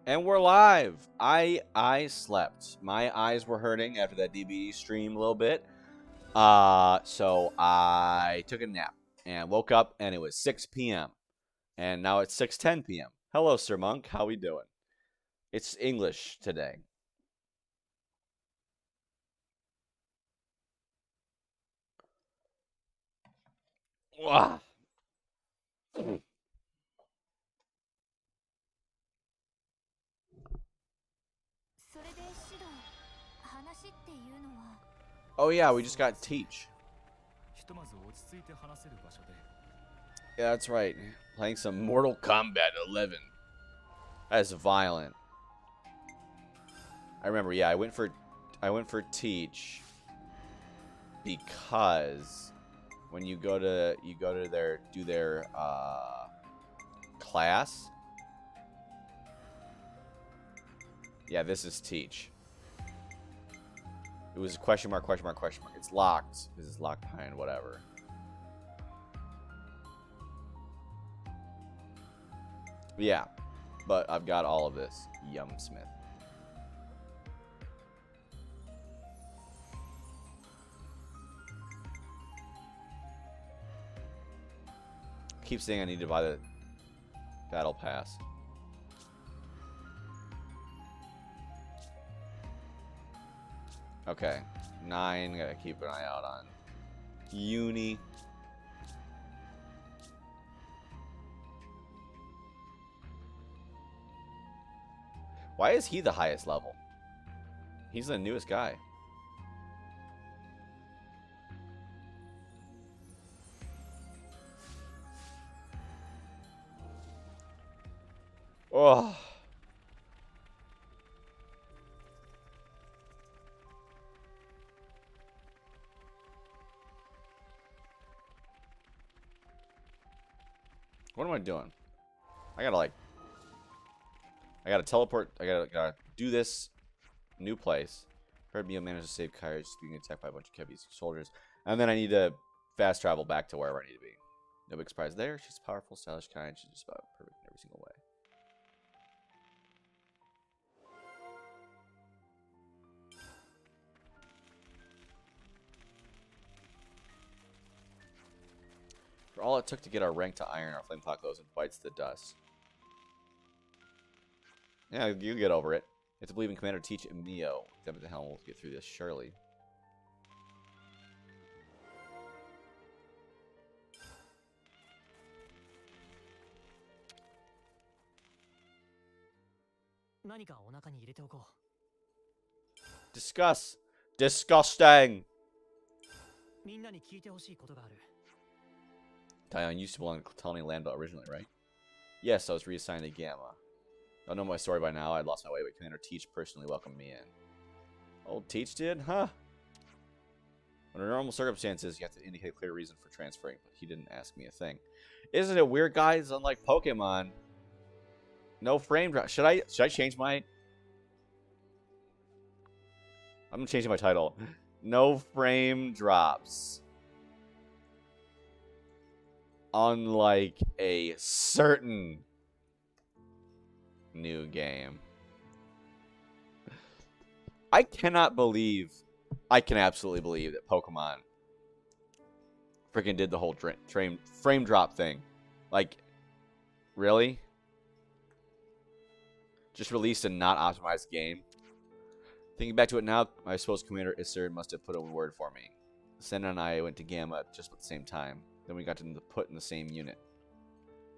And we're live. I slept. My eyes were hurting after that DBE stream a little bit. So I took a nap and woke up and it was 6 p.m. And now it's 6:10 p.m. Hello, Sir Monk. How we doing? It's English today. Wah. Oh yeah, we just got Teach. Yeah, that's right. Playing some Mortal Kombat 11. That is violent. I remember, yeah, I went for Teach because when you go to their class. Yeah, this is Teach. It was question mark, question mark, question mark. It's locked. This is locked behind whatever. Yeah, but I've got all of this. Yum Smith. Keep saying I need to buy the battle pass. Okay, 9. Gotta keep an eye out on. Uni. Why is he the highest level? He's the newest guy. Oh. What am I doing? I gotta teleport. I gotta do this new place. Heard Mio managed to save Kyrie just being attacked by a bunch of Kevy's soldiers. And then I need to fast travel back to wherever I need to be. No big surprise there. She's powerful, stylish, kind. She's just about perfect in every single way. For all it took to get our rank to iron, our flame clock goes and bites the dust. Yeah, you get over it. You have to believe in Commander Teach and Mio. Them at the helm will get through this, surely. Discuss. Disgusting. Taion used to belong to Colony Lambda originally, right? Yes, I was reassigned to Gamma. I know my story by now. I'd lost my way, but Commander Teach personally welcomed me in. Old Teach did? Huh? Under normal circumstances, you have to indicate a clear reason for transferring, but he didn't ask me a thing. Isn't it weird, guys? Unlike Pokemon, no frame drop. Should I change my... I'm changing my title. No frame drops. Unlike a certain new game. I cannot believe, I can absolutely believe that Pokemon freaking did the whole frame drop thing. Like, really? Just released a not optimized game. Thinking back to it now, I suppose Commander Isser must have put a word for me. Senna and I went to Gamma just at the same time. Then we got to put in the same unit.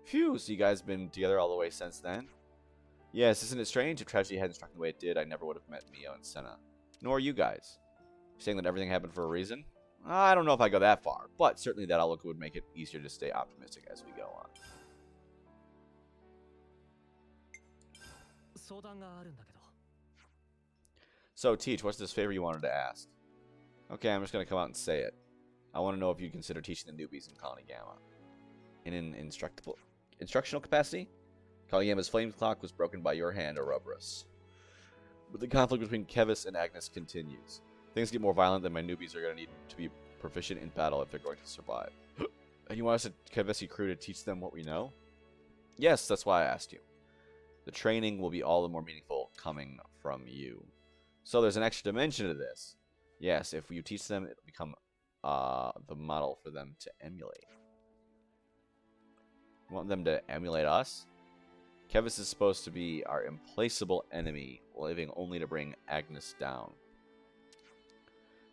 Phew, so you guys been together all the way since then? Yes, isn't it strange? If tragedy hadn't struck the way it did, I never would have met Mio and Senna. Nor you guys. Saying that everything happened for a reason? I don't know if I go that far, but certainly that outlook would make it easier to stay optimistic as we go on. So, Teach, what's this favor you wanted to ask? Okay, I'm just going to come out and say it. I want to know if you'd consider teaching the newbies in Colony Gamma. In an instructional capacity? Colony Gamma's flame clock was broken by your hand, Ouroboros. But the conflict between Kevis and Agnes continues. Things get more violent than my newbies are going to need to be proficient in battle if they're going to survive. And you want us, a Kevesi crew, to teach them what we know? Yes, that's why I asked you. The training will be all the more meaningful coming from you. So there's an extra dimension to this. Yes, if you teach them, it'll become the model for them to emulate. You want them to emulate us? Kevis is supposed to be our implacable enemy, living only to bring Agnes down.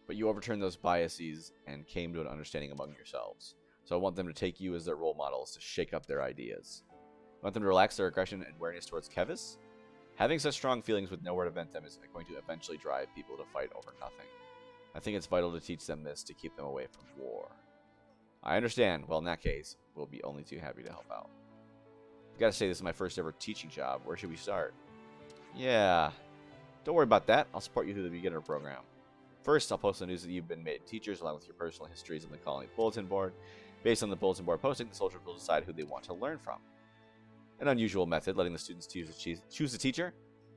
But you overturned those biases and came to an understanding among yourselves. So I want them to take you as their role models to shake up their ideas. I want them to relax their aggression and awareness towards Kevis. Having such strong feelings with nowhere to vent them is going to eventually drive people to fight over nothing. I think it's vital to teach them this to keep them away from war. I understand. Well, in that case, we'll be only too happy to help out. I gotta say, this is my first ever teaching job. Where should we start? Yeah. Don't worry about that. I'll support you through the beginner program. First, I'll post the news that you've been made teachers along with your personal histories on the colony bulletin board. Based on the bulletin board posting, the soldiers will decide who they want to learn from. An unusual method, letting the students choose a teacher?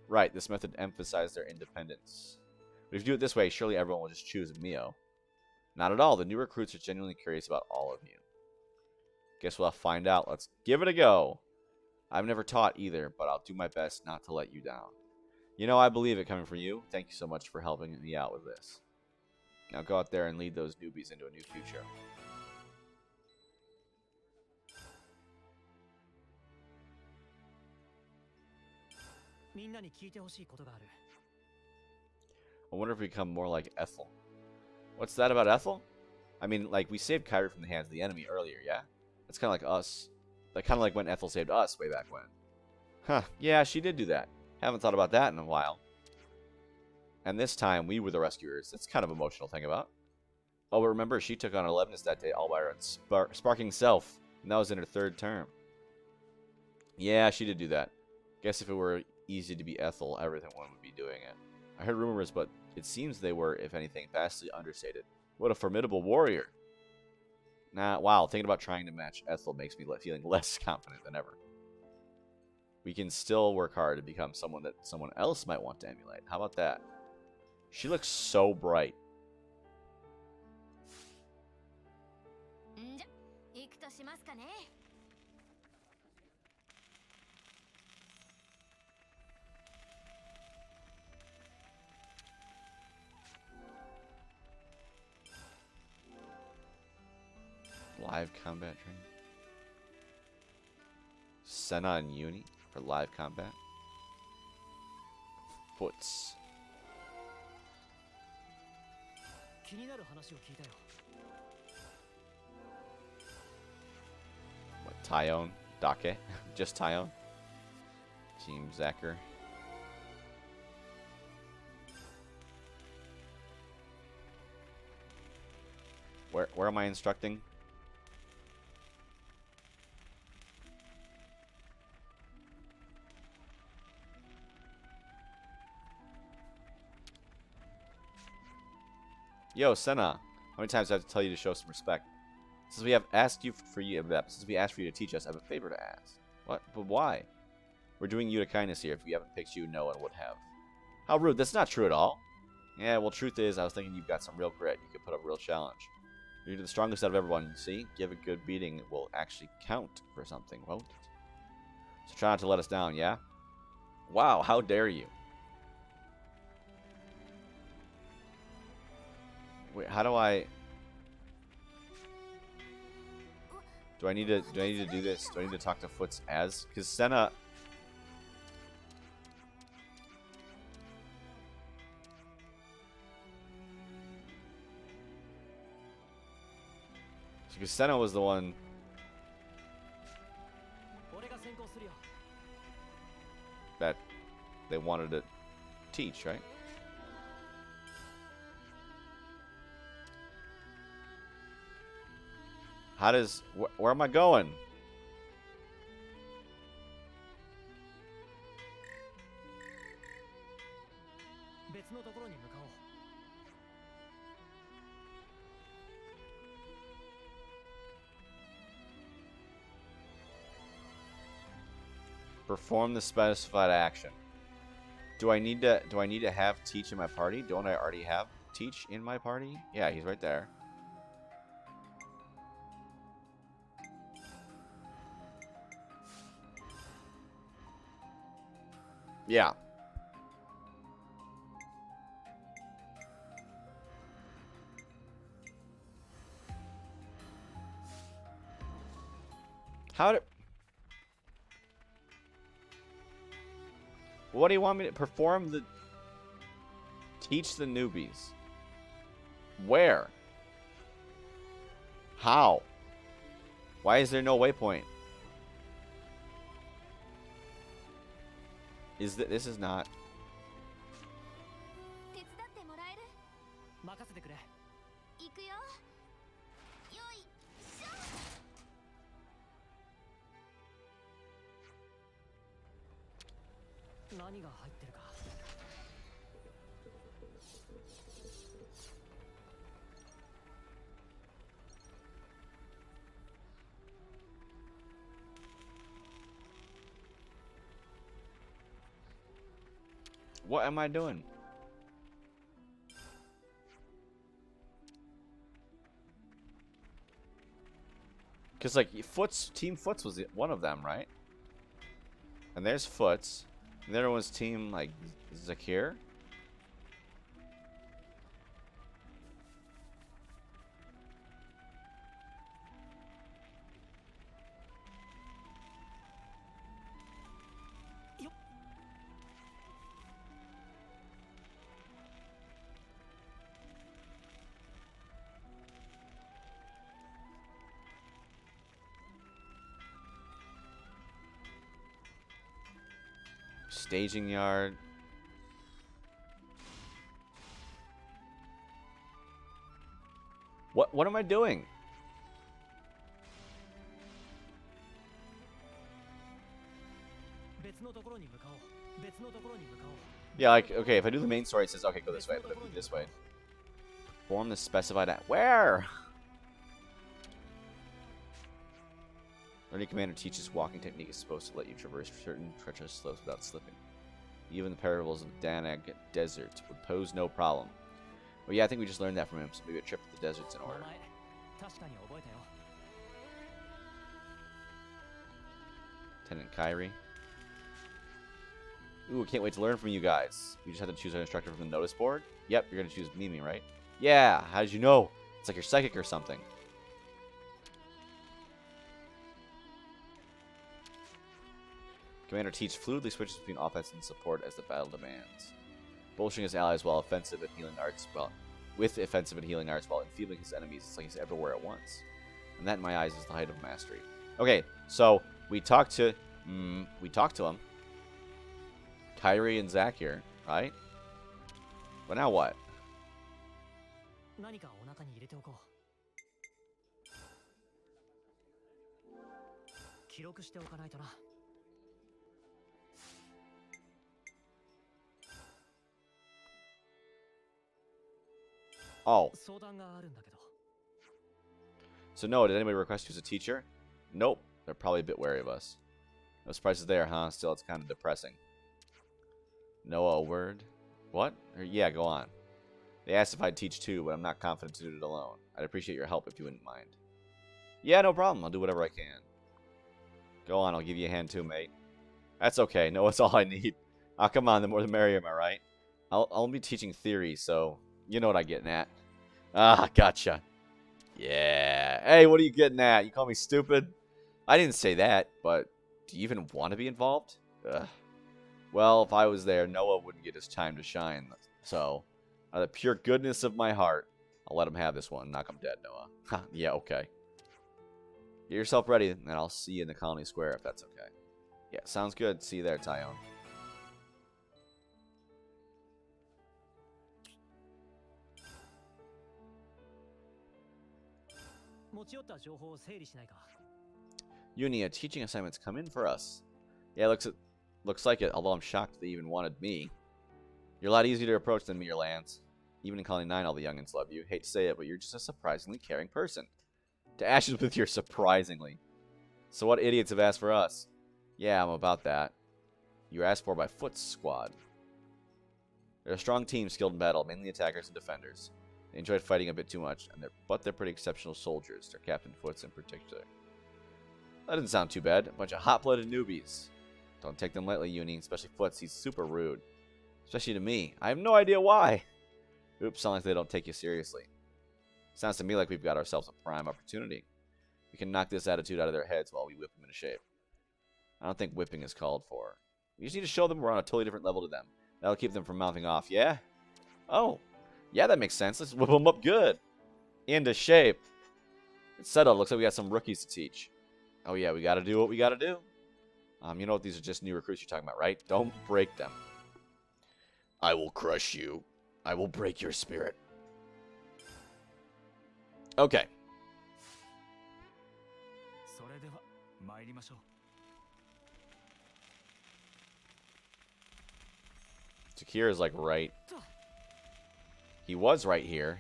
Right, this method emphasizes their independence. But if you do it this way, surely everyone will just choose Mio. Not at all. The new recruits are genuinely curious about all of you. Guess we'll have to find out. Let's give it a go. I've never taught either, but I'll do my best not to let you down. You know, I believe it coming from you. Thank you so much for helping me out with this. Now go out there and lead those newbies into a new future. I wonder if we become more like Ethel. What's that about Ethel? I mean, like, we saved Kyrie from the hands of the enemy earlier, yeah? That's kind of like us. Like, kind of like when Ethel saved us way back when. Huh, yeah, she did do that. Haven't thought about that in a while. And this time, we were the rescuers. That's kind of an emotional thing about. Oh, but remember, she took on Elevenus that day all by her own sparking self. And that was in her third term. Yeah, she did do that. Guess if it were easy to be Ethel, everyone would be doing it. I heard rumors, but it seems they were, if anything, vastly understated. What a formidable warrior. Nah, wow, thinking about trying to match Ethel makes me feeling less confident than ever. We can still work hard to become someone that someone else might want to emulate. How about that? She looks so bright. Live combat training. Senna and Uni for live combat. Foots. What, Tyone? Dake? Just Tyone? Team Zacker. Where am I instructing? Yo, Senna, how many times do I have to tell you to show some respect? Since we asked you for you to teach us, I have a favor to ask. What? But why? We're doing you a kindness here. If we haven't picked you, no one would have. How rude. That's not true at all. Yeah, well, truth is, I was thinking you've got some real grit. You could put up a real challenge. You're the strongest out of everyone, you see? Give a good beating. It will actually count for something, won't it? So try not to let us down, yeah? Wow, how dare you? Wait, how do I... Do I need to do this? Do I need to talk to Foots as? Because Senna... Because Senna was the one... that they wanted to teach, right? How does... Where am I going? Perform the specified action. Do I need to have Teach in my party? Don't I already have Teach in my party? Yeah, he's right there. Yeah. How did... What do you want me to perform the... Teach the newbies? Where? How? Why is there no waypoint? Is that... This is not... 手伝ってもらえる？任せてくれ。行くよ。よいしょ。何が入ってるか。What am I doing? Because, like, Team Foots was one of them, right? And there's Foots. And the other one's Team, like, Zakir. Staging yard. What am I doing? Yeah, like, okay, if I do the main story, it says, okay, go this way, but if I do this way. Perform the specified at where? Learning Commander teaches walking technique is supposed to let you traverse certain treacherous slopes without slipping. Even the perils of Danag Desert would pose no problem. Well, yeah, I think we just learned that from him, so maybe a trip to the desert's in order. Lieutenant Kyrie. Ooh, can't wait to learn from you guys. We just have to choose our instructor from the notice board? Yep, you're going to choose Mimi, right? Yeah, how did you know? It's like you're psychic or something. Commander Teach fluidly switches between offense and support as the battle demands. Bolstering his allies while offensive and healing arts with offensive and healing arts while enfeebling his enemies. It's like he's everywhere at once. And that in my eyes is the height of mastery. Okay, so we talked to him. Kyrie and Zach here, right? But now what? Oh. So no, did anybody request you as a teacher? Nope. They're probably a bit wary of us. No surprises there, huh? Still, it's kind of depressing. Noah, a word? What? Or, yeah, go on. They asked if I'd teach too, but I'm not confident to do it alone. I'd appreciate your help if you wouldn't mind. Yeah, no problem. I'll do whatever I can. Go on, I'll give you a hand too, mate. That's okay. Noah's all I need. Oh, come on. The more the merrier, am I right? I'll be teaching theory, so you know what I'm getting at. Ah, gotcha. Yeah. Hey, what are you getting at? You call me stupid? I didn't say that, but do you even want to be involved? Ugh. Well, if I was there, Noah wouldn't get his time to shine. So, out of the pure goodness of my heart, I'll let him have this one. Knock him dead, Noah. Ha, yeah, okay. Get yourself ready, and I'll see you in the Colony Square if that's okay. Yeah, sounds good. See you there, Tyone. Unia, teaching assignments come in for us. Yeah, looks like it, although I'm shocked they even wanted me. You're a lot easier to approach than me, your Lance. Even in Colony 9, all the youngins love you. Hate to say it, but you're just a surprisingly caring person. To ashes with your surprisingly. So what idiots have asked for us? Yeah, I'm about that. You were asked for by Foot's squad. They're a strong team skilled in battle, mainly attackers and defenders. They enjoyed fighting a bit too much, but they're pretty exceptional soldiers, their Captain Foots in particular. That doesn't sound too bad. A bunch of hot-blooded newbies. Don't take them lightly, Uni, especially Foots. He's super rude. Especially to me. I have no idea why. Oops, sounds like they don't take you seriously. Sounds to me like we've got ourselves a prime opportunity. We can knock this attitude out of their heads while we whip them into shape. I don't think whipping is called for. We just need to show them we're on a totally different level to them. That'll keep them from mouthing off, yeah? Oh, yeah, that makes sense. Let's whip them up good. Into shape. It's settled. Looks like we got some rookies to teach. Oh, yeah, we got to do what we got to do. You know what? These are just new recruits you're talking about, right? Don't break them. I will crush you. I will break your spirit. Okay. Takir is like right. He was right here.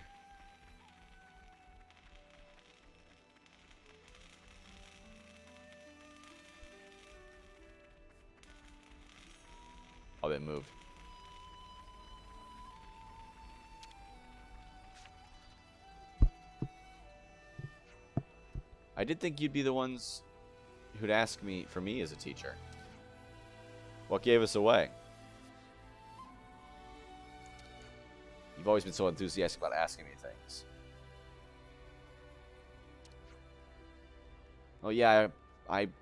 Oh, they moved. I did think you'd be the ones who'd ask me for me as a teacher. What gave us away? You've always been so enthusiastic about asking me things. Oh yeah,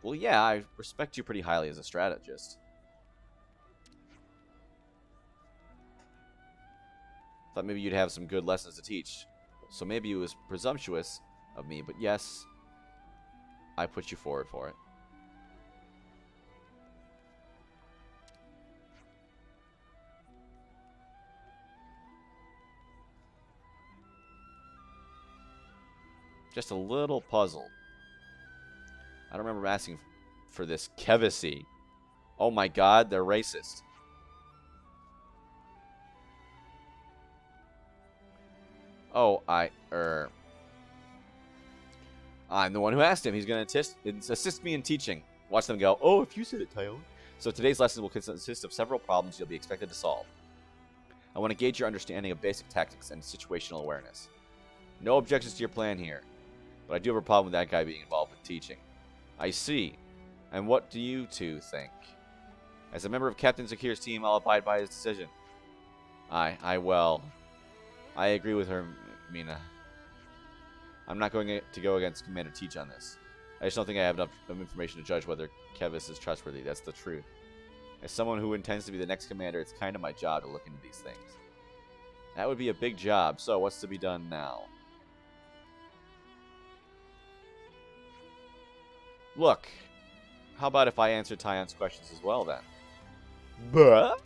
well yeah, I respect you pretty highly as a strategist. Thought maybe you'd have some good lessons to teach. So maybe it was presumptuous of me, but yes, I put you forward for it. Just a little puzzled. I don't remember asking for this Kevisi. Oh my god, they're racist. Oh, I'm the one who asked him. He's going to assist me in teaching. Watch them go, oh, if you said it, Tyone. So today's lesson will consist of several problems you'll be expected to solve. I want to gauge your understanding of basic tactics and situational awareness. No objections to your plan here, but I do have a problem with that guy being involved with teaching. I see. And what do you two think? As a member of Captain Zakir's team, I'll abide by his decision. I agree with her, Mina. I'm not going to go against Commander Teach on this. I just don't think I have enough information to judge whether Kevis is trustworthy. That's the truth. As someone who intends to be the next commander, it's kind of my job to look into these things. That would be a big job, so what's to be done now? Look, how about if I answer Tyone's questions as well, then? But?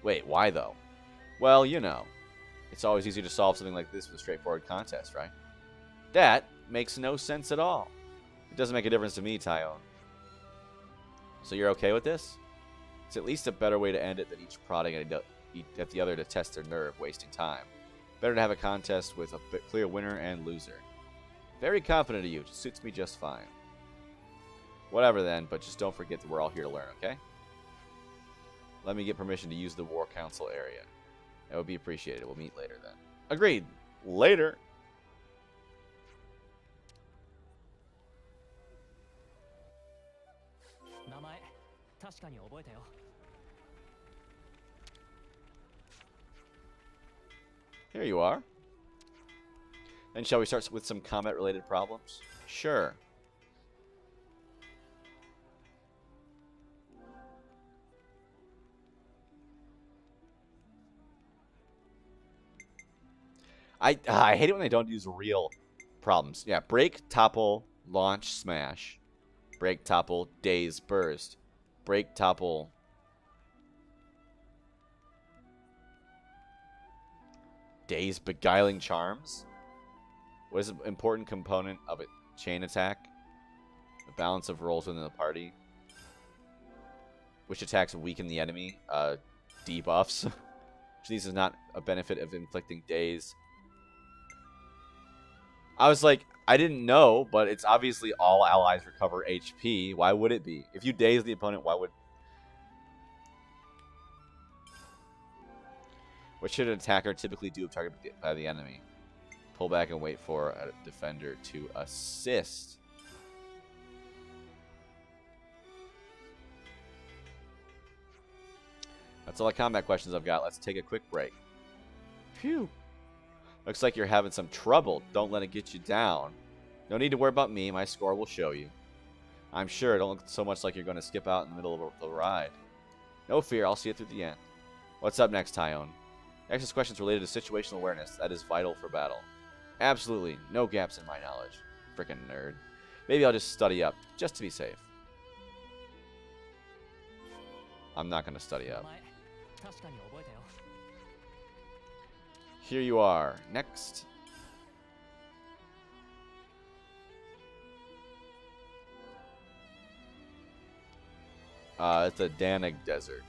Wait, why, though? Well, you know. It's always easier to solve something like this with a straightforward contest, right? That makes no sense at all. It doesn't make a difference to me, Tyone. So you're okay with this? It's at least a better way to end it than each prodding at the other to test their nerve, wasting time. Better to have a contest with a clear winner and loser. Very confident of you. It suits me just fine. Whatever then, but just don't forget that we're all here to learn, okay? Let me get permission to use the War Council area. That would be appreciated. We'll meet later then. Agreed. Later. Here you are. Then shall we start with some combat-related problems? Sure. I hate it when they don't use real problems. Yeah, break, topple, launch, smash. Break, topple, daze, burst. Break, topple. Daze, beguiling charms. What is an important component of a chain attack? The balance of rolls within the party. Which attacks weaken the enemy? Debuffs. Which these is not a benefit of inflicting daze. I was like, I didn't know, but it's obviously all allies recover HP. Why would it be? If you daze the opponent, why would... What should an attacker typically do if targeted by the enemy? Pull back and wait for a defender to assist. That's all the combat questions I've got. Let's take a quick break. Phew. Looks like you're having some trouble. Don't let it get you down. No need to worry about me. My score will show you. I'm sure it don't look so much like you're going to skip out in the middle of the ride. No fear. I'll see it through the end. What's up next, Tyone? Next is questions related to situational awareness. That is vital for battle. Absolutely. No gaps in my knowledge. Frickin' nerd. Maybe I'll just study up, just to be safe. I'm not going to study up. Here you are. Next. It's a Danig Desert.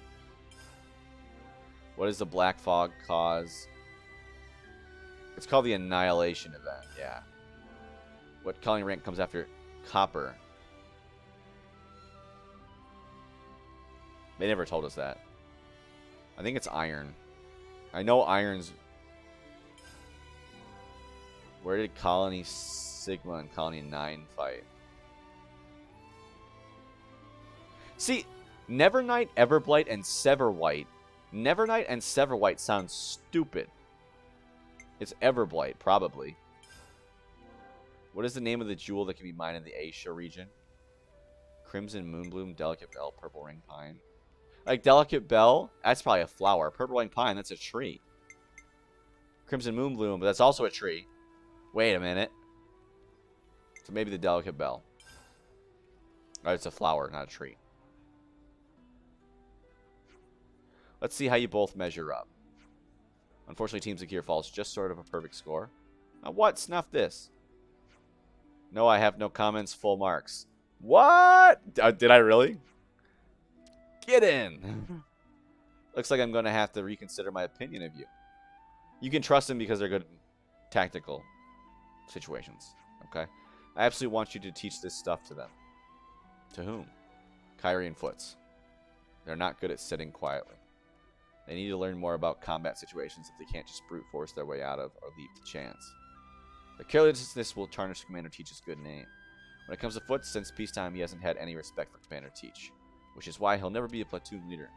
What does the black fog cause? It's called the Annihilation event, yeah. What calling rank comes after copper? They never told us that. I think it's iron. I know iron's... Where did Colony Sigma and Colony 9 fight? See, Nevernight, Everblight, and Severwhite. Nevernight and Severwhite sound stupid. It's Everblight, probably. What is the name of the jewel that can be mined in the Asia region? Crimson Moonbloom, Delicate Bell, Purple Ring Pine. Like, Delicate Bell? That's probably a flower. Purple Ring Pine, that's a tree. Crimson Moonbloom, but that's also a tree. Wait a minute. So maybe the Delicate Bell. Oh, it's a flower, not a tree. Let's see how you both measure up. Unfortunately, Team Zakir falls just sort of a perfect score. Now what? Snuff this. No, I have no comments. Full marks. What? Did I really? Get in. Looks like I'm going to have to reconsider my opinion of you. You can trust them because they're good in tactical situations. Okay? I absolutely want you to teach this stuff to them. To whom? Kyrie and Foots. They're not good at sitting quietly. They need to learn more about combat situations that they can't just brute force their way out of or leave to chance. The carelessness will tarnish Commander Teach's good name. When it comes to Foots, since peacetime, he hasn't had any respect for Commander Teach, which is why he'll never be a platoon leader.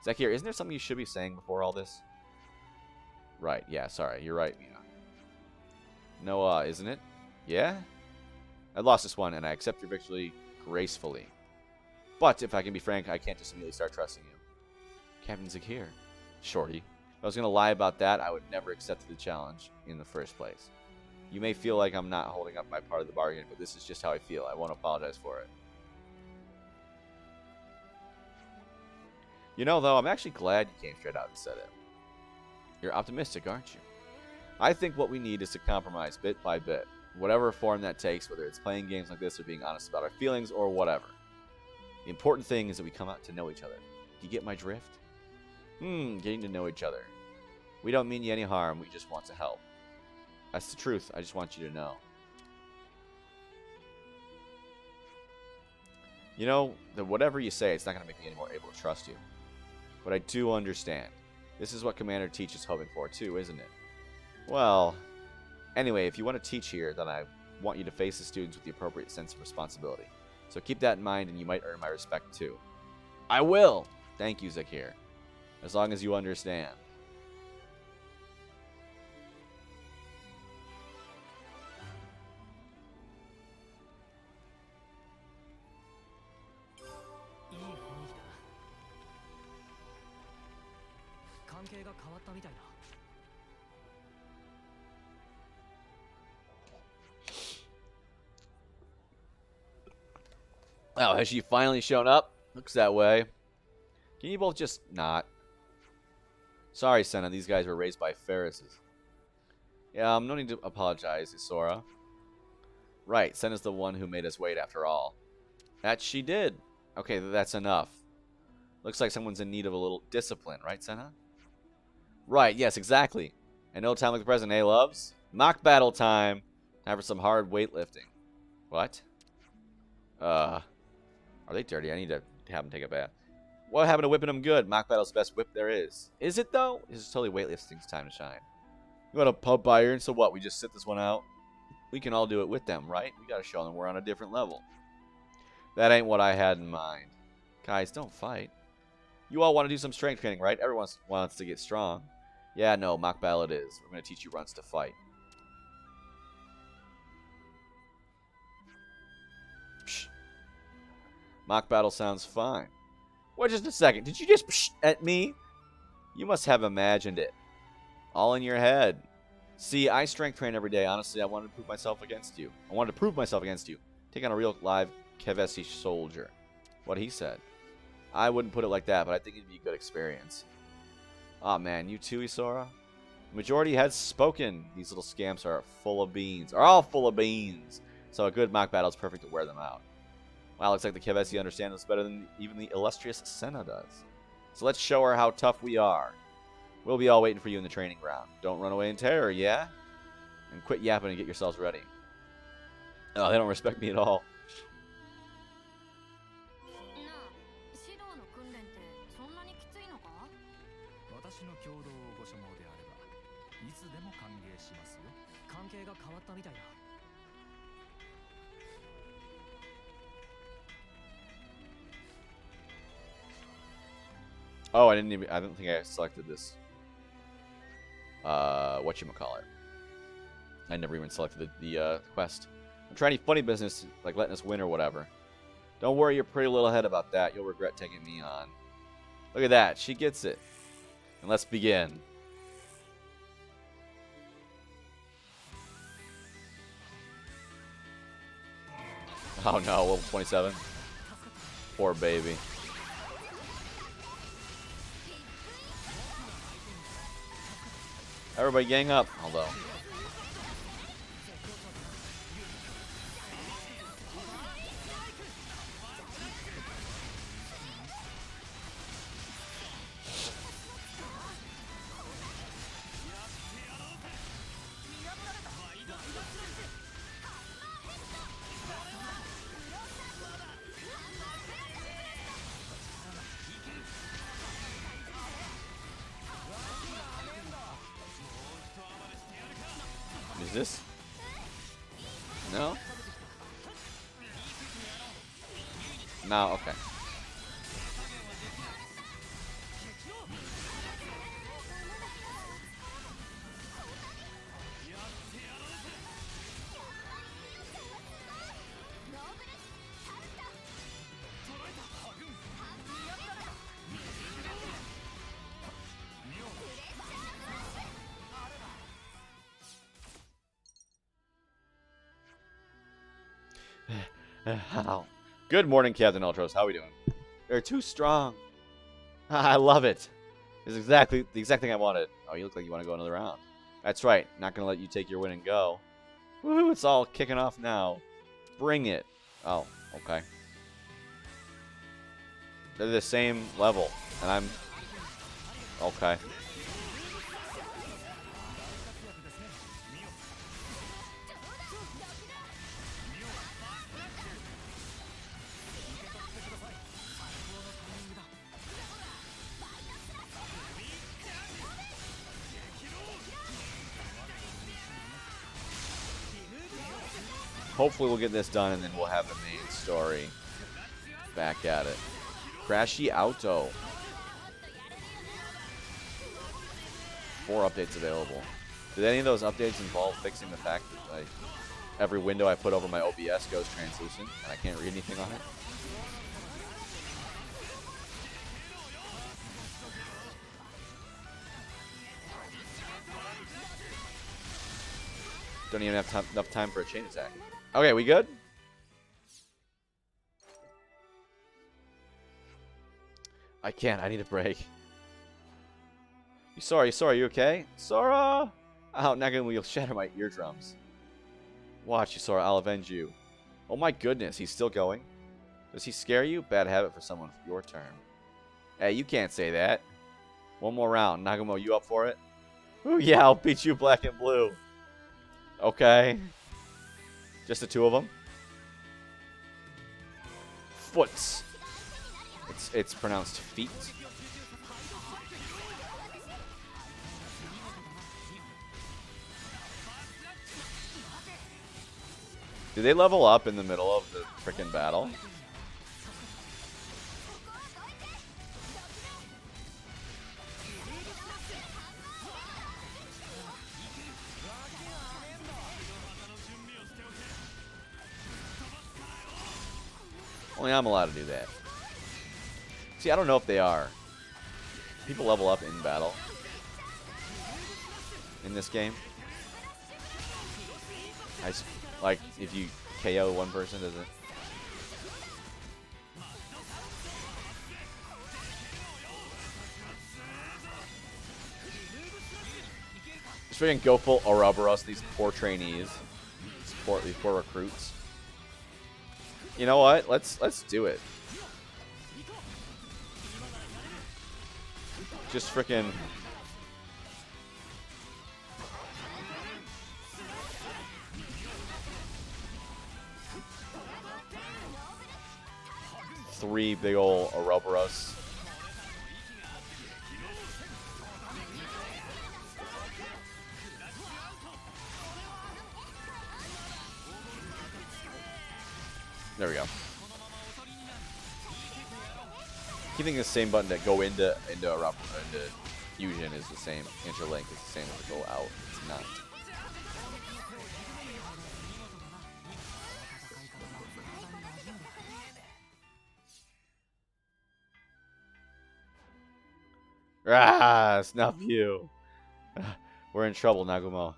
Zakir, isn't there something you should be saying before all this? Right, yeah, sorry, you're right, Mina. No, isn't it? Yeah? I lost this one, and I accept your victory gracefully. But, if I can be frank, I can't just immediately start trusting you. Captain Zakir. Shorty. If I was going to lie about that, I would never accept the challenge in the first place. You may feel like I'm not holding up my part of the bargain, but this is just how I feel. I won't apologize for it. You know, though, I'm actually glad you came straight out and said it. You're optimistic, aren't you? I think what we need is to compromise bit by bit. Whatever form that takes, whether it's playing games like this or being honest about our feelings or whatever. The important thing is that we come out to know each other. Do you get my drift? Getting to know each other. We don't mean you any harm, we just want to help. That's the truth, I just want you to know. You know, that whatever you say, it's not going to make me any more able to trust you. But I do understand. This is what Commander Teach is hoping for too, isn't it? Well, anyway, if you want to teach here, then I want you to face the students with the appropriate sense of responsibility. So keep that in mind and you might earn my respect too. I will! Thank you, Zakir. As long as you understand. Oh, has she finally shown up? Looks that way. Can you both just not? Sorry, Senna. These guys were raised by Ferrises. Yeah, no need to apologize, Isora. Right, Senna's the one who made us wait after all. That she did. Okay, that's enough. Looks like someone's in need of a little discipline, right, Senna? Right, yes, exactly. And no time like the present, eh, loves? Mock battle time. Time for some hard weightlifting. What? Are they dirty? I need to have them take a bath. What happened to whipping them good? Mock battle's the best whip there is. Is it, though? This is totally weightlifting's time to shine. You want a pump iron? So what? We just sit this one out? We can all do it with them, right? We gotta show them we're on a different level. That ain't what I had in mind. Guys, don't fight. You all want to do some strength training, right? Everyone wants to get strong. Yeah, no, mock battle it is. We're going to teach you runs to fight. Psh. Mock battle sounds fine. Wait just a second. Did you just psh at me? You must have imagined it. All in your head. See, I strength train every day. Honestly, I wanted to prove myself against you. I wanted to prove myself against you. Take on a real live Kevesi soldier. What he said. I wouldn't put it like that, but I think it'd be a good experience. Aw, man, you too, Isora? The majority has spoken. These little scamps are full of beans. Are all full of beans. So a good mock battle is perfect to wear them out. Wow, looks like the Kevesi understand us better than even the illustrious Senna does. So let's show her how tough we are. We'll be all waiting for you in the training ground. Don't run away in terror, yeah? And quit yapping and get yourselves ready. Oh, they don't respect me at all. 私の共同をご所望であればいつでも歓迎しますよ。関係が変わったみたいだ。Oh, I don't think I selected this. Whatchamacallit. I never even selected the quest. I'm trying to funny business, like letting us win or whatever. Don't worry your pretty little head about that. You'll regret taking me on. Look at that. She gets it. And let's begin. Oh no, level 27. Poor baby. Everybody gang up, although. Is this? No? No, okay. How? Good morning, Captain Ultros. How are we doing? They're too strong. I love it. It's exactly the exact thing I wanted. Oh, you look like you want to go another round. That's right. Not going to let you take your win and go. Woohoo, it's all kicking off now. Bring it. Oh, okay. They're the same level, and I'm... Okay. Hopefully we'll get this done and then we'll have the main story. Back at it. Crashy Auto. 4 updates available. Did any of those updates involve fixing the fact that like every window I put over my OBS goes translucent and I can't read anything on it? Don't even have enough time for a chain attack. Okay, we good? I can't. I need a break. Sora, you okay? Sora! Oh, Nagan will shatter my eardrums. Watch, Sora, I'll avenge you. Oh my goodness, he's still going? Does he scare you? Bad habit for someone for your turn. Hey, you can't say that. One more round. Nagamo, you up for it? Ooh, yeah, I'll beat you black and blue. Okay. Just the 2 of them? Foots. It's pronounced feet. Do they level up in the middle of the frickin' battle? Only I'm allowed to do that. See, I don't know if they are. People level up in battle in this game. Like, if you KO one person, does it? Just freaking go full Ouroboros, these poor trainees. These poor recruits. You know what? Let's do it. Just freaking. Three big ol' Ouroboros. There we go. Keeping the same button to go into fusion is the same. Interlink is the same as to go out. It's not. Ah, snuff you. We're in trouble, Nagumo.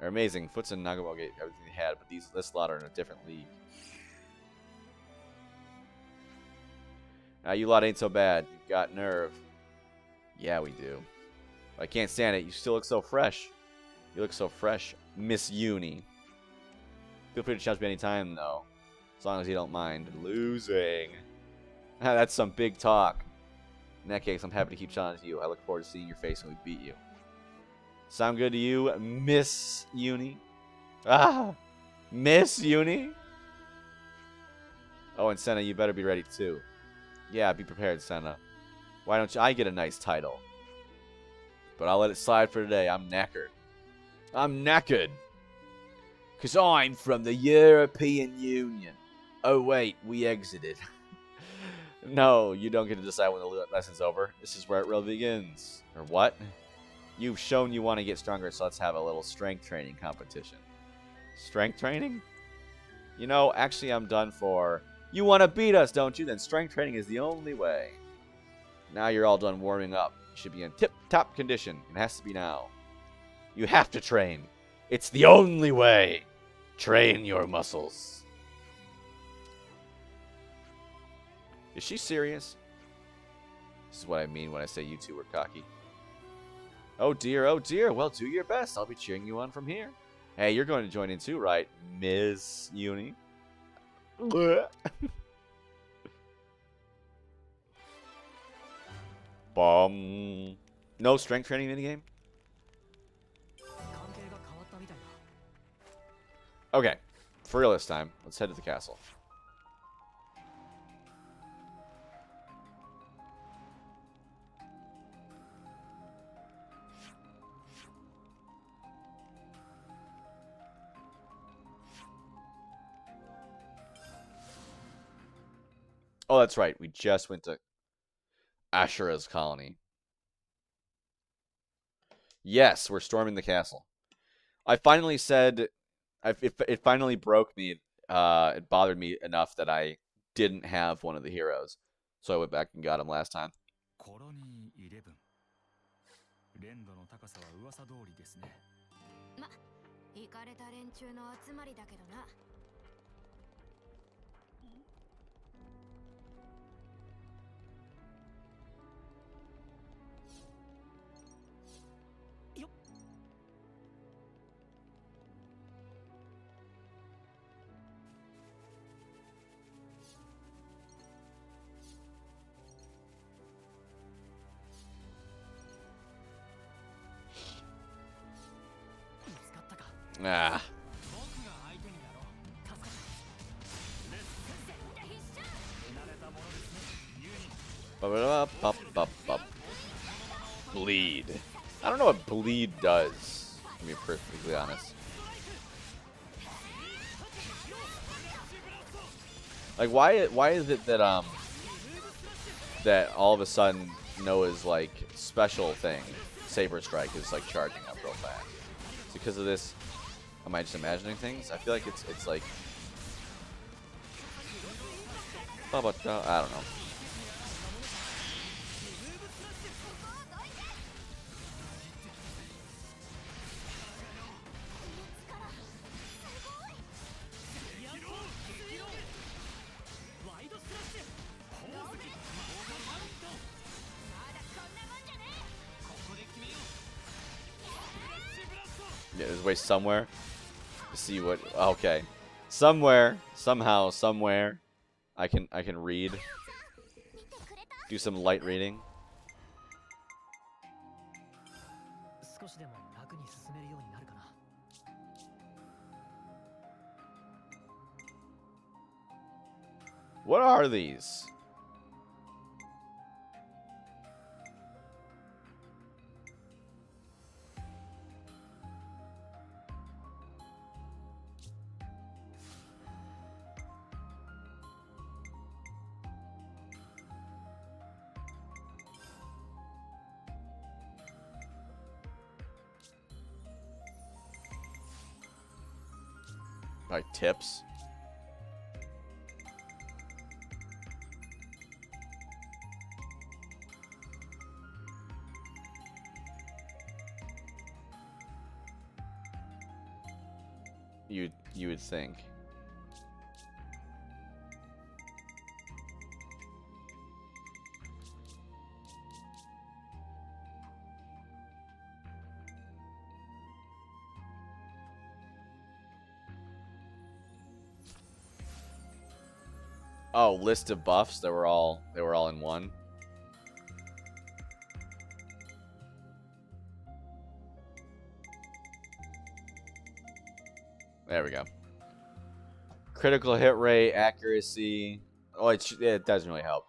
They're amazing. Foots and Nagumo get everything they had, but this lot are in a different league. You lot ain't so bad. You've got nerve. Yeah, we do. I can't stand it. You still look so fresh. You look so fresh, Miss Uni. Feel free to challenge me anytime, though. As long as you don't mind losing. That's some big talk. In that case, I'm happy to keep challenging you. I look forward to seeing your face when we beat you. Sound good to you, Miss Uni? Ah! Miss Uni? Oh, and Senna, you better be ready, too. Yeah, be prepared, Senna. Why don't I get a nice title? But I'll let it slide for today. I'm knackered. I'm knackered. Because I'm from the European Union. Oh, wait, we exited. No, you don't get to decide when the lesson's over. This is where it really begins. Or what? You've shown you want to get stronger, so let's have a little strength training competition. Strength training? You know, actually, I'm done for... You want to beat us, don't you? Then strength training is the only way. Now you're all done warming up. You should be in tip-top condition. It has to be now. You have to train. It's the only way. Train your muscles. Is she serious? This is what I mean when I say you two are cocky. Oh dear, oh dear. Well, do your best. I'll be cheering you on from here. Hey, you're going to join in too, right, Ms. Uni? Bomb. No strength training minigame? Okay. For real this time. Let's head to the castle. Oh, that's right. We just went to Ashura's colony. Yes, we're storming the castle. I finally said... It finally broke me. It bothered me enough that I didn't have one of the heroes. So I went back and got him last time. Colony 11. 連度の高さは噂通りですね。ま、イカれた連中の集まりだけどな。Ah. Bleed. I don't know what bleed does, to be perfectly honest. Like, why is it that that all of a sudden Noah's like special thing, Saber Strike, is like charging up real fast? It's because of this. Am I just imagining things? I feel like it's like I don't know. Yeah, there's a way somewhere to see what. Okay, somewhere, somehow, somewhere, I can read. Do some light reading. 少しでも楽に進めるようになるかな。 What are these? Like tips. You would think. Oh, list of buffs. They were all in one. There we go. Critical hit rate, accuracy. Oh, it doesn't really help.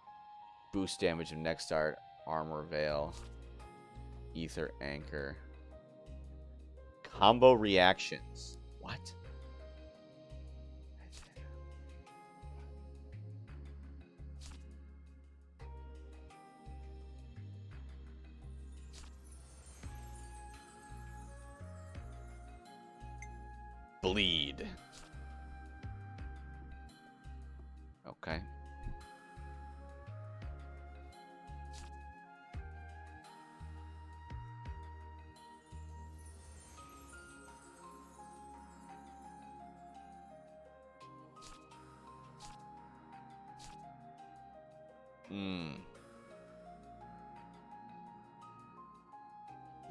Boost damage of next start, armor veil, ether anchor, combo reactions. What? Bleed. Okay.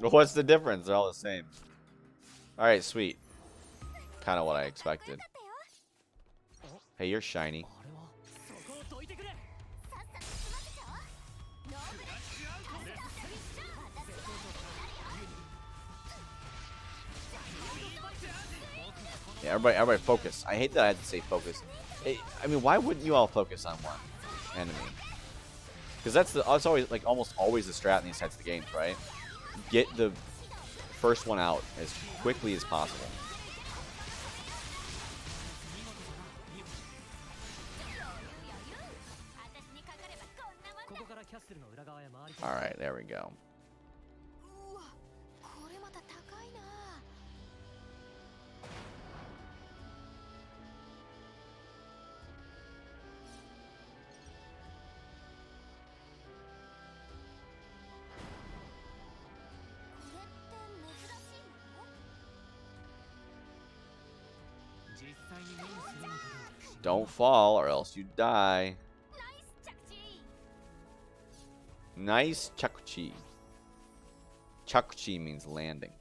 What's the difference? They're all the same. Alright, sweet. Kind of what I expected. Hey, you're shiny. あれはそこを解いてくれ。 Yeah, everybody focus. I hate that I had to say focus. I mean, why wouldn't you all focus on one enemy? Because that's always like almost always the strat in these types of games, right? Get the first one out as quickly as possible. All right, there we go. Don't fall or else you die. Nice chakuchi. Chakuchi means landing.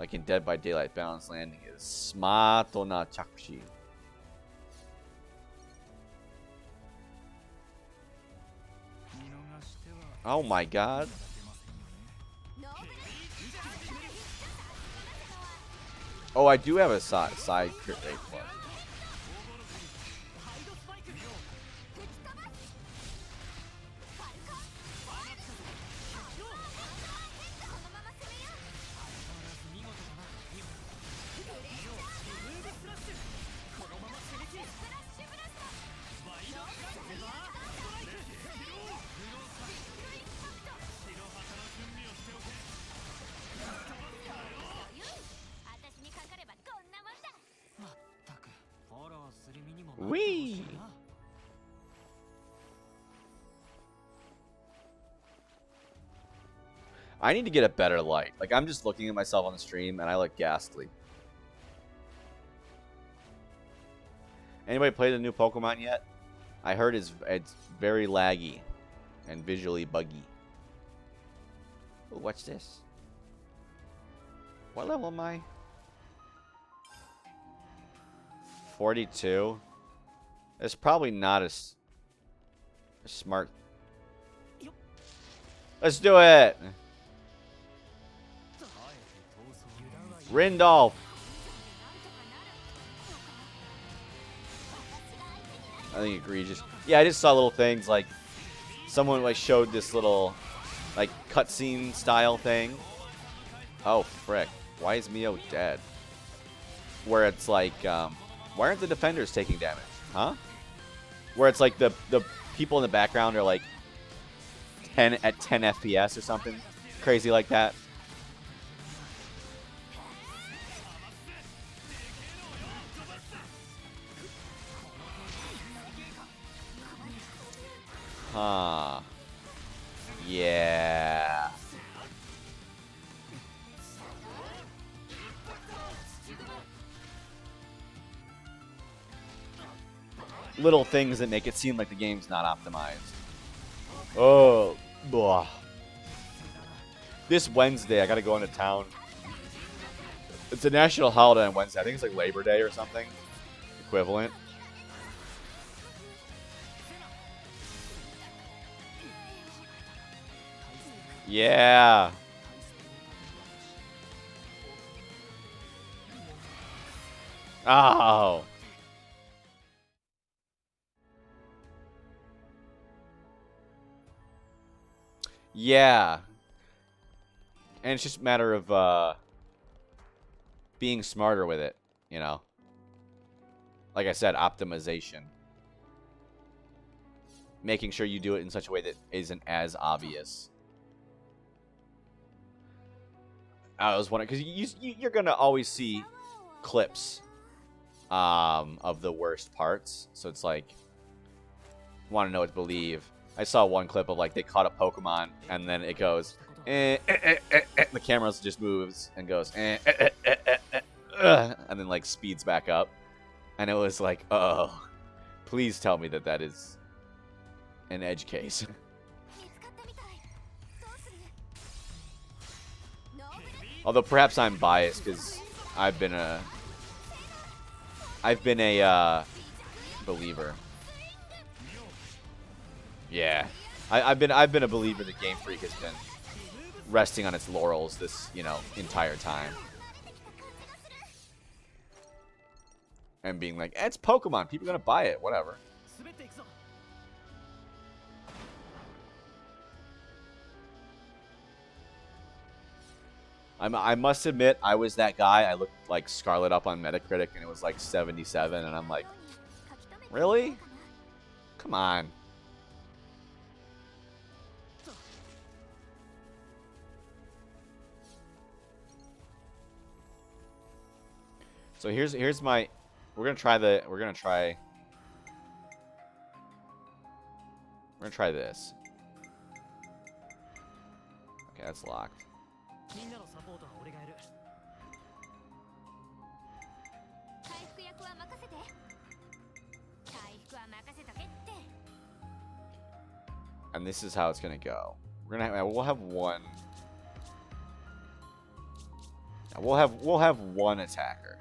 Like in Dead by Daylight, balanced landing is smato na chakuchi. Oh my god. Oh, I do have a side crit rate plus. Wee! I need to get a better light. Like, I'm just looking at myself on the stream, and I look ghastly. Anybody played the new Pokemon yet? I heard it's very laggy and visually buggy. Ooh, what's this? What level am I? 42. It's probably not as smart. Let's do it! Rindolph! I think egregious. Yeah, I just saw little things like someone like showed this little like cutscene style thing. Oh frick! Why is Mio dead? Where it's like, why aren't the defenders taking damage? Huh? Where it's like the people in the background are like 10 FPS or something crazy like that. Huh. Yeah. Little things that make it seem like the game's not optimized. Oh, blah. This Wednesday, I gotta go into town. It's a national holiday on Wednesday. I think it's like Labor Day or something equivalent. Yeah. Oh. Yeah. And it's just a matter of being smarter with it, you know. Like I said, optimization. Making sure you do it in such a way that isn't as obvious. I was wondering, because you're going to always see clips of the worst parts. So it's like, want to know what to believe. I saw one clip of like they caught a Pokemon and then it goes, and the camera just moves and goes, and then like speeds back up. And it was like, oh, please tell me that that is an edge case. Although perhaps I'm biased because I've been a believer. Yeah, I've been a believer that Game Freak has been resting on its laurels this entire time, and being like, it's Pokemon, people are gonna buy it, whatever. I must admit, I was that guy. I looked like Scarlet up on Metacritic, and it was like 77, and I'm like, really? Come on. So here's my. We're gonna try this. Okay, that's locked. And this is how it's gonna go. We'll have one. We'll have one attacker.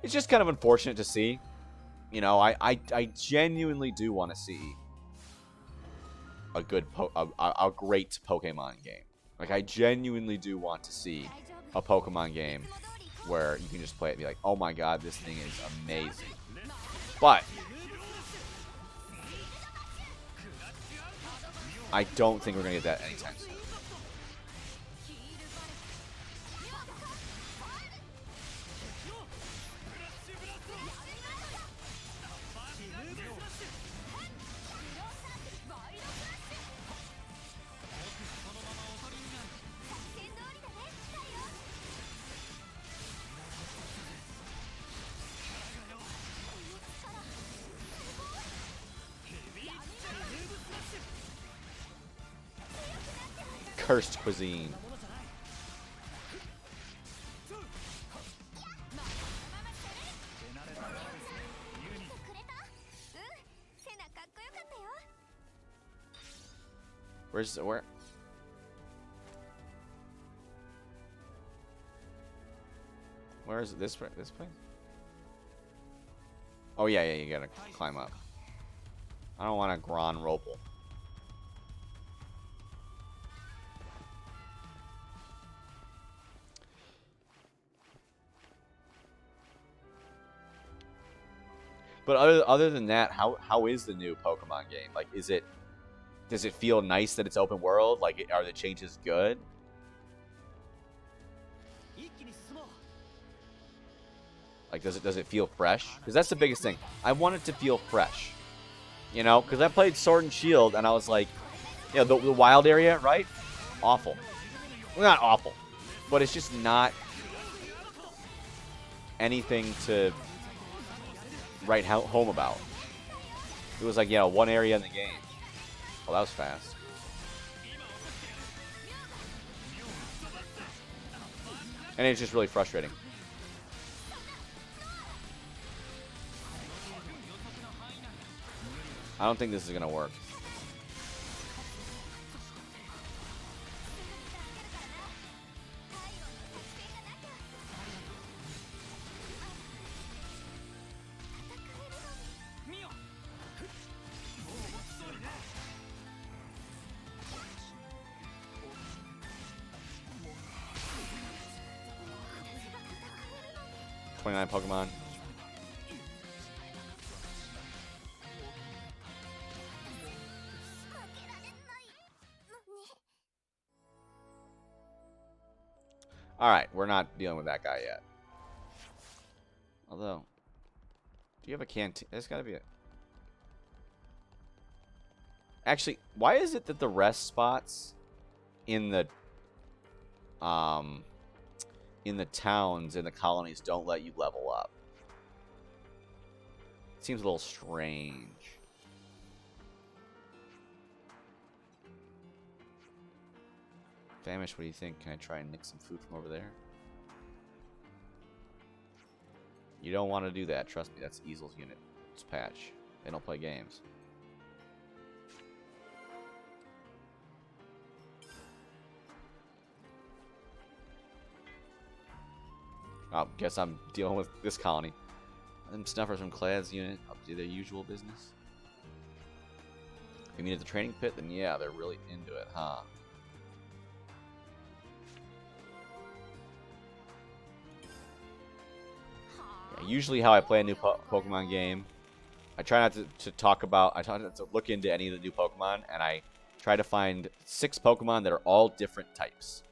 It's just kind of unfortunate to see. I genuinely do want to see a great Pokemon game. Like, I genuinely do want to see a Pokemon game where you can just play it and be like, oh my god, this thing is amazing. But I don't think we're going to get that anytime soon. cursed cuisine. Where's where? Where is it? This place? Oh yeah, you gotta climb up. I don't want a Gran Ropel. But other than that, how is the new Pokemon game? Like, does it feel nice that it's open world? Like, are the changes good? Like, does it feel fresh? Because that's the biggest thing. I want it to feel fresh. You know, because I played Sword and Shield and I was like, you know, the wild area, right? Awful. Well, not awful, but it's just not anything to write home about. It was like, you know, one area in the game. Well, that was fast. And it's just really frustrating. I don't think this is gonna work. $29 Pokemon. Alright, we're not dealing with that guy yet. Although, do you have a canteen? There's gotta be a... Actually, why is it that the rest spots in the towns, in the colonies, don't let you level up? It seems a little strange. Famish, what do you think? Can I try and nick some food from over there? You don't want to do that. Trust me, that's Easel's unit. It's patch. They don't play games. Oh, guess I'm dealing with this colony. Them snuffers from Clad's unit up to their usual business. If you mean at the training pit, then yeah, they're really into it, huh? Yeah, usually how I play a new Pokemon game, I try not to talk about, I try not to look into any of the new Pokemon, and I try to find 6 Pokemon that are all different types.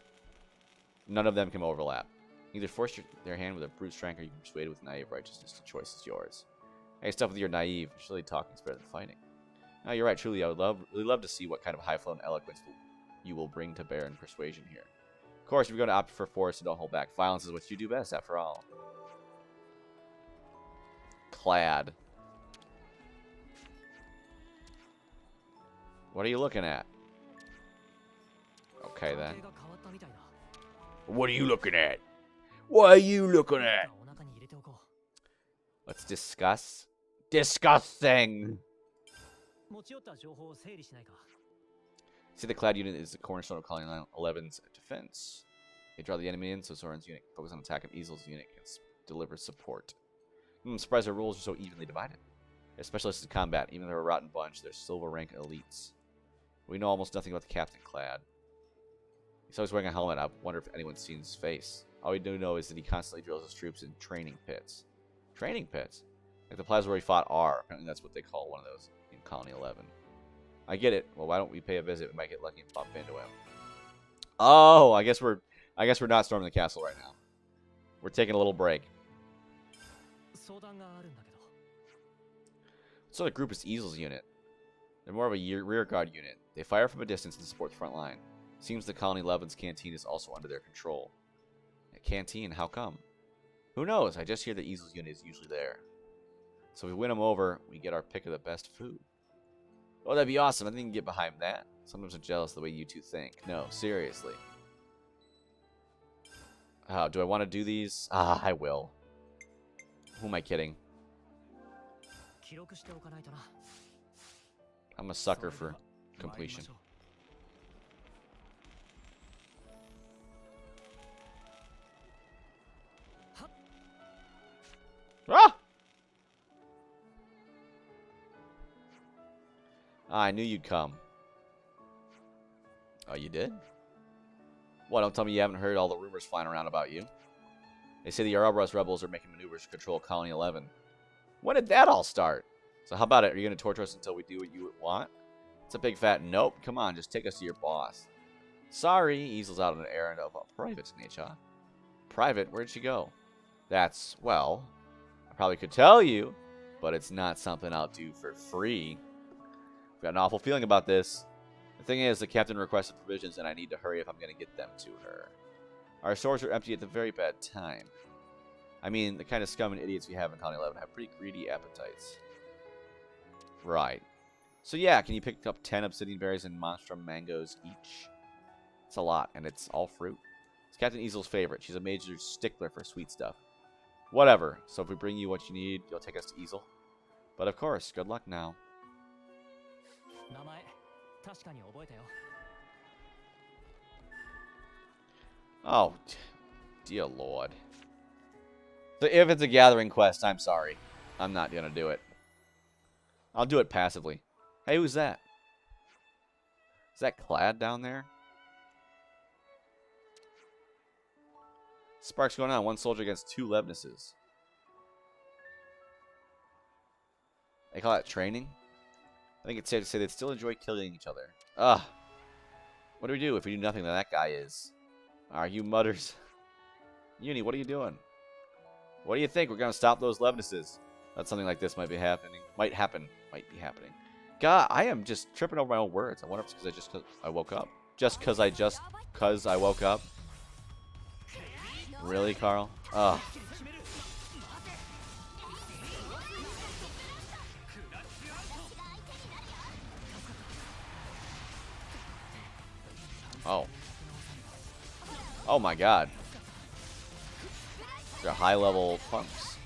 None of them can overlap. Either force their hand with a brute strength, or you can persuade it with naive righteousness. The choice is yours. Hey, stuff with your naive. Surely talking is better than fighting. No, you're right. Truly, I would really love to see what kind of high-flown eloquence you will bring to bear in persuasion here. Of course, if you're going to opt for force, so don't hold back. Violence is what you do best, after all. Clad. What are you looking at? Okay, then. What are you looking at? What are you looking at? Let's discuss. Disgusting! See, the Cloud unit is the cornerstone of Colony 11's defense. They draw the enemy in, so Soren's unit focus on attack, and Easel's unit can deliver support. I'm surprised their roles are so evenly divided. They're specialists in combat. Even though they're a rotten bunch, they're silver rank elites. We know almost nothing about the Captain Clad. He's always wearing a helmet. I wonder if anyone's seen his face. All we do know is that he constantly drills his troops in training pits. Training pits? Like the plaza where he fought R. Apparently that's what they call one of those in Colony 11. I get it. Well, why don't we pay a visit? We might get lucky and bump into him. Oh, I guess we're not storming the castle right now. We're taking a little break. So the group is Easel's unit. They're more of a rear guard unit. They fire from a distance and support the front line. Seems the Colony 11's canteen is also under their control. A canteen? How come? Who knows? I just hear that Easel's unit is usually there. So if we win them over, we get our pick of the best food. Oh, that'd be awesome. I think we can get behind that. Sometimes I'm jealous of the way you two think. No, seriously. Do I want to do these? I will. Who am I kidding? 記録しておかないとな。 I'm a sucker for completion. Ah! I knew you'd come. Oh, you did? What, don't tell me you haven't heard all the rumors flying around about you. They say the Ouroboros rebels are making maneuvers to control Colony 11. When did that all start? So how about it? Are you going to torture us until we do what you want? It's a big fat nope. Come on, just take us to your boss. Sorry, Easel's out on an errand of a private nature. Private? Where'd she go? That's, well, I probably could tell you, but it's not something I'll do for free. I've got an awful feeling about this. The thing is, the captain requested provisions, and I need to hurry if I'm going to get them to her. Our stores are empty at the very bad time. I mean, the kind of scum and idiots we have in Colony 11 have pretty greedy appetites. Right. So yeah, can you pick up 10 obsidian berries and monstrum mangoes each? It's a lot, and it's all fruit. It's Captain Easel's favorite. She's a major stickler for sweet stuff. Whatever. So if we bring you what you need, you'll take us to Easel. But of course, good luck now. 名前確かに覚えたよ。 Oh, dear lord. So if it's a gathering quest, I'm sorry. I'm not going to do it. I'll do it passively. Hey, who's that? Is that Clad down there? Sparks going on. One soldier against 2 Levnesses. They call that training? I think it's safe to say they'd still enjoy killing each other. Ugh. What do we do if we do nothing that guy is? Are you mutters? Uni, what are you doing? What do you think? We're going to stop those Levnesses. That something like this might be happening. Might be happening. God, I am just tripping over my own words. I wonder if it's because I woke up. Just because I woke up. Really, Carl? Ugh. Oh. Oh my god. They're high-level punks.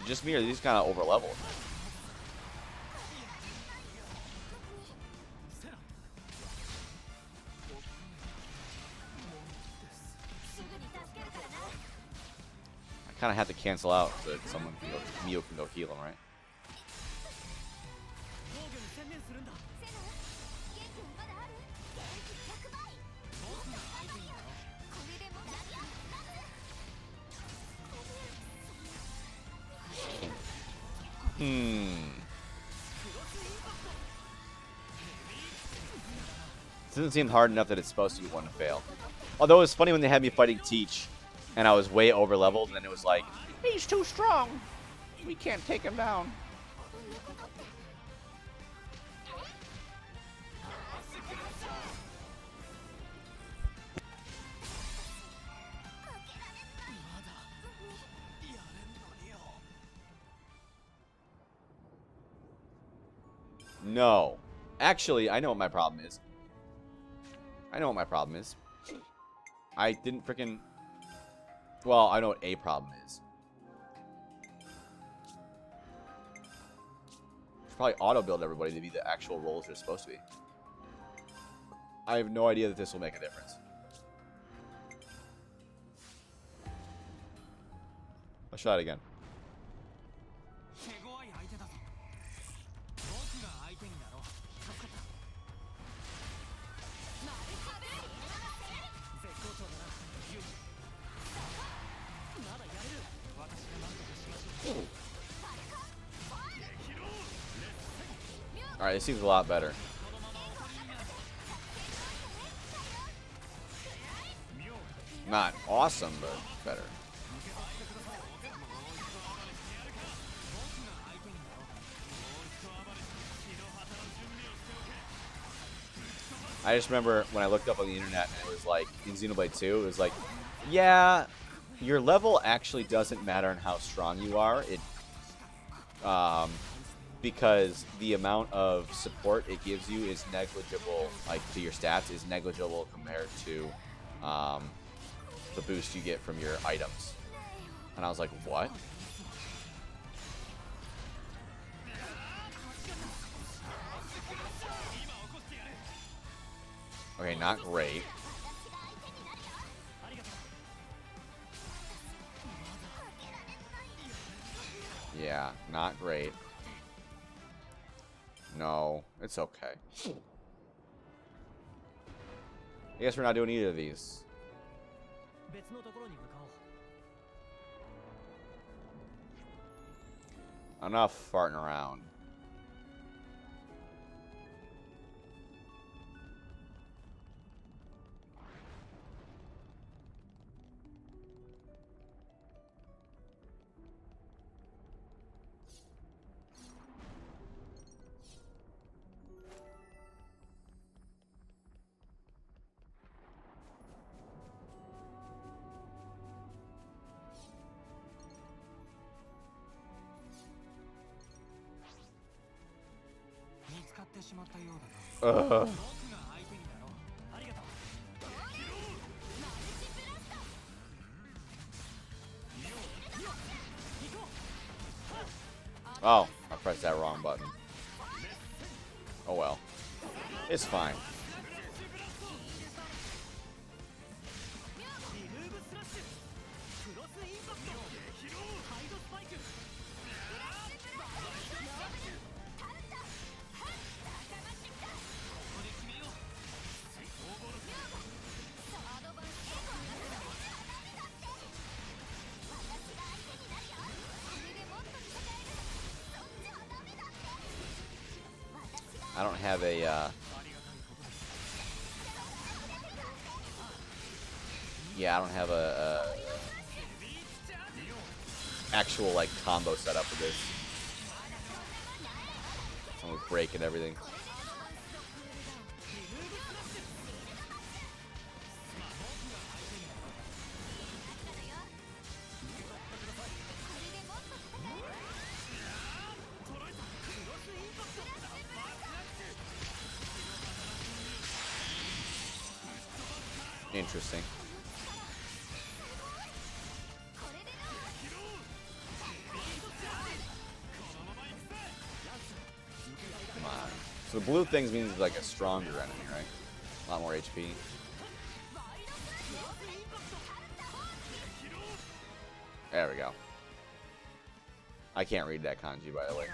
Just me, or these kind of over-leveled? I kind of have to cancel out so that someone can go, Mio can go heal him, right? This doesn't seem hard enough that it's supposed to be one to fail. Although it was funny when they had me fighting Teach, and I was way over leveled, and then it was like, he's too strong. We can't take him down. No. Actually, I know what my problem is. I didn't freaking... Well, I know what a problem is. Should probably auto-build everybody to be the actual roles they're supposed to be. I have no idea that this will make a difference. Let's try it again. Alright, this seems a lot better. Not awesome, but better. I just remember when I looked up on the internet and it was like, in Xenoblade 2, it was like, Yeah, your level actually doesn't matter in how strong you are. Because the amount of support it gives you is negligible, like to your stats, is negligible compared to the boost you get from your items. And I was like, what? Okay, not great. Yeah, not great. No, it's okay. I guess we're not doing either of these. 別のところに向かおう。 Enough farting around. Ugh. Oh, I pressed that wrong button. Oh well. It's fine. I don't have a, yeah, I don't have a actual, like, combo set up for this. I'm with break and everything. Interesting. Come on. So the blue things means like a stronger enemy, right? A lot more HP. There we go. I can't read that kanji, by the way.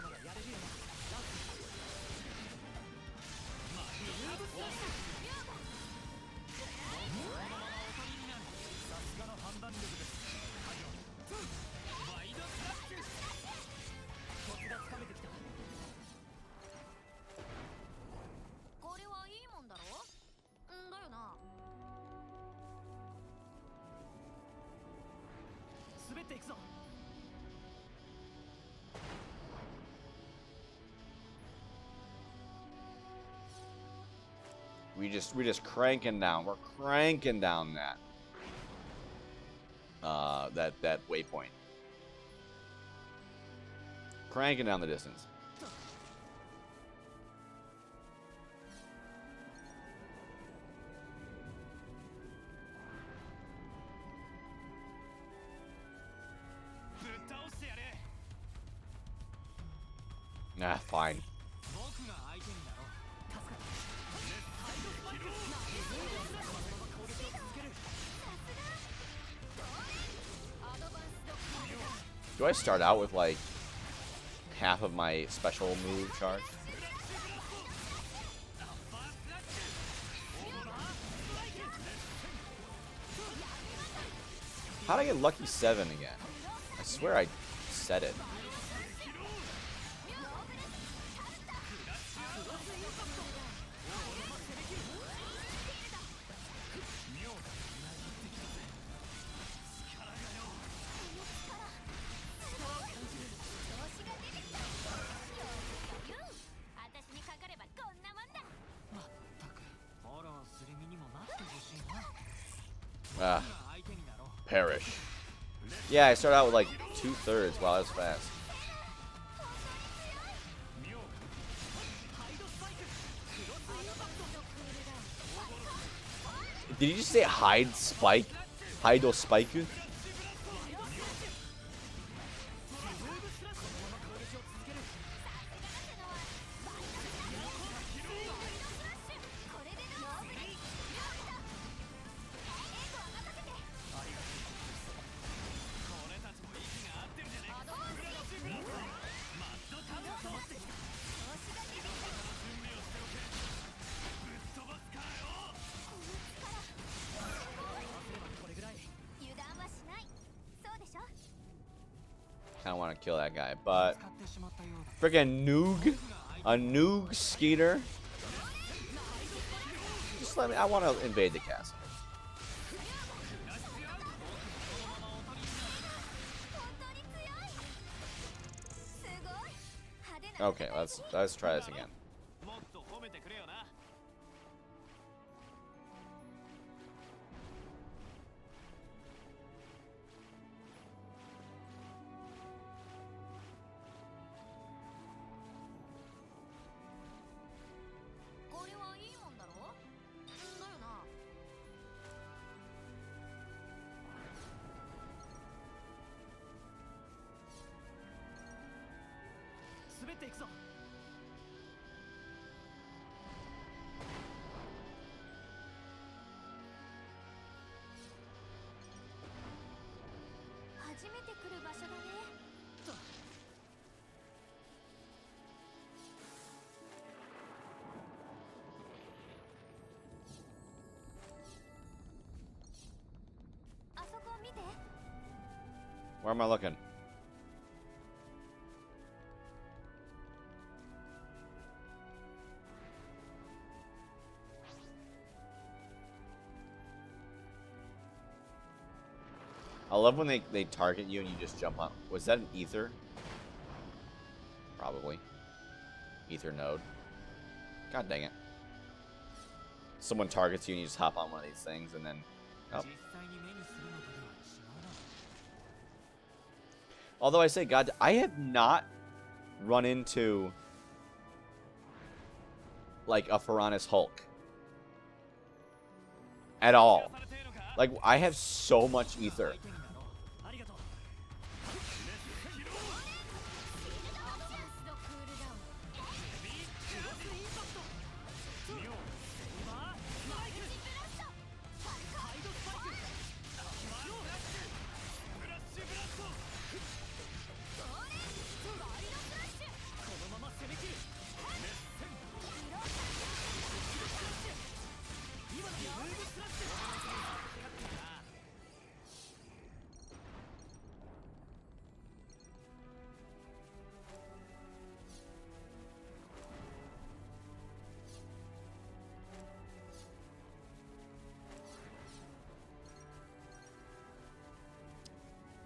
We're just cranking down. We're cranking down that waypoint. Cranking down the distance. Nah, fine. Do I start out with like half of my special move charge? How'd I get lucky 7 again? I swear I said it. perish. Yeah, I started out with like 2/3. Wow, that's fast. Did you just say hide spike? Hide or spike? I want to kill that guy, but freaking Noog, a Noog Skeeter. Just let me. I want to invade the castle. Okay, let's try this again. Where am I looking? I love when they target you and you just jump up. Was that an ether? Probably. Ether node. God dang it. Someone targets you and you just hop on one of these things and then... Oh. Although I say, God, I have not run into like a Piranha's Hulk at all. Like, I have so much ether.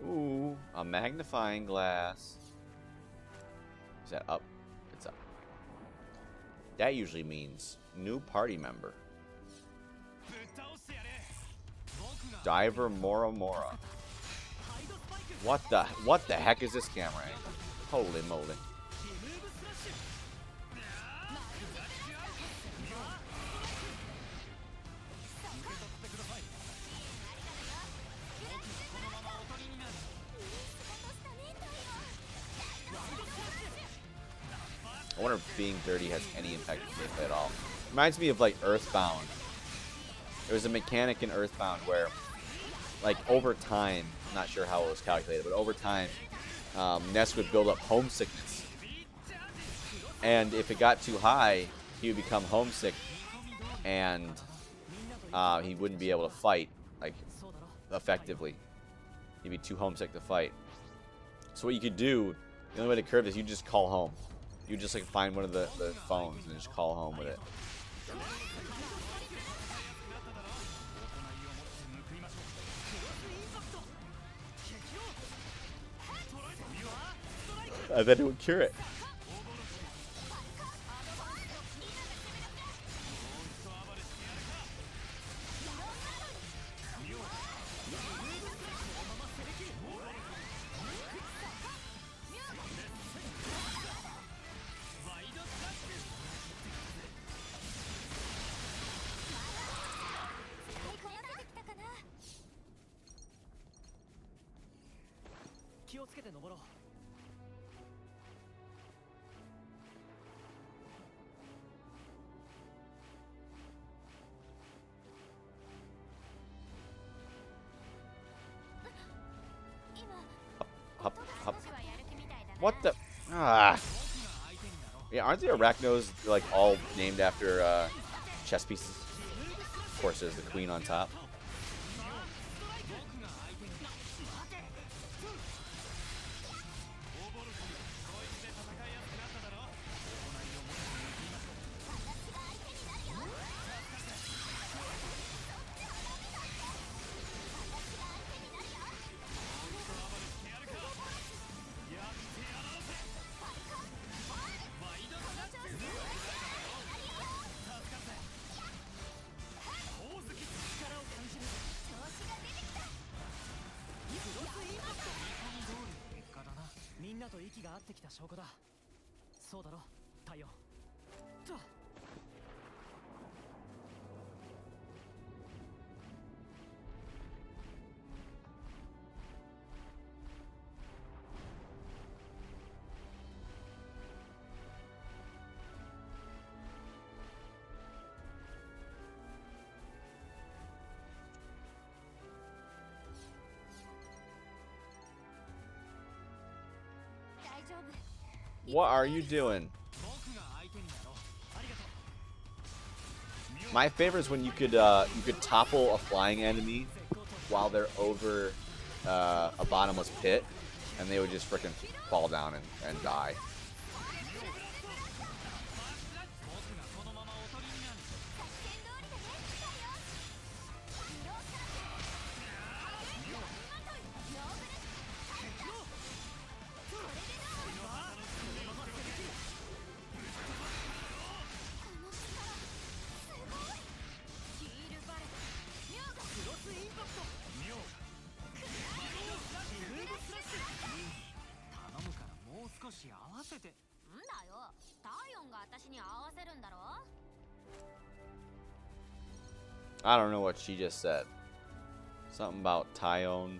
Ooh, a magnifying glass. Is that up? It's up. That usually means new party member. Diver Mora Mora. What the heck is this camera angle? Holy moly. I wonder if being dirty has any impact on gameplay at all. Reminds me of like Earthbound. There was a mechanic in Earthbound where, like, over time, I'm not sure how it was calculated, but over time, Ness would build up homesickness. And if it got too high, he would become homesick, and he wouldn't be able to fight, like, effectively. He'd be too homesick to fight. So what you could do, the only way to curb this, you just call home. You just like find one of the phones and just call home with it. I bet it would cure it. をつけて登ろう。Hop, hop. What the? Ah. Yeah, aren't the arachnos like all named after chess pieces? Of course, there's the queen on top. What are you doing? My favorite is when you could topple a flying enemy while they're over a bottomless pit, and they would just frickin' fall down and die. I don't know what she just said. Something about Tyone.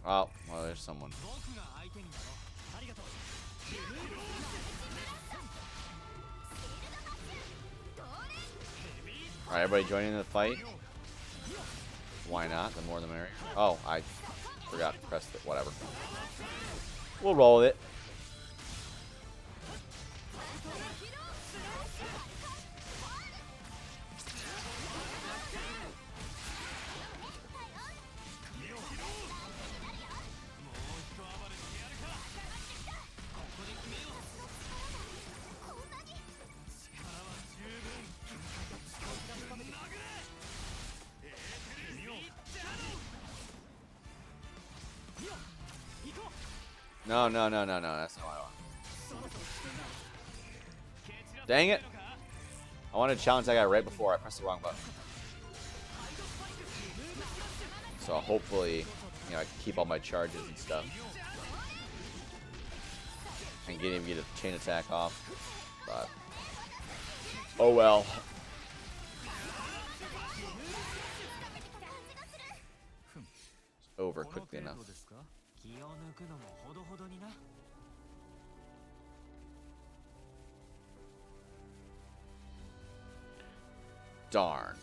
Oh, well, there's someone. Alright, everybody joining the fight? Why not? The more the merrier. Oh, I forgot to press it. Whatever. We'll roll with it. No, no, no, no, no. That's not what I want. Dang it. I wanted to challenge that guy right before I pressed the wrong button. So hopefully, you know, I can keep all my charges and stuff. And get a chain attack off. But oh well. It's over quickly enough. Darn.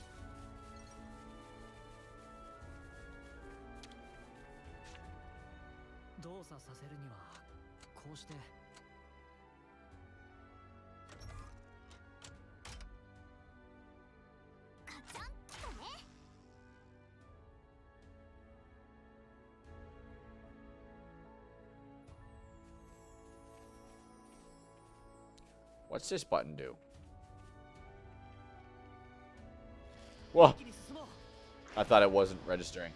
What's this button do? Whoa. I thought it wasn't registering.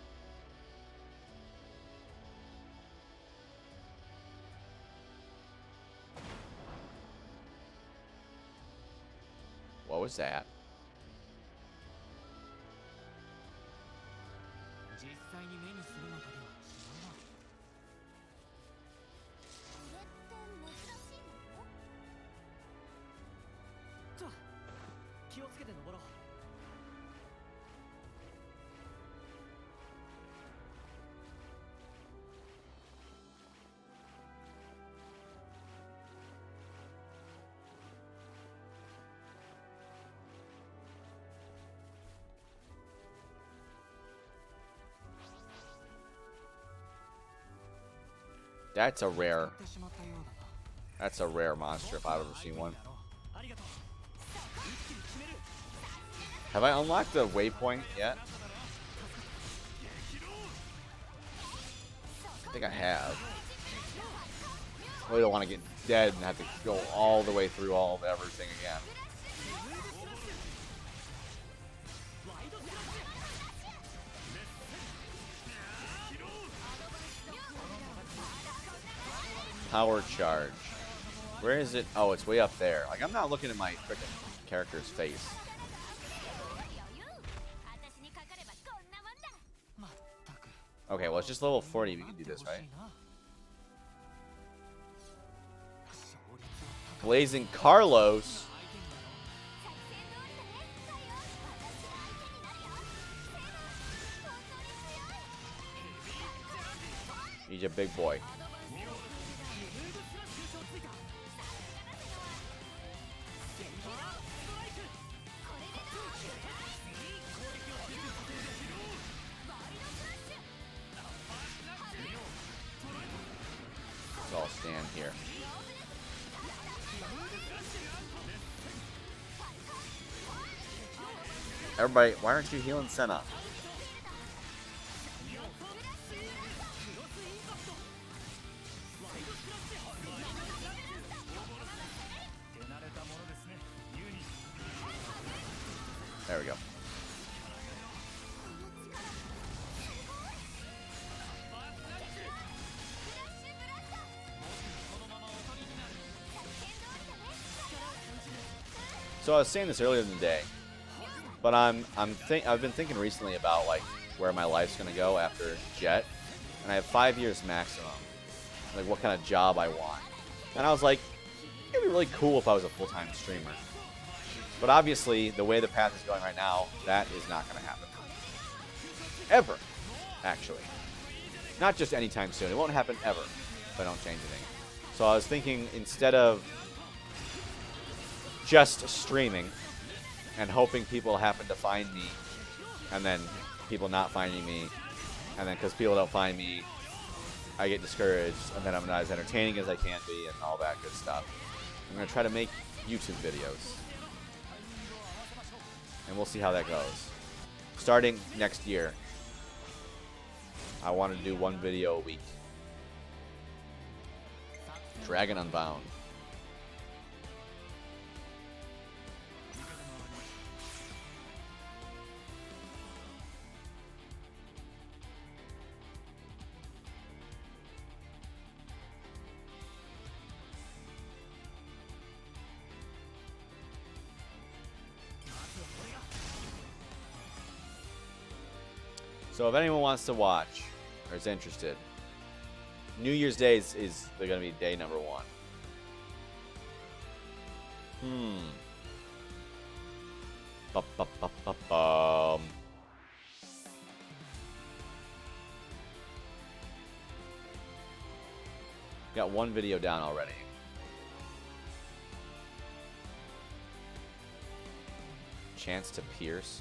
What was that? 気をつけて登ろう。 That's a rare. That's a rare monster if I've ever seen one. Have I unlocked the waypoint yet? I think I have. I really don't want to get dead and have to go all the way through all of everything again. Power charge. Where is it? Oh, it's way up there. Like, I'm not looking at my freaking character's face. Okay, well, it's just level 40. We can do this, right? Blazing Carlos. He's a big boy. Let's all stand here. Everybody, why aren't you healing Senna? There we go. So I was saying this earlier in the day, but I've been thinking recently about like where my life's gonna go after Jet, and I have 5 years maximum, like what kind of job I want, and I was like, it'd be really cool if I was a full-time streamer. But obviously, the way the path is going right now, that is not going to happen. Ever, actually. Not just anytime soon. It won't happen ever if I don't change anything. So I was thinking, instead of just streaming and hoping people happen to find me, and then people not finding me, and then because people don't find me, I get discouraged, and then I'm not as entertaining as I can be, and all that good stuff. I'm going to try to make YouTube videos. And we'll see how that goes. Starting next year, I want to do one video a week. Dragon Unbound. So if anyone wants to watch or is interested, New Year's Day is going to be day number 1. Got one video down already. Chance to pierce.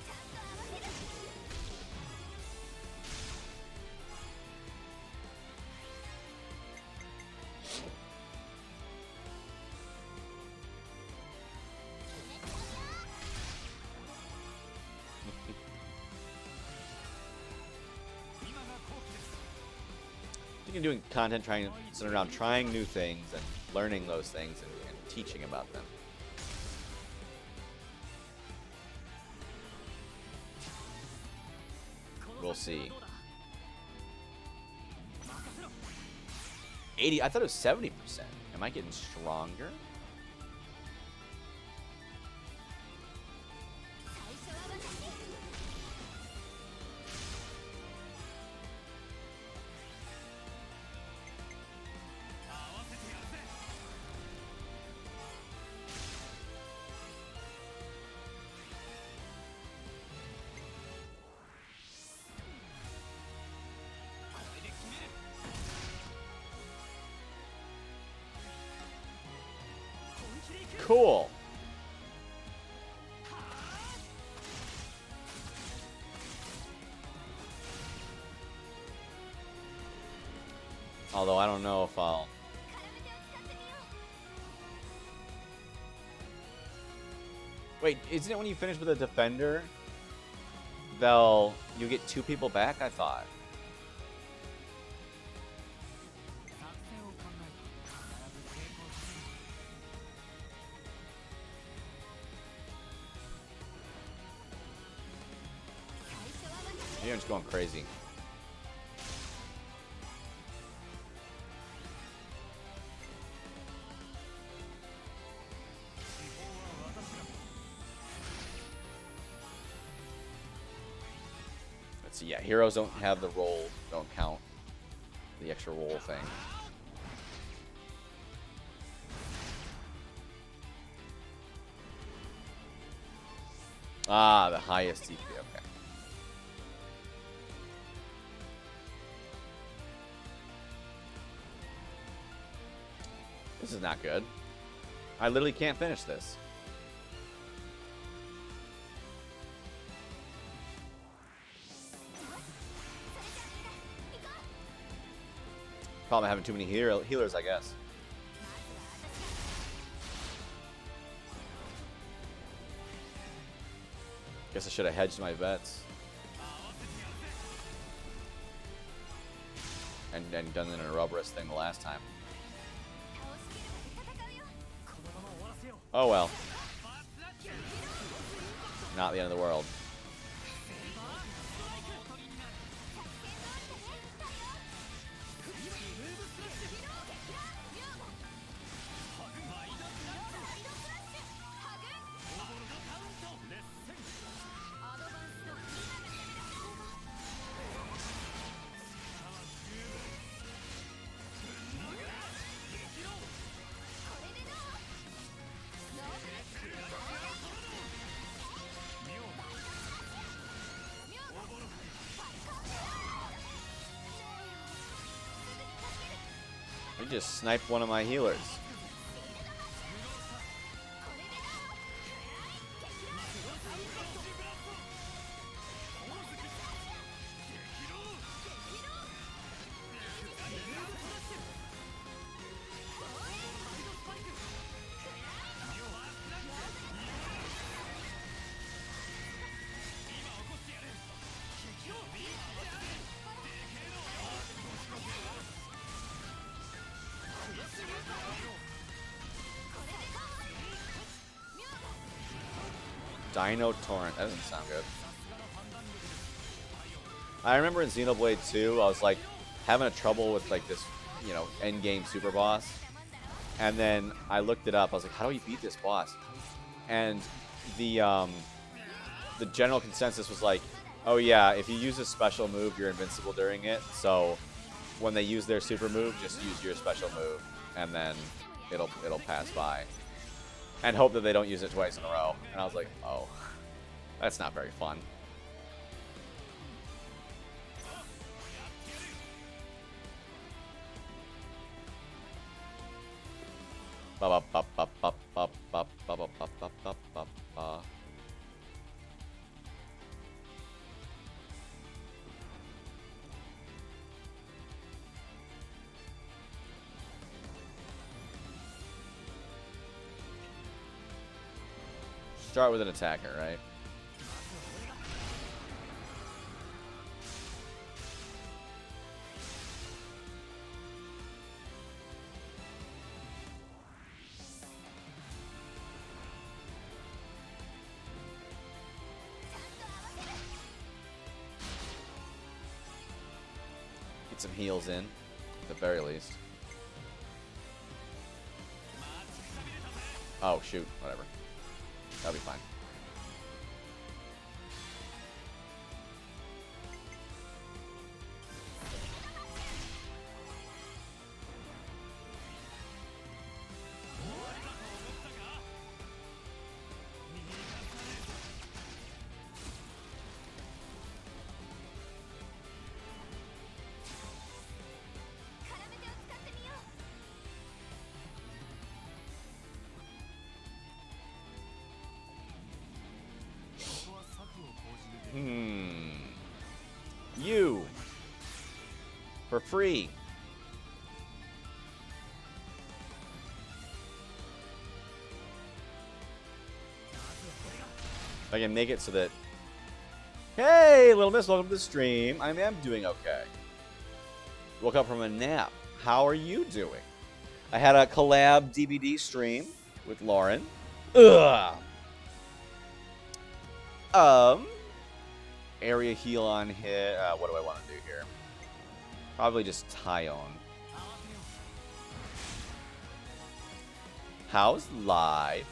Doing content centered around trying new things and learning those things and teaching about them. We'll see. 80, I thought it was 70%. Am I getting stronger? Cool. Although I don't know if I'll... Wait, isn't it when you finish with a defender, you get 2 people back? I thought. You're just going crazy. Let's see, yeah, heroes don't have the roll, don't count the extra roll thing. Ah, the highest TP, okay. This is not good. I literally can't finish this. Problem having too many healers, I guess. Guess I should have hedged my bets. And done an Ouroboros thing the last time. Oh well. Not the end of the world. You just sniped one of my healers. Dino Torrent. That doesn't sound good. I remember in Xenoblade 2, I was like having a trouble with like this, you know, end game super boss. And then I looked it up. I was like, how do we beat this boss? And the general consensus was like, oh yeah, if you use a special move, you're invincible during it. So when they use their super move, just use your special move, and then it'll pass by. And hope that they don't use it twice in a row. And I was like, oh, that's not very fun. Ba ba ba ba ba ba ba ba ba ba ba ba ba. Start with an attacker, right? Get some heals in, at the very least. Oh, shoot. Whatever. That'll be fine. You. For free. If I can make it so that... Hey, Little Miss, welcome to the stream. I am doing okay. Woke up from a nap. How are you doing? I had a collab DVD stream with Lauren. Ugh. Area heal on hit. What do I want to do here? Probably just Tyone. How's life?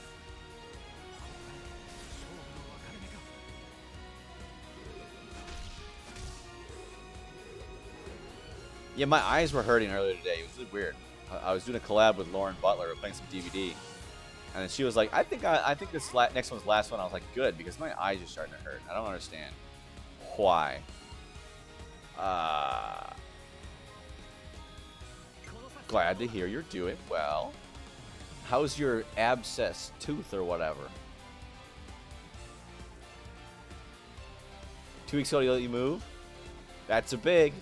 Yeah, my eyes were hurting earlier today. It was really weird. I was doing a collab with Lauren Butler. We were playing some DVD. And then she was like, I think this next one's the last one. I was like, good, because my eyes are starting to hurt. I don't understand why. Glad to hear you're doing well. How's your abscess tooth or whatever? 2 weeks ago, you let you move? That's a big.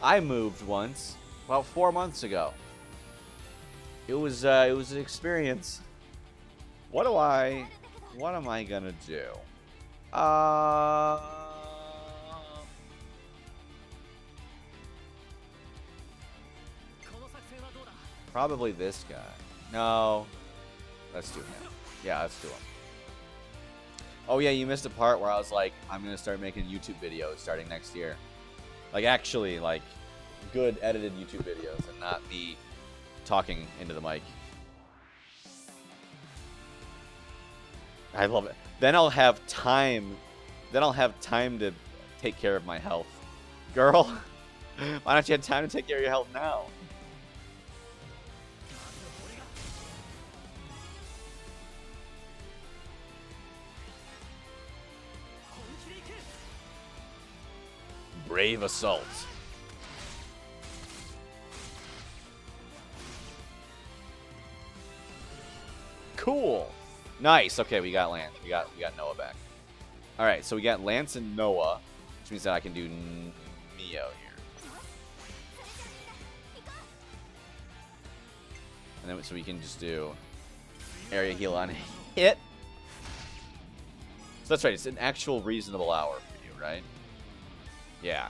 I moved once, about 4 months ago. It was an experience. What am I gonna do? Probably this guy. No, let's do him. Yeah, let's do him. Oh yeah, you missed a part where I was like, I'm gonna start making YouTube videos starting next year. Like actually, like good edited YouTube videos and not me talking into the mic. I love it. Then I'll have time. Then I'll have time to take care of my health. Girl, why don't you have time to take care of your health now? Brave assault. Cool. Nice. Okay, we got Lance. We got Noah back. All right, so we got Lance and Noah, which means that I can do Neo here. And then so we can just do area heal on hit. So that's right. It's an actual reasonable hour for you, right? Yeah.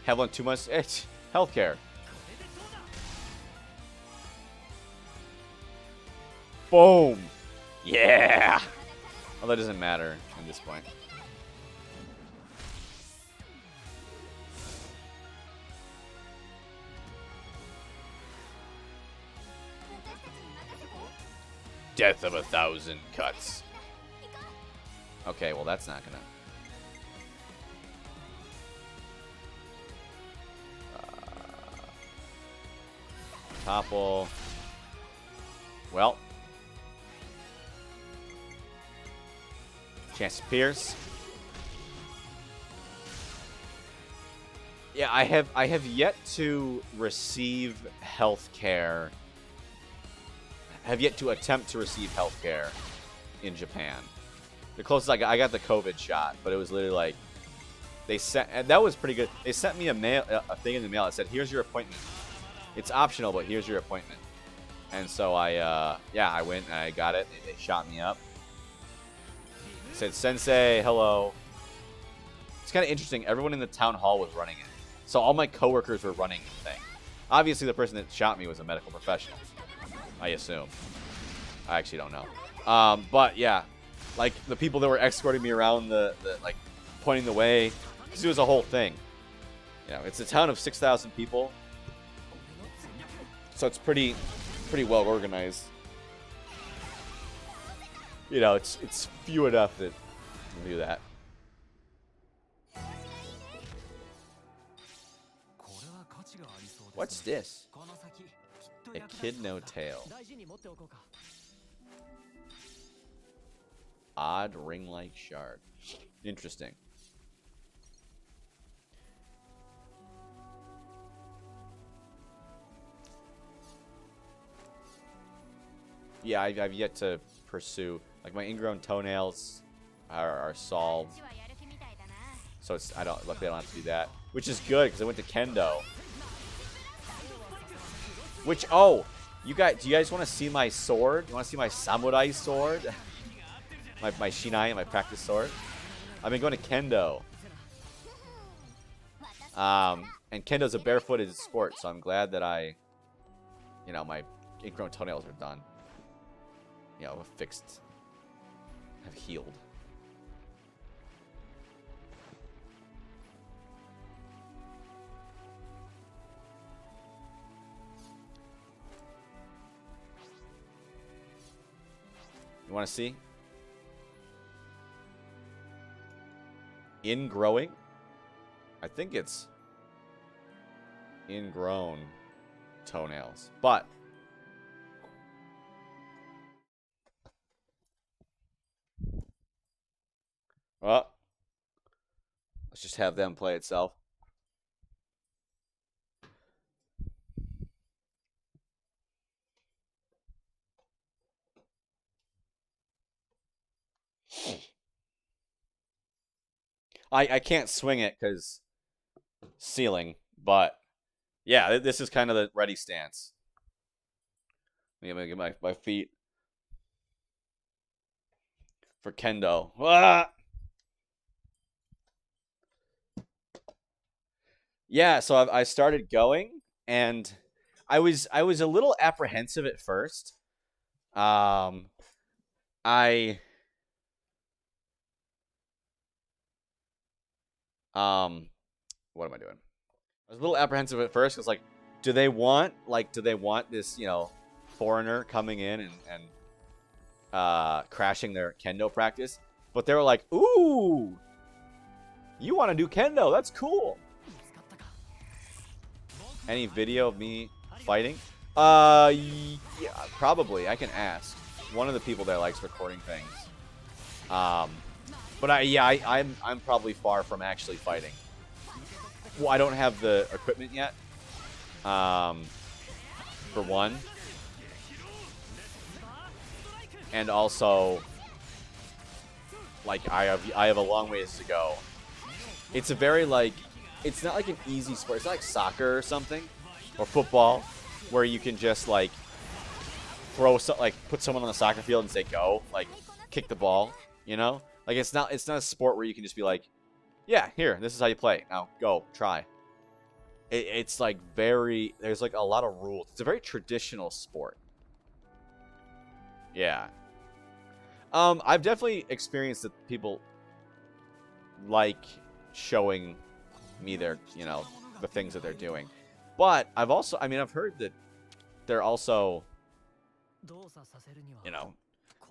Have one too much. It's healthcare. Boom. Yeah. Well, that doesn't matter at this point. Death of 1,000 cuts. Okay, well that's not gonna. Topple. Well. Chance to pierce. Yeah, I have yet to receive healthcare. Have yet to attempt to receive healthcare in Japan. The closest I got the COVID shot, but it was literally like they sent, and that was pretty good. They sent me a thing in the mail that said, "Here's your appointment. It's optional, but here's your appointment." And so I went and I got it. They shot me up. It said, "Sensei, hello." It's kind of interesting. Everyone in the town hall was running it, so all my coworkers were running the thing. Obviously, the person that shot me was a medical professional. I assume. I actually don't know. But yeah, like the people that were escorting me around the like pointing the way, because it was a whole thing. Yeah, it's a town of 6,000 people, so it's pretty well organized. You know, it's few enough that can do that. What's this? A kid no tail. Odd ring-like shard. Interesting. yeah, I've yet to pursue. Like my ingrown toenails are solved, 話はやる気みたいだな。 so it's luckily I don't have to do that, which is good because I went to kendo. Which do you guys want to see my sword? You want to see my samurai sword? my shinai, my practice sword. I've been going to kendo. And kendo's a barefooted sport, so I'm glad that my ingrown toenails are done. Fixed. Have healed. You want to see? Ingrowing? I think it's ingrown toenails. But well, let's just have them play itself. I can't swing it because ceiling, but yeah, this is kind of the ready stance. I'm gonna get my feet for kendo. Ah! Yeah, so I started going, and I was a little apprehensive at first. What am I doing? I was a little apprehensive at first because, like, do they want this, foreigner coming in and crashing their kendo practice? But they were like, ooh, you want to do kendo? That's cool. Any video of me fighting? Yeah, probably. I can ask. One of the people there likes recording things. But I'm probably far from actually fighting. Well, I don't have the equipment yet. For one. And also, like, I have a long ways to go. It's a very, like, it's not like an easy sport. It's not like soccer or something, or football, where you can just, like, put someone on the soccer field and say go, like, kick the ball, Like, it's not a sport where you can just be like, yeah, here, this is how you play. Now go, try. It's like there's like a lot of rules. It's a very traditional sport. Yeah. I've definitely experienced that people like showing me their, the things that they're doing. But I've heard that they're also,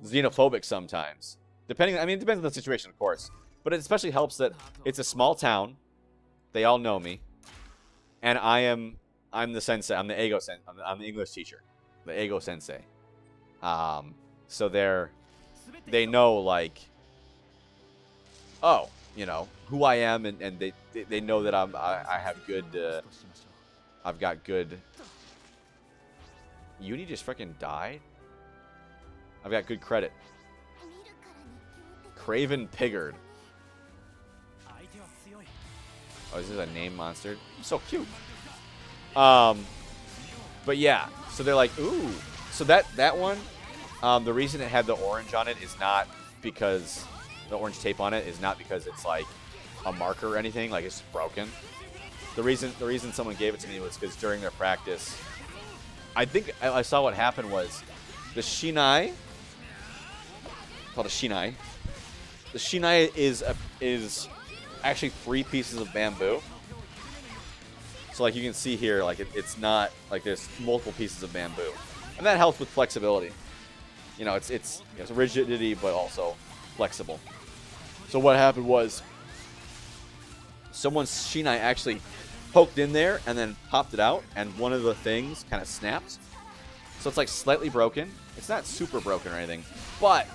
xenophobic sometimes. It depends on the situation, of course. But it especially helps that it's a small town. They all know me. And I'm the sensei. I'm the sensei. I'm the English teacher. The ego sensei. So they know, like, oh, who I am, and they know that I have good, I've got good. Uni just freaking died? I've got good credit. Craven Piggard. Oh, is this a name monster? So cute. But yeah, so they're like, ooh. So that one, the reason it had the orange on it is not because the orange tape on it is not because it's like a marker or anything, like it's broken. The reason someone gave it to me was because during their practice, I think I saw what happened was the shinai, called a shinai. The shinai is actually 3 pieces of bamboo. So like you can see here, like it's not like there's multiple pieces of bamboo, and that helps with flexibility. It's rigidity but also flexible. So what happened was someone's shinai actually poked in there and then popped it out, and one of the things kind of snapped. So it's like slightly broken. It's not super broken or anything, but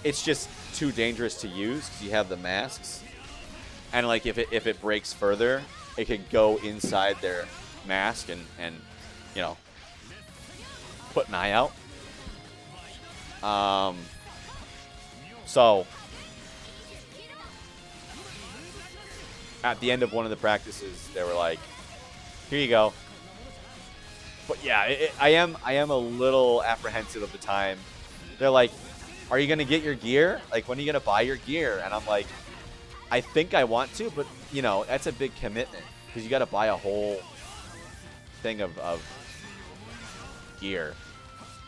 it's just too dangerous to use because you have the masks. And like if it breaks further, it could go inside their mask and put an eye out. So at the end of one of the practices, they were like, "Here you go." But yeah, I am a little apprehensive of the time. They're like, "Are you gonna get your gear? Like, when are you gonna buy your gear?" And I'm like, "I think I want to, but you know, that's a big commitment because you got to buy a whole thing of gear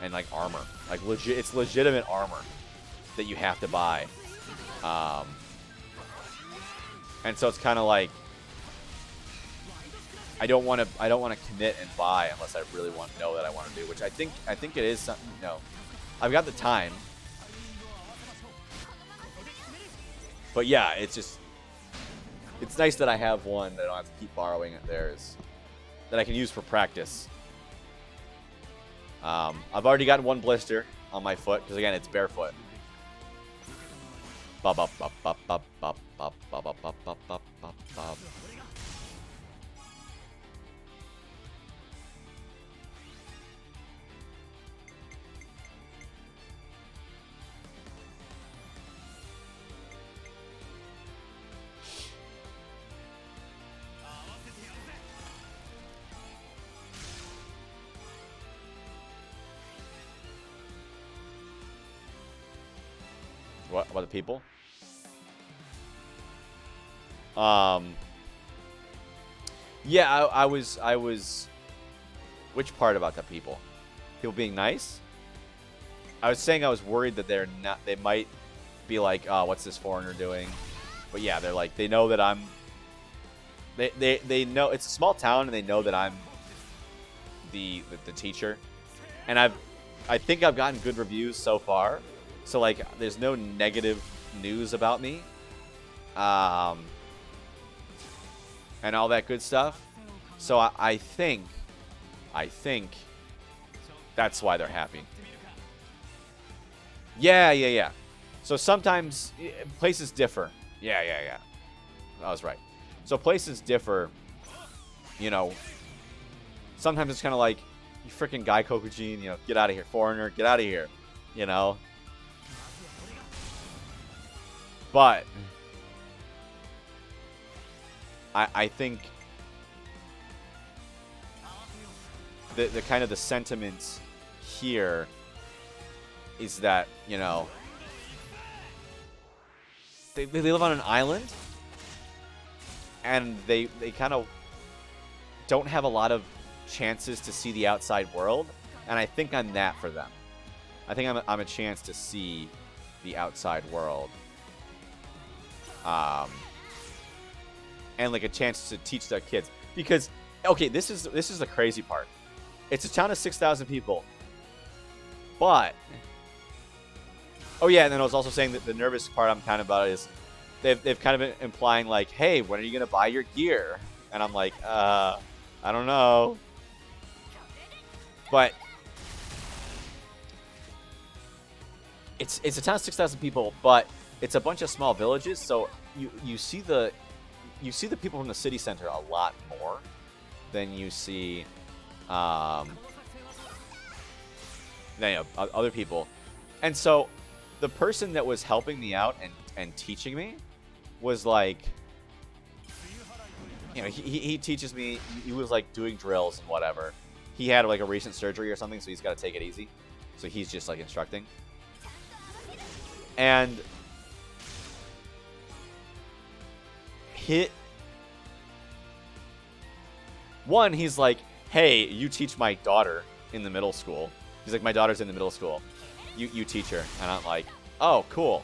and like armor. Like it's legitimate armor that you have to buy." And so it's kind of like I don't want to commit and buy unless I really want to know that I want to do, which I think it is something. You know, I've got the time, but yeah, it's nice that I have one that I don't have to keep borrowing theirs that I can use for practice. I've already gotten one blister on my foot because again, it's barefoot. What about the people? Yeah, I was. Which part about the people? People being nice? I was saying I was worried that they're not. They might be like, "Oh, what's this foreigner doing?" But yeah, they're like, they know that I'm. They know it's a small town, and they know that I'm the teacher, and I think I've gotten good reviews so far. So like, there's no negative news about me, and all that good stuff. So I think that's why they're happy. Yeah. So sometimes places differ. Yeah. I was right. So places differ. You know, sometimes it's kind of like, you freaking Guy Kokujin, you know, get out of here, foreigner, get out of here, you know. But I think the kind of the sentiment here is that, you know, they live on an island, and they kind of don't have a lot of chances to see the outside world, and I think I'm that for them. I think I'm a chance to see the outside world. And like a chance to teach their kids, because okay, this is the crazy part. It's a town of 6,000 people, but oh yeah, and then I was also saying that the nervous part I'm kind of about is they've kind of been implying like, hey, when are you gonna buy your gear? And I'm like, I don't know, but it's a town of 6,000 people, but it's a bunch of small villages, so you see the people from the city center a lot more than you see other people. And so the person that was helping me out and teaching me was like, you know, he teaches me. He was like doing drills and whatever. He had like a recent surgery or something, so he's got to take it easy. So he's just like instructing. And he's like, hey, you teach my daughter in the middle school. He's like, my daughter's in the middle school. You teach her. And I'm like, oh, cool.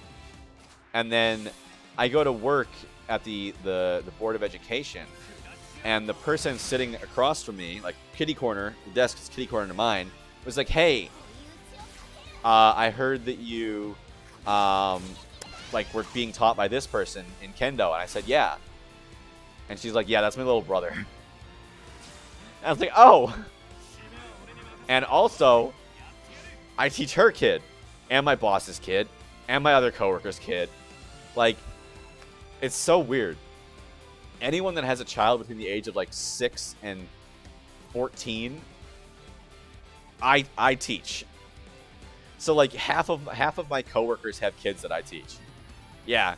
And then I go to work at the Board of Education, and the person sitting across from me, like kitty corner, the desk is kitty corner to mine, was like, hey, I heard that you like were being taught by this person in Kendo. And I said, yeah. And she's like, yeah, that's my little brother. And I was like, oh. And also, I teach her kid, and my boss's kid, and my other coworker's kid. Like, it's so weird. Anyone that has a child between the age of like 6 and 14, I teach. So like half of my coworkers have kids that I teach. Yeah.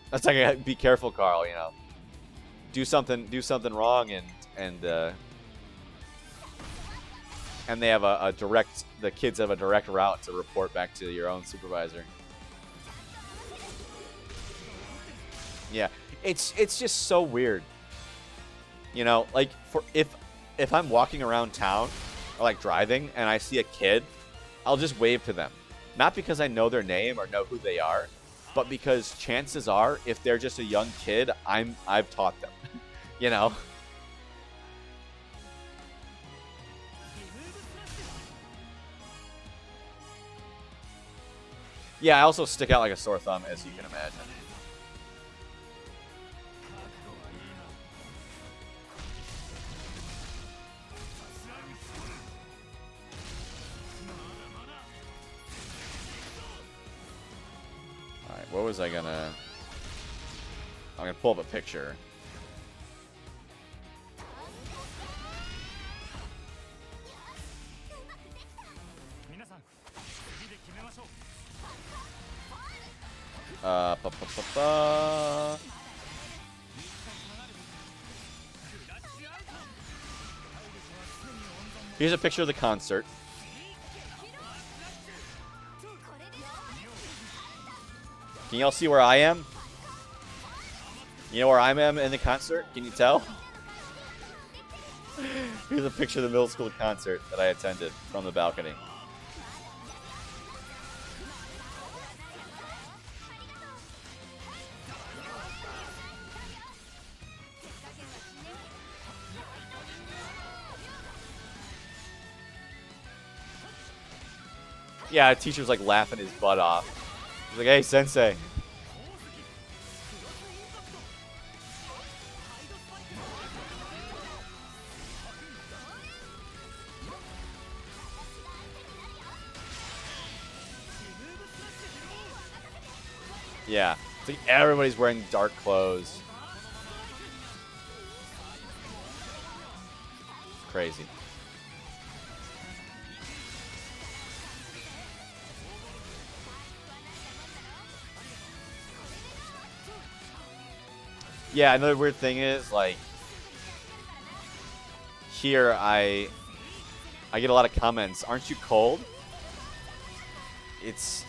That's like, be careful, Carl, you know. Do something wrong and they have the kids have a direct route to report back to your own supervisor. Yeah. It's just so weird. You know, like if I'm walking around town or like driving and I see a kid, I'll just wave to them. Not because I know their name or know who they are, but because chances are if they're just a young kid, I've taught them. You know? Yeah, I also stick out like a sore thumb, as you can imagine. Alright, what was I gonna... I'm gonna pull up a picture. Here's a picture of the concert. Can y'all see where I am? You know where I am in the concert? Can you tell? Here's a picture of the middle school concert that I attended from the balcony. Yeah, a teacher's like laughing his butt off. He's like, hey, sensei. Yeah, it's like everybody's wearing dark clothes. Crazy. Yeah, another weird thing is, like, here I get a lot of comments. Aren't you cold? It's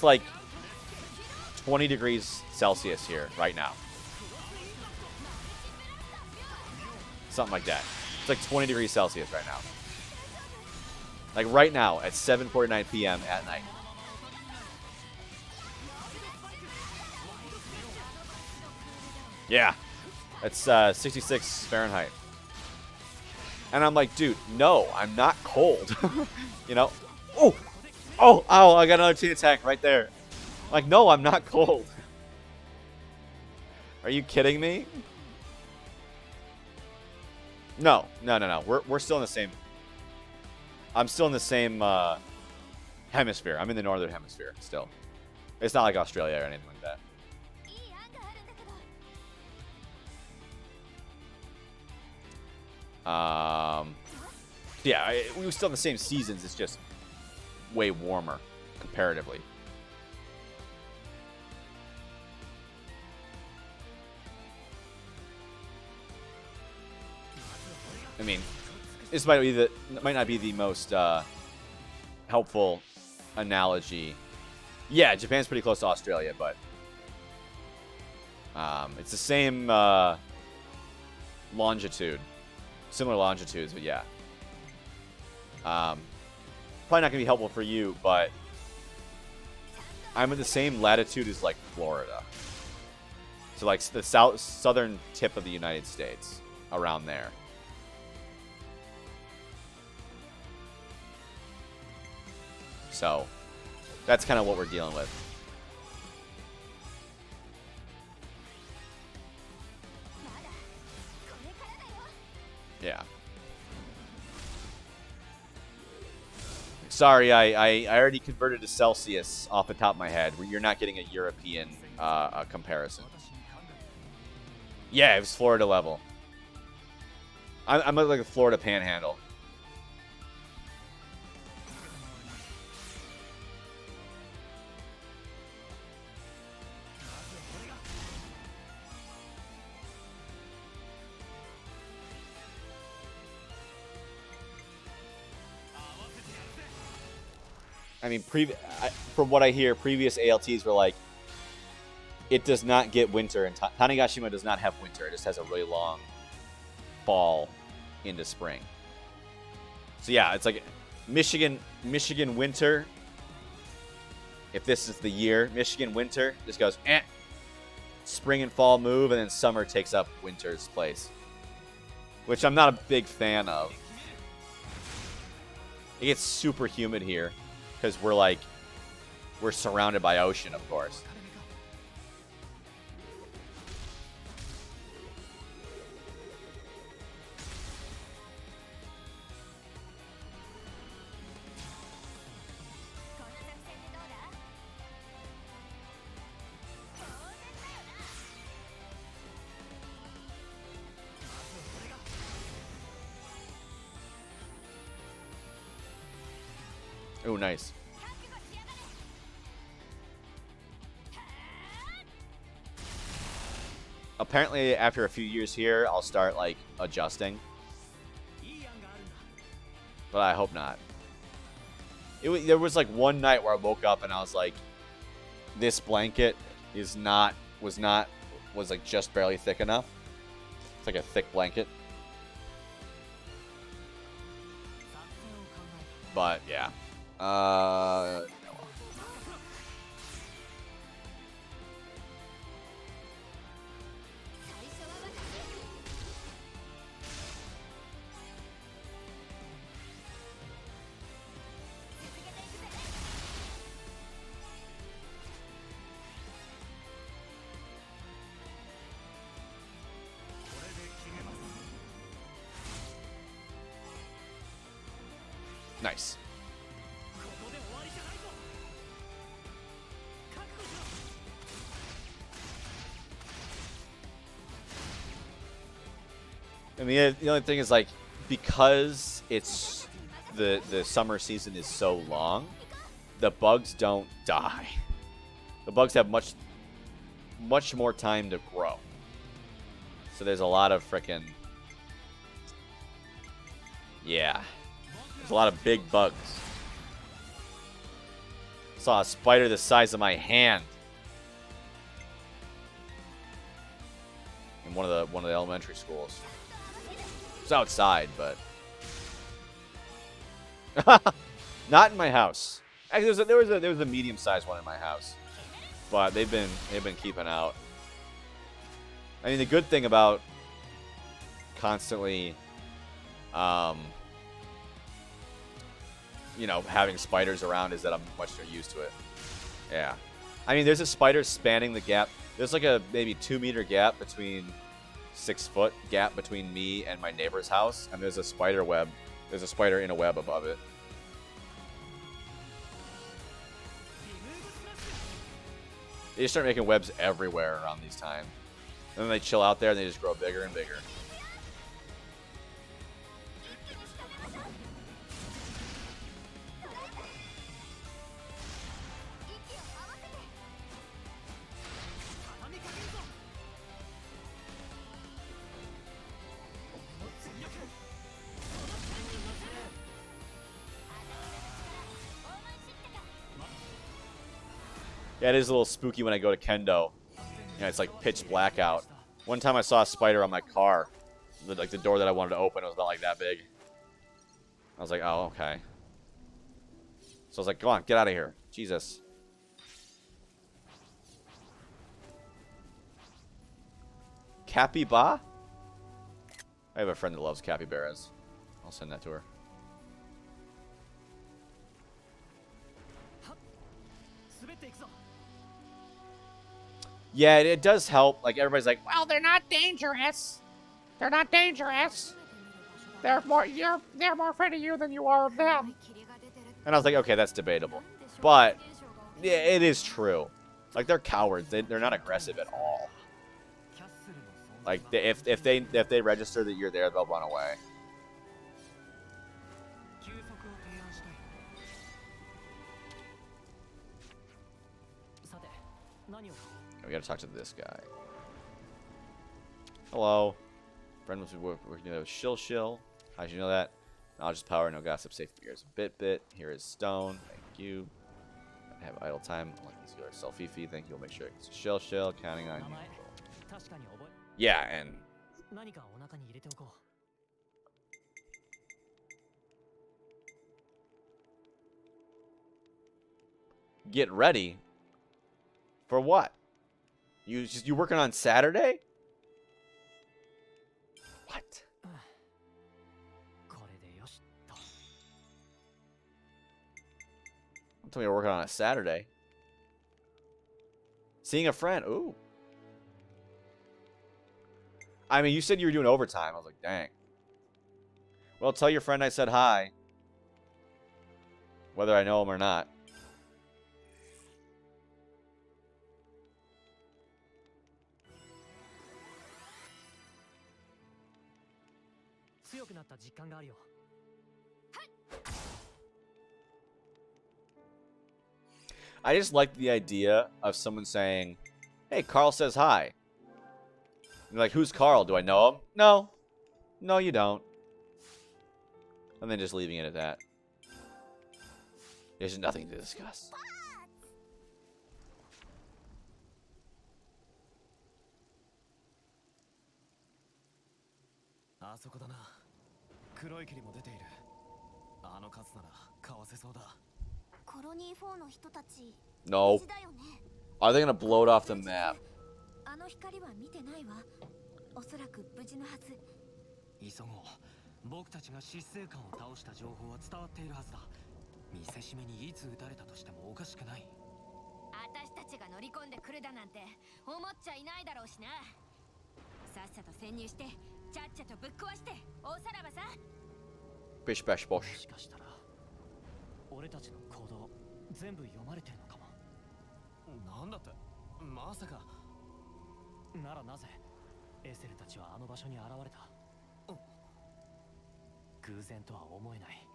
like 20 degrees Celsius here right now. Something like that. It's like 20 degrees Celsius right now. Like right now at 7:49 p.m. at night. Yeah. That's 66 Fahrenheit. And I'm like, dude, no, I'm not cold. You know? Oh! Oh! Ow, I got another chain attack right there. I'm like, no, I'm not cold. Are you kidding me? No. We're still in the same... I'm still in the same hemisphere. I'm in the northern hemisphere still. It's not like Australia or anything like that. Yeah, we were still in the same seasons. It's just way warmer comparatively. I mean, this might not be the most helpful analogy. Yeah, Japan's pretty close to Australia, but it's the same longitude, similar longitudes, but yeah. Probably not gonna be helpful for you, but I'm at the same latitude as like Florida, so like the southern tip of the United States, around there. So that's kind of what we're dealing with. Yeah. Sorry, I already converted to Celsius off the top of my head. You're not getting a European comparison. Yeah, it was Florida level. I'm like a Florida panhandle. I mean, from what I hear, previous ALTs were like, it does not get winter, and Tanegashima does not have winter. It just has a really long fall into spring. So yeah, it's like Michigan winter. If this is the year, Michigan winter just goes, eh. Spring and fall move, and then summer takes up winter's place. Which I'm not a big fan of. It gets super humid here, because we're surrounded by ocean, of course. Oh, nice. Apparently, after a few years here, I'll start, like, adjusting. But I hope not. There was, like, one night where I woke up and I was like, this blanket was, like, just barely thick enough. It's like a thick blanket. But, yeah. Nice. I mean, the only thing is, like, because it's the summer season is so long, the bugs don't die. The bugs have much more time to grow. So there's a lot of frickin'... Yeah. There's a lot of big bugs. Saw a spider the size of my hand. In one of the elementary schools. It's outside, but not in my house. Actually, there was a medium-sized one in my house, but they've been keeping out. I mean, the good thing about constantly, you know, having spiders around is that I'm much more used to it. Yeah, I mean, there's a spider spanning the gap. There's like a maybe 2-meter gap between. 6-foot gap between me and my neighbor's house, and there's a spider web. There's a spider in a web above it. They just start making webs everywhere around these times. And then they chill out there and they just grow bigger and bigger. Yeah, it is a little spooky when I go to Kendo. You know, it's like pitch black out. One time I saw a spider on my car. Like the door that I wanted to open was about like that big. I was like, oh, okay. So I was like, go on, get out of here. Jesus. Capybara? I have a friend that loves capybaras. I'll send that to her. Yeah, it does help. Like, everybody's like, well, they're not dangerous. They're not dangerous. They're more afraid of you than you are of them. And I was like, okay, that's debatable. But, yeah, it is true. Like, they're cowards. They're not aggressive at all. Like, if they register that you're there, they'll run away. We gotta talk to this guy. Hello. Friend must be working with Shill. How'd you know that? Knowledge is power, no gossip, safe for years. Bit. Here is stone. Thank you. have idle time. Like these are self-fifi. Thank you. We'll make sure it's shell, counting on you. 確かに覚 Yeah, and え何かお腹に入れておこう get ready for what? You working on Saturday? What? これでよしと Don't tell me you're working on a Saturday. Seeing a friend. Ooh. I mean, you said you were doing overtime. I was like, dang. Well, tell your friend I said hi. Whether I know him or not. 強くなった実感があるよ I just like the idea of someone saying, hey, Carl says hi. You're like, who's Carl? Do I know him? No. No, you don't. And then just leaving it at that. There's nothing to discuss. あそこだな黒い霧も出ているあの数ならかわせそうだコロニー4の人たち No. 無事だよね Are they gonna blow it off the map? あの光は見てないわおそらく無事のはず急ごう僕たちが執政官を倒した情報は伝わっているはずだ見せしめにいつ撃たれたとしてもおかしくない私たちが乗り込んでくるだなんて思っちゃいないだろうしなさっさと潜入してちゃっちゃとぶっ壊して大さらばさ Bish bash bosh. もしかしたら俺たちの行動全部読まれてるのかもなんだってまさかならなぜエセルたちはあの場所に現れた偶然とは思えない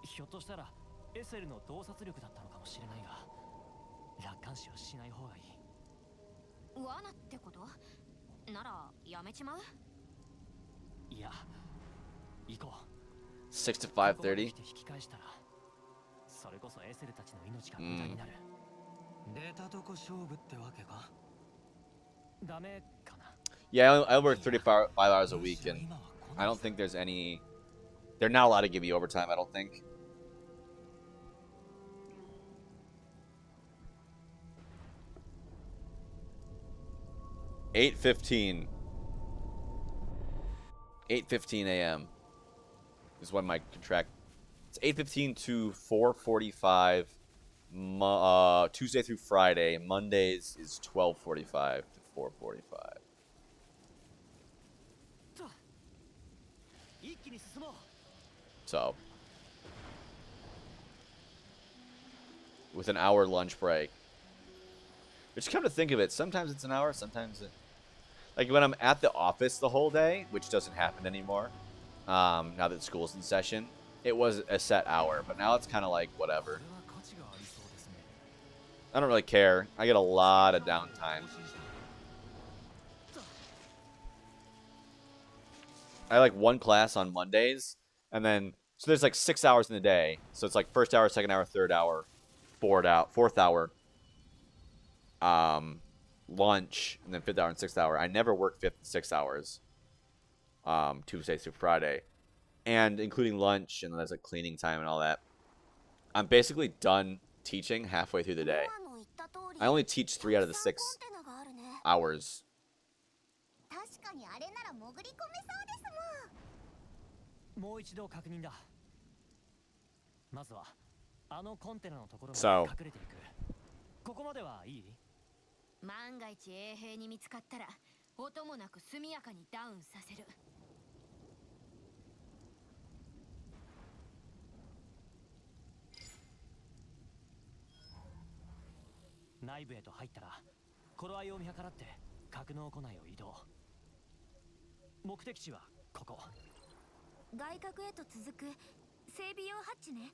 ひょっとしたらエセルの洞察力だったのかもしれないが楽観視はしない方がいい罠ってことならやめちまういや行こう6 to ここまで 5:30. 来て引き返したらそれこそエセルたちの命が無駄になる、出たとこ勝負ってわけかダメかな Yeah, I work 35 hours a week, and I don't think there's any. They're not allowed to give you overtime, I don't think. $8:15 a.m. is when my contract. It's 8:15 to 4:45. Tuesday through Friday. Mondays is 12:45 to 4:45. 一気に進もう So, with an hour lunch break. Which, come to think of it, sometimes it's an hour, sometimes it... Like, when I'm at the office the whole day, which doesn't happen anymore, now that school's in session, it was a set hour, but now it's kind of like, whatever. これは価値がありそうですね I don't really care. I get a lot of downtime. I have, like, one class on Mondays, and then... So there's, like, 6 hours in the day. So it's, like, first hour, second hour, third hour, fourth hour, lunch, and then fifth hour and sixth hour. I never work fifth and sixth hours, Tuesday through Friday, and including lunch, and then there's, like, cleaning time and all that. I'm basically done teaching halfway through the day. I only teach 3 out of the 6 hours. 確かにあれなら潜り込めそうですもんもう一度確認だまずはあのコンテナのところま So で隠れていくここまではいい万が一衛兵に見つかったら音もなく速やかにダウンさせる内部へと入ったら頃合いを見計らって格納庫内を移動目的地はここ外角へと続く整備用ハッチね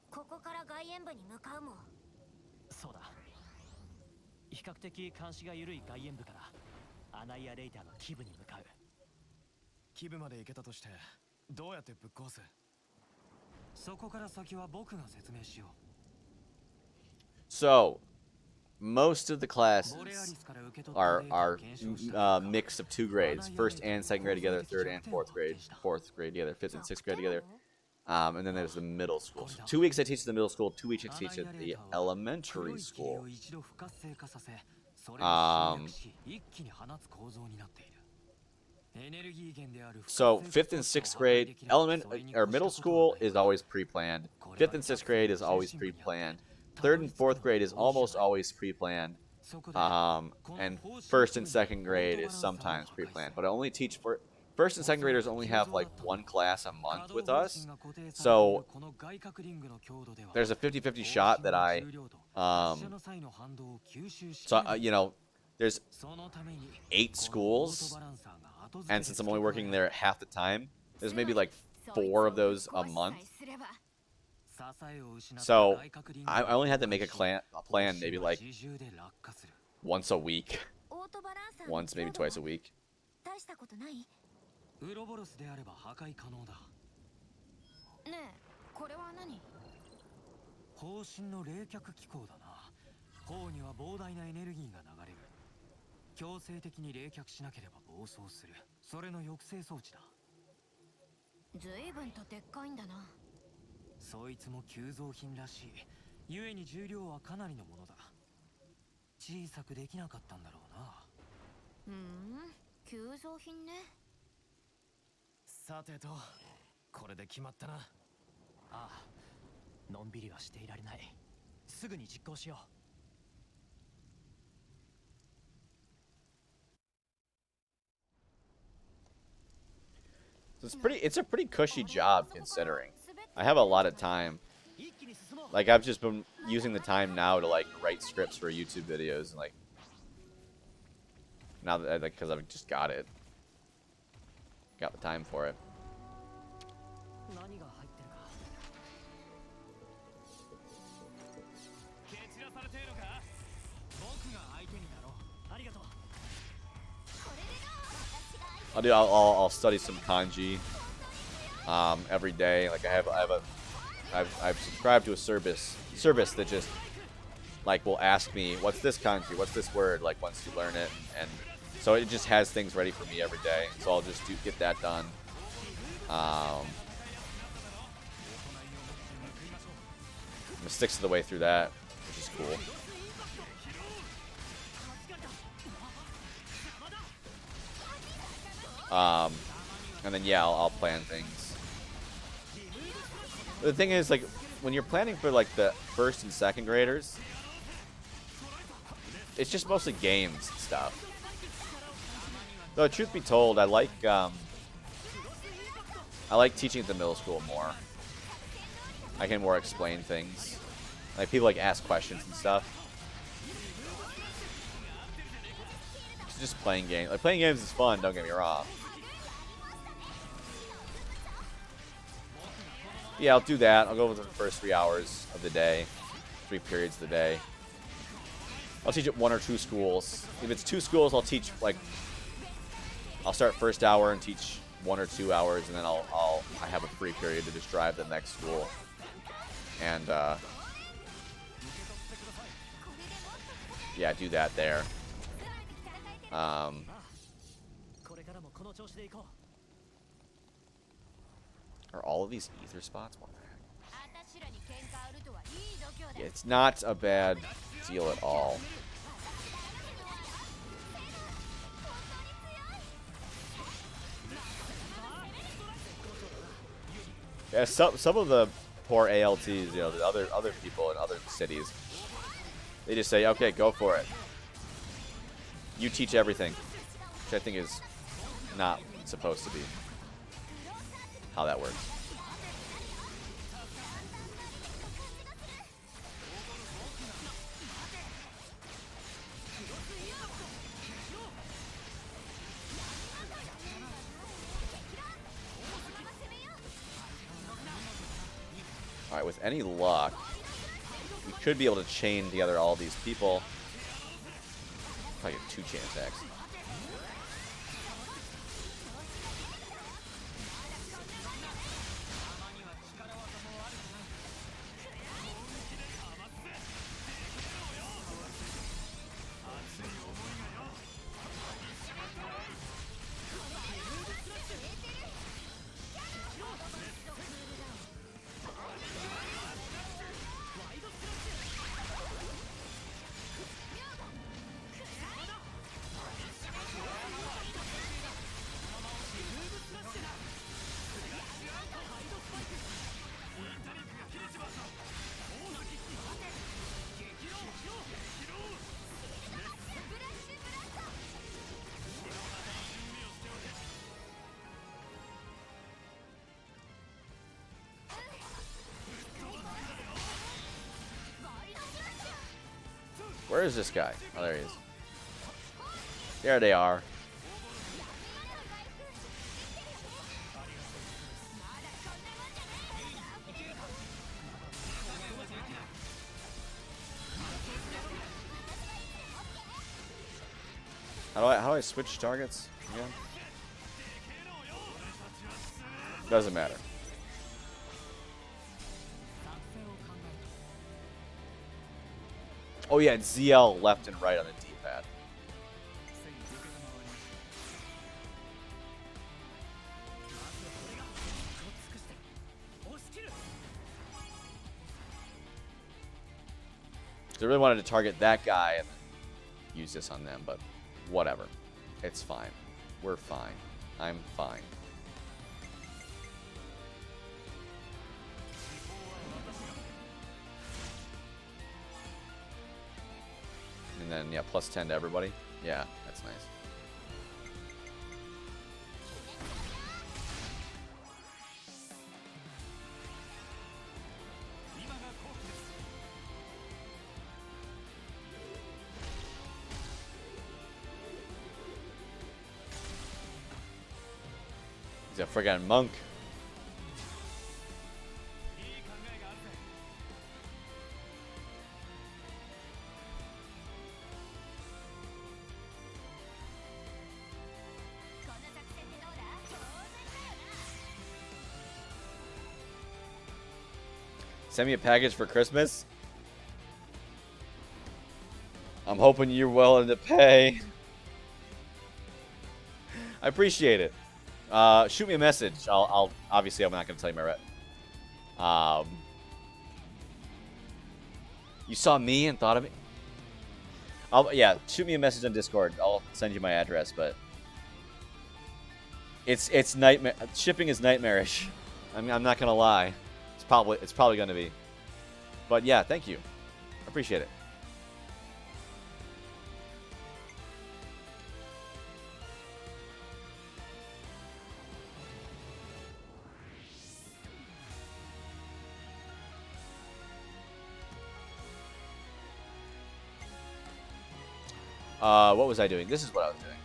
ここから外縁部に向かうもんそうだ比較的監視が緩い外縁部からアナイアレイターの基部に向かう基部まで行けたとしてどうやってぶっ壊すそこから先は僕が説明しよう So, most of the classes are mix of 2 grades, first and second grade together, third and fourth grade together, fifth and sixth grade together. And then there's the middle school. So 2 weeks I teach the middle school, 2 weeks I teach at the elementary school. So 5th and 6th grade, middle school is always pre-planned. 5th and 6th grade is always pre-planned. 3rd and 4th grade is almost always pre-planned. And 1st and 2nd grade is sometimes pre-planned. But I only teach for 1st and 2nd graders only have like 1 class a month with us. So there's a 50-50 shot that there's 8 schools. And since I'm only working there half the time, there's maybe like 4 of those a month. So I only had to make a plan maybe like once a week. Once, maybe twice a week. So it's a pretty cushy job considering. I have a lot of time. Like I've just been using the time now to like write scripts for YouTube videos and like now that because I've just got the time for it. I'll study some kanji every day. Like I've subscribed to a service that just like will ask me what's this kanji, what's this word, like once you learn it, and so it just has things ready for me every day. So I'll just get that done. I'm gonna stick to the way through that, which is cool. And then yeah, I'll plan things. But the thing is, like, when you're planning for like the 1st and 2nd graders, it's just mostly games and stuff. Though truth be told, I like teaching at the middle school more. I can more explain things. Like people like ask questions and stuff. It's just playing games. Like playing games is fun, don't get me wrong. Yeah, I'll do that. I'll go over the first 3 hours of the day. 3 periods of the day. I'll teach at 1 or 2 schools. If it's 2 schools, I'll teach like I'll start first hour and teach 1 or 2 hours, and then I have a free period to just drive to the next school. And yeah, do that there. Are all of these ether spots? What the heck? Yeah, it's not a bad deal at all. Yeah, some of the poor ALTs, you know, the other people in other cities, they just say, okay, go for it. You teach everything, which I think is not supposed to be how that works. Alright, with any luck, we should be able to chain together all these people. Probably get 2 chain attacks. Where is this guy? Oh, there he is. There they are. How do I switch targets again? Doesn't matter. Oh yeah, it's ZL left and right on the D-pad. I really wanted to target that guy and use this on them, but whatever. It's fine. We're fine. I'm fine. And then, yeah, plus 10 to everybody. Yeah, that's nice. He's a friggin' monk. Send me a package for Christmas. I'm hoping you're willing to pay. I appreciate it. Shoot me a message. I'll obviously I'm not gonna tell you my you saw me and thought of me. Yeah, shoot me a message on Discord. I'll send you my address, but it's nightmare. Shipping is nightmarish. I mean, I'm not gonna lie. It's probably gonna be. But yeah, thank you. Appreciate it. What was I doing? This is what I was doing.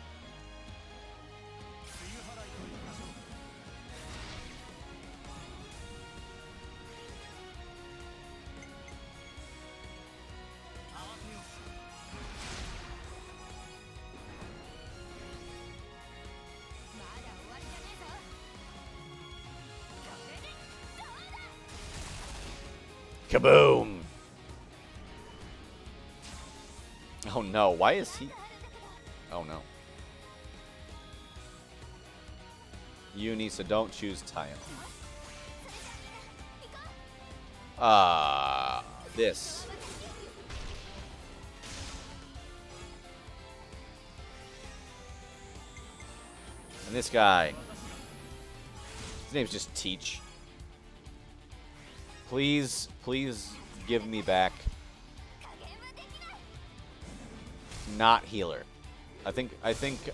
Kaboom! Oh no, why is he... Oh no. Unisa, don't choose Tyon. This. And this guy. His name's just Teach. Please give me back. Not healer. I think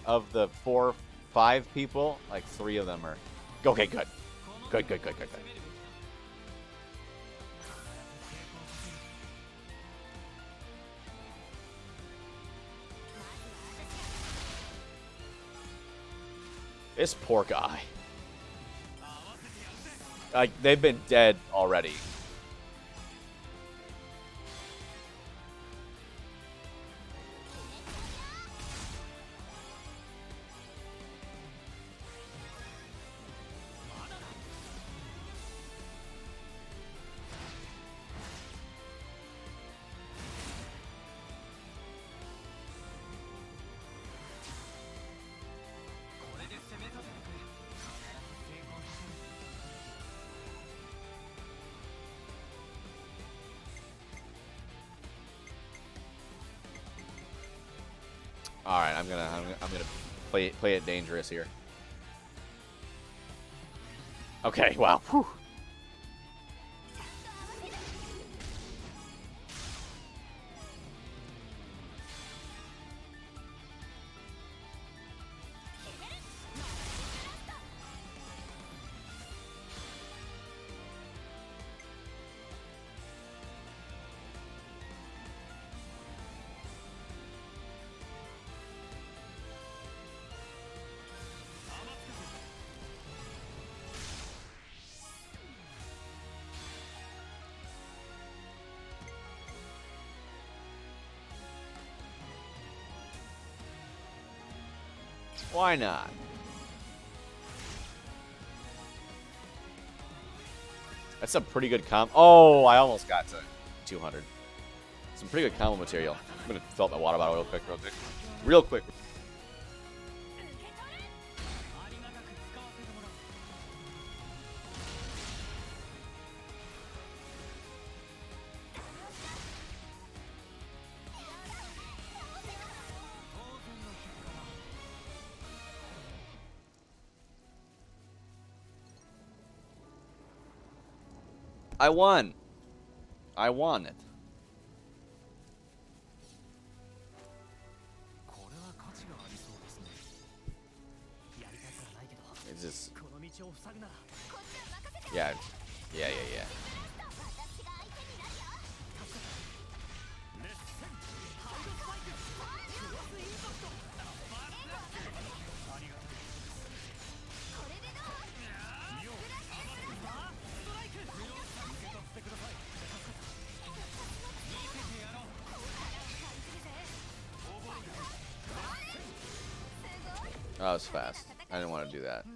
of the 4, 5 people, like 3 of them are. Okay, good. Good. This poor guy. Like, they've been dead already. All right, I'm gonna play it dangerous here. Okay, wow. Whew. Why not? That's a pretty good comp. Oh, I almost got to 200. Some pretty good combo material. I'm gonna fill up my water bottle real quick. Real quick. I won. I won it. It's just... Yeah. Yeah. That was fast. I didn't want to do that.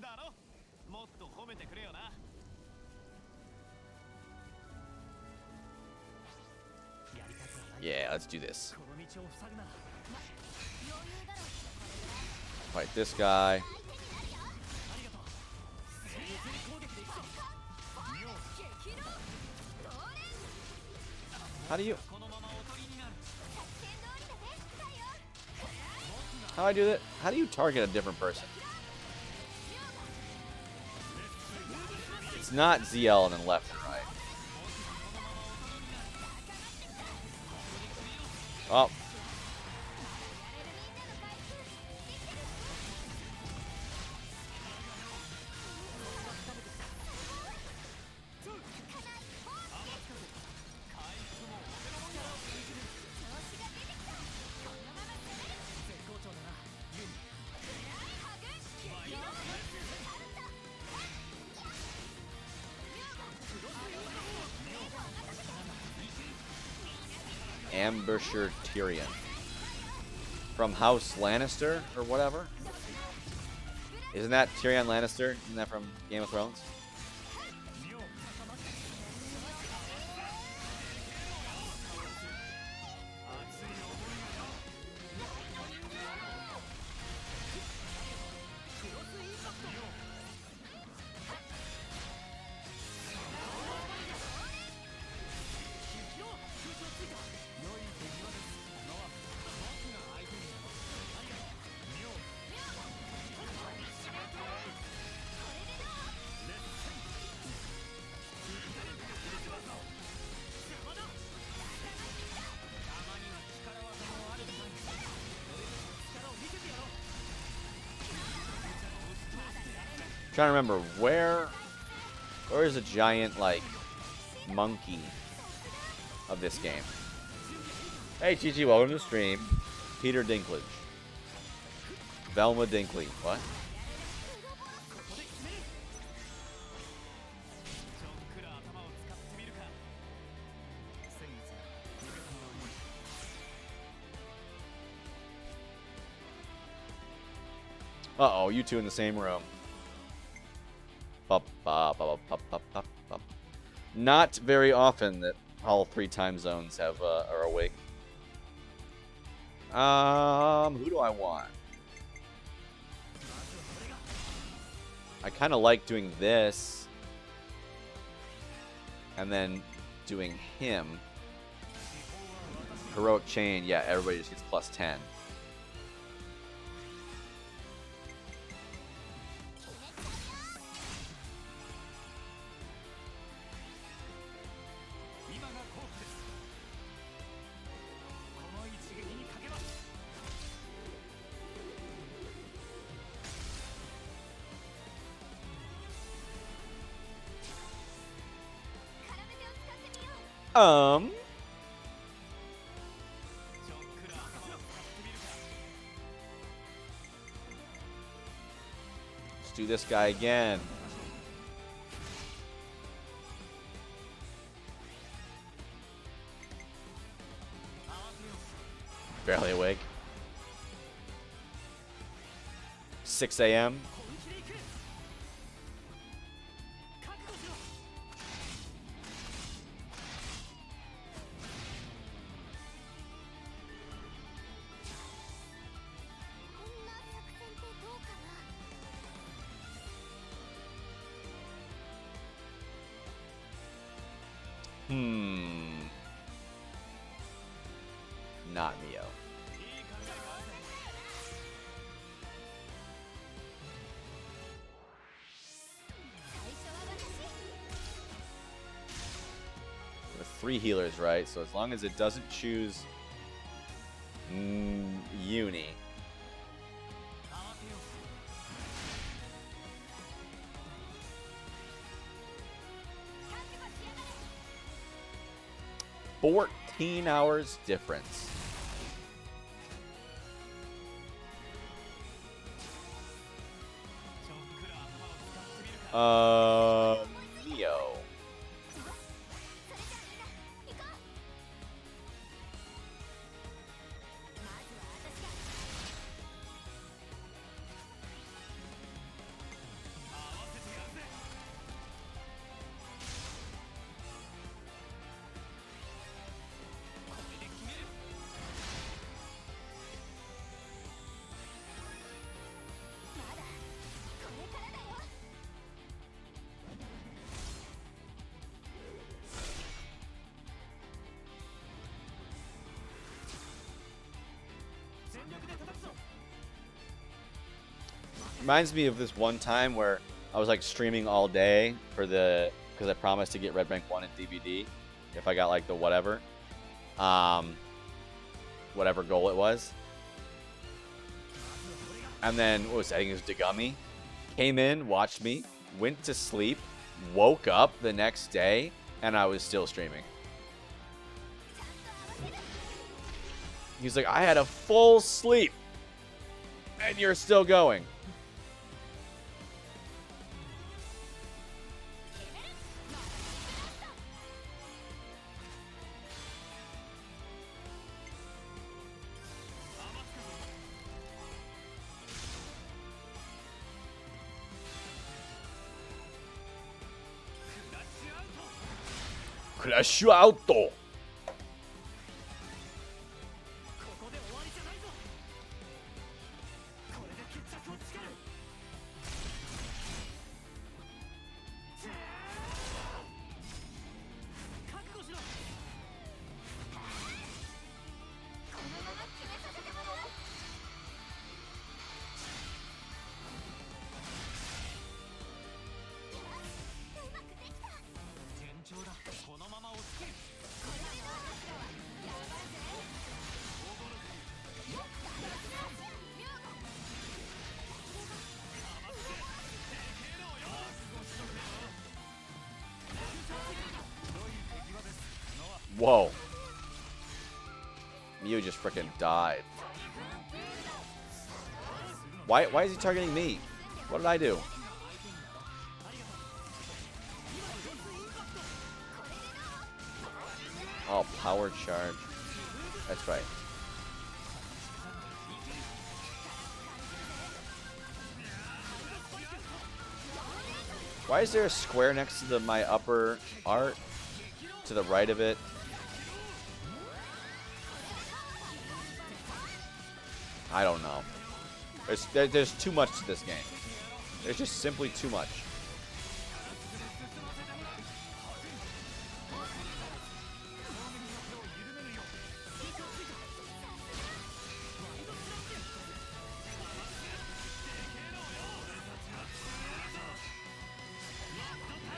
Yeah, let's do this. Fight this guy. How do you... How do I do that? How do you target a different person? It's not ZL and then left and right. Oh. Ambusher Tyrion. From House Lannister or whatever? Isn't that Tyrion Lannister? Isn't that from Game of Thrones? Trying to remember where is a giant like monkey of this game. Hey Gigi, welcome to the stream. Peter Dinklage. Velma Dinkley. What? Uh-oh, you two in the same room. Not very often that all 3 time zones have are awake. Who do I want? I kind of like doing this and then doing him. Heroic Chain, yeah, everybody just gets plus 10. Let's do this guy again. Barely awake. 6 a.m. Not Neo. With 3 healers, right? So as long as it doesn't choose Uni. "14 hours difference." Neo. Reminds me of this one time where I was like streaming all day for because I promised to get Red Rank 1 in DVD if I got like the whatever goal it was. And then what was that? I think it was Dagumi. Came in, watched me, went to sleep, woke up the next day, and I was still streaming. He's like, "I had a full sleep, and you're still going." Crash out! Whoa. Mew just freaking died. Why is he targeting me? What did I do? Oh, power charge. That's right. Why is there a square next to my upper art? To the right of it? I don't know. There's too much to this game. There's just simply too much.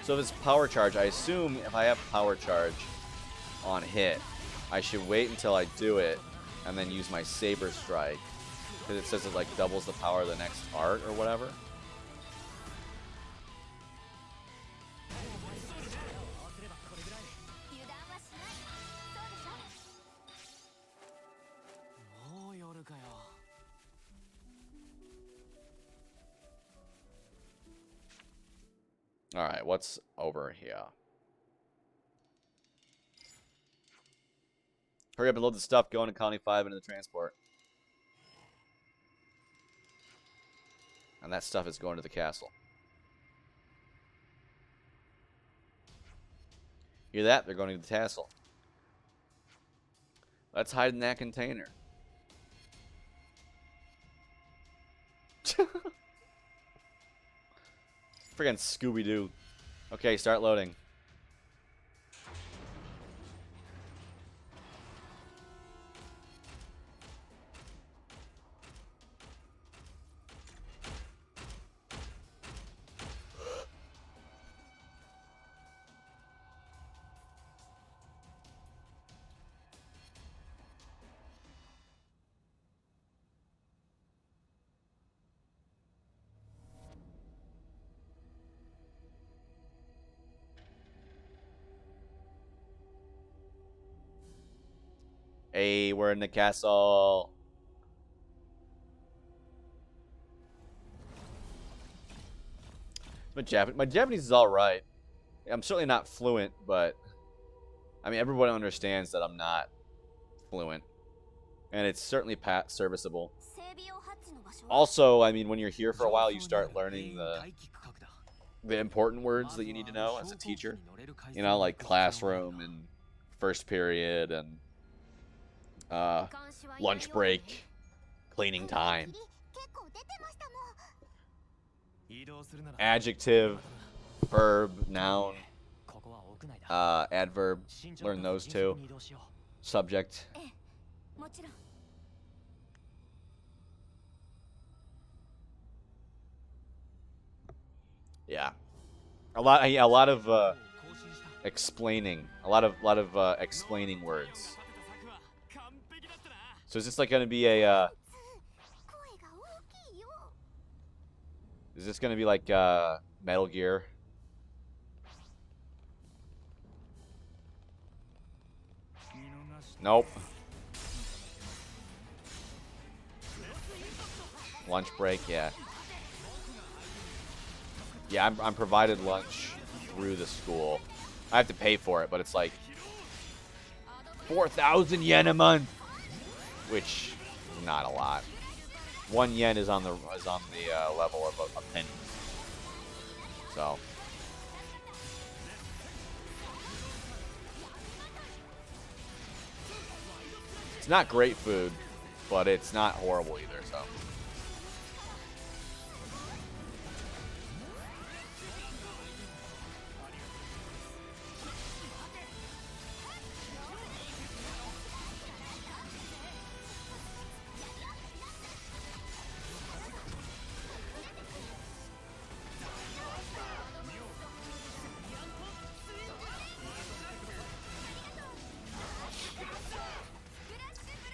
So if it's power charge, I assume if I have power charge on hit, I should wait until I do it and then use my Saber Strike. Because it says it like doubles the power of the next art or whatever. Alright, what's over here? Hurry up and load the stuff going to Colony 5 into the transport. And that stuff is going to the castle. Hear that? They're going to the castle. Let's hide in that container. Friggin' Scooby-Doo. Okay, start loading. Hey, we're in the castle. My Japanese is all right. I'm certainly not fluent, but I mean, everyone understands that I'm not fluent, and it's certainly serviceable. Also, I mean, when you're here for a while, you start learning the important words that you need to know as a teacher. You know, like classroom and first period and lunch break, cleaning time, adjective, verb, noun, adverb. Learn those two. Subject. Yeah, a lot of explaining, a lot of explaining words. So is this like gonna be a? Is this gonna be like Metal Gear? Nope. Lunch break, yeah. Yeah, I'm provided lunch through the school. I have to pay for it, but it's like 4,000 yen a month, which is not a lot. 1 yen is on the level of a penny. So it's not great food, but it's not horrible either. So.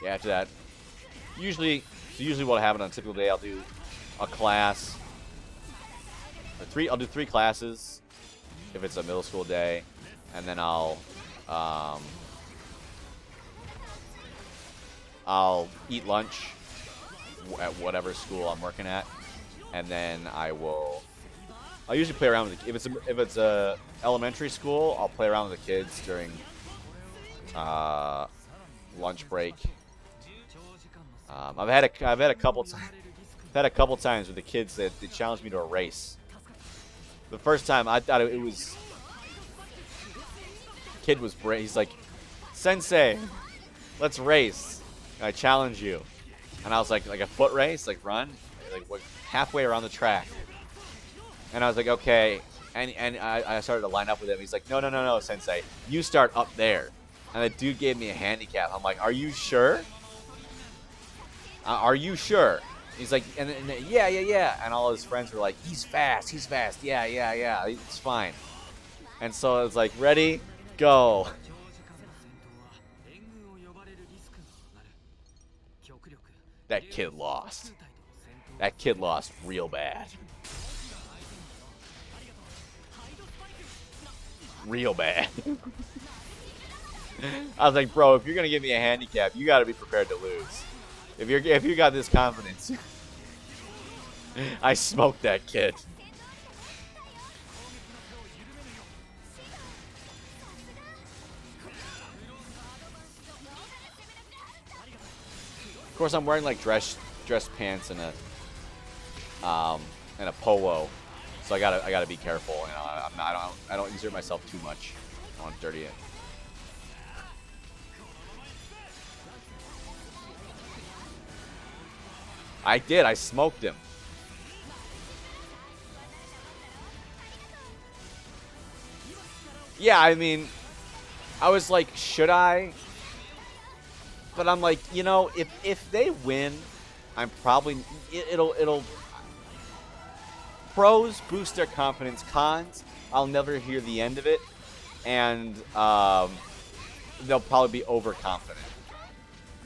Yeah, after that, usually what happens on a typical day, I'll do a class, I'll do 3 classes if it's a middle school day, and then I'll eat lunch at whatever school I'm working at, and then I'll usually play around with the, if it's a elementary school, I'll play around with the kids during lunch break. I've had a couple times with the kids that they challenged me to a race. The first time I thought it was, kid was brave. He's like, "Sensei, let's race. I challenge you." And I was like a foot race, like run, like halfway around the track. And I was like, okay. And I started to line up with him. He's like, no, Sensei, you start up there. And the dude gave me a handicap. I'm like, are you sure? Are you sure? He's like, and yeah. And all his friends were like, he's fast. Yeah. It's fine. And so I was like, ready, go. That kid lost. That kid lost real bad. Real bad. I was like, bro, if you're gonna give me a handicap, you gotta be prepared to lose. If you got this confidence, I smoked that kid. Of course, I'm wearing like dress pants and and a polo. So I gotta be careful. You know, I don't exert myself too much. I don't want to dirty it. I did. I smoked him. Yeah, I mean, I was like, should I? But I'm like, you know, if they win, I'm probably it'll pros boost their confidence. Cons, I'll never hear the end of it, and they'll probably be overconfident.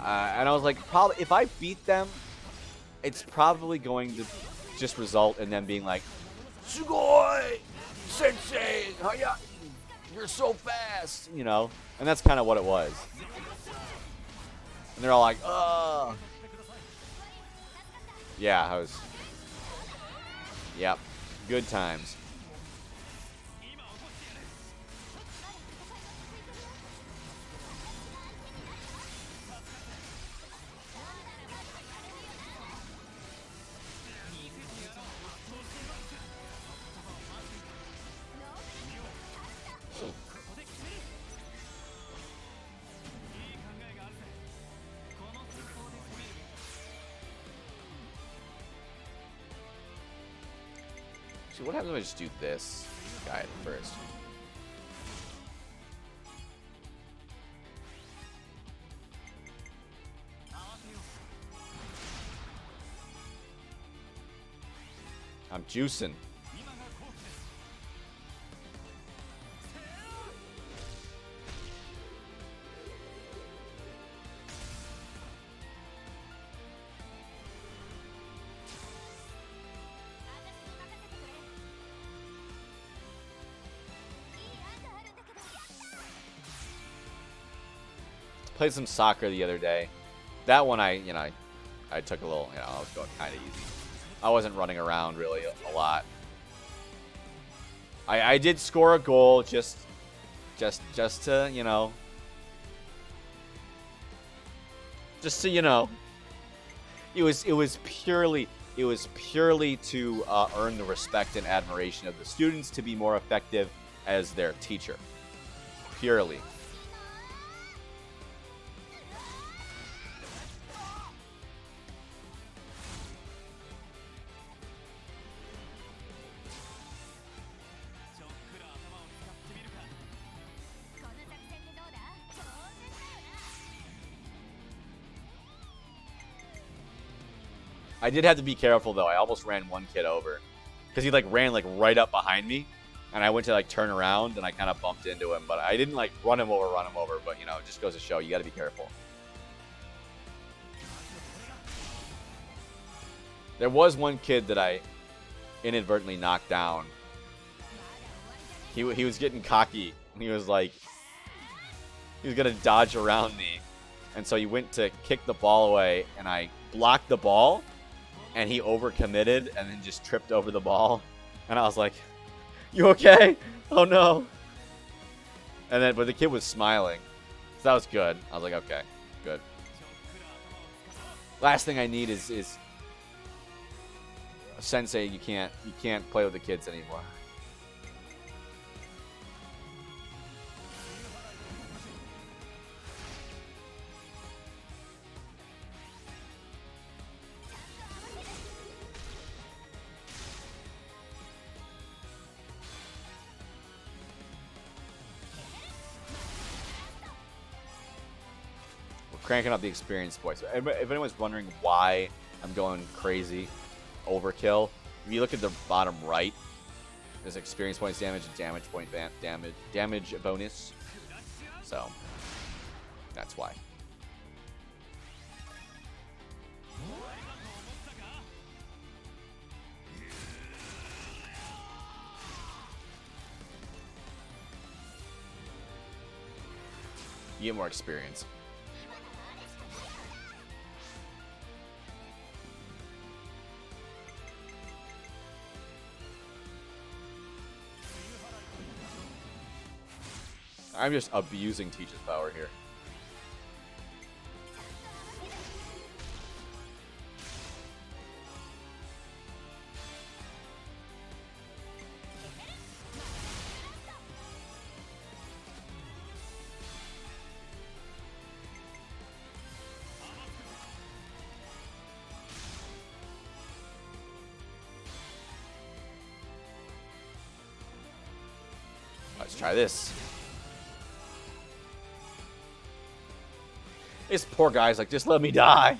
And I was like, probably if I beat them, it's probably going to just result in them being like, "Sugoi, Sensei, hiya, you're so fast," you know, and that's kind of what it was. And they're all like, "Oh, yeah, I was, yep, good times." So what happens if I just do this guy first? I'm juicing. Played some soccer the other day. That one I took a little, I was going kind of easy. I wasn't running around really a lot. I did score a goal just to, just so you know, it was purely to earn the respect and admiration of the students, to be more effective as their teacher. Purely. I did have to be careful though. I almost ran one kid over because he like ran like right up behind me, and I went to like turn around and I kind of bumped into him, but I didn't like run him over. But it just goes to show you got to be careful. There was one kid that I inadvertently knocked down. He was getting cocky. He was like, he was gonna dodge around me, and so he went to kick the ball away, and I blocked the ball. And he overcommitted and then just tripped over the ball. And I was like, "You okay? Oh no." But the kid was smiling. So that was good. I was like, okay, good. Last thing I need is Sensei, you can't play with the kids anymore. Cranking up the experience points. If anyone's wondering why I'm going crazy overkill, if you look at the bottom right, there's experience points damage and damage point damage bonus. So that's why. You get more experience. I'm just abusing Teach's power here. Let's try this. This poor guy's like, just let me die.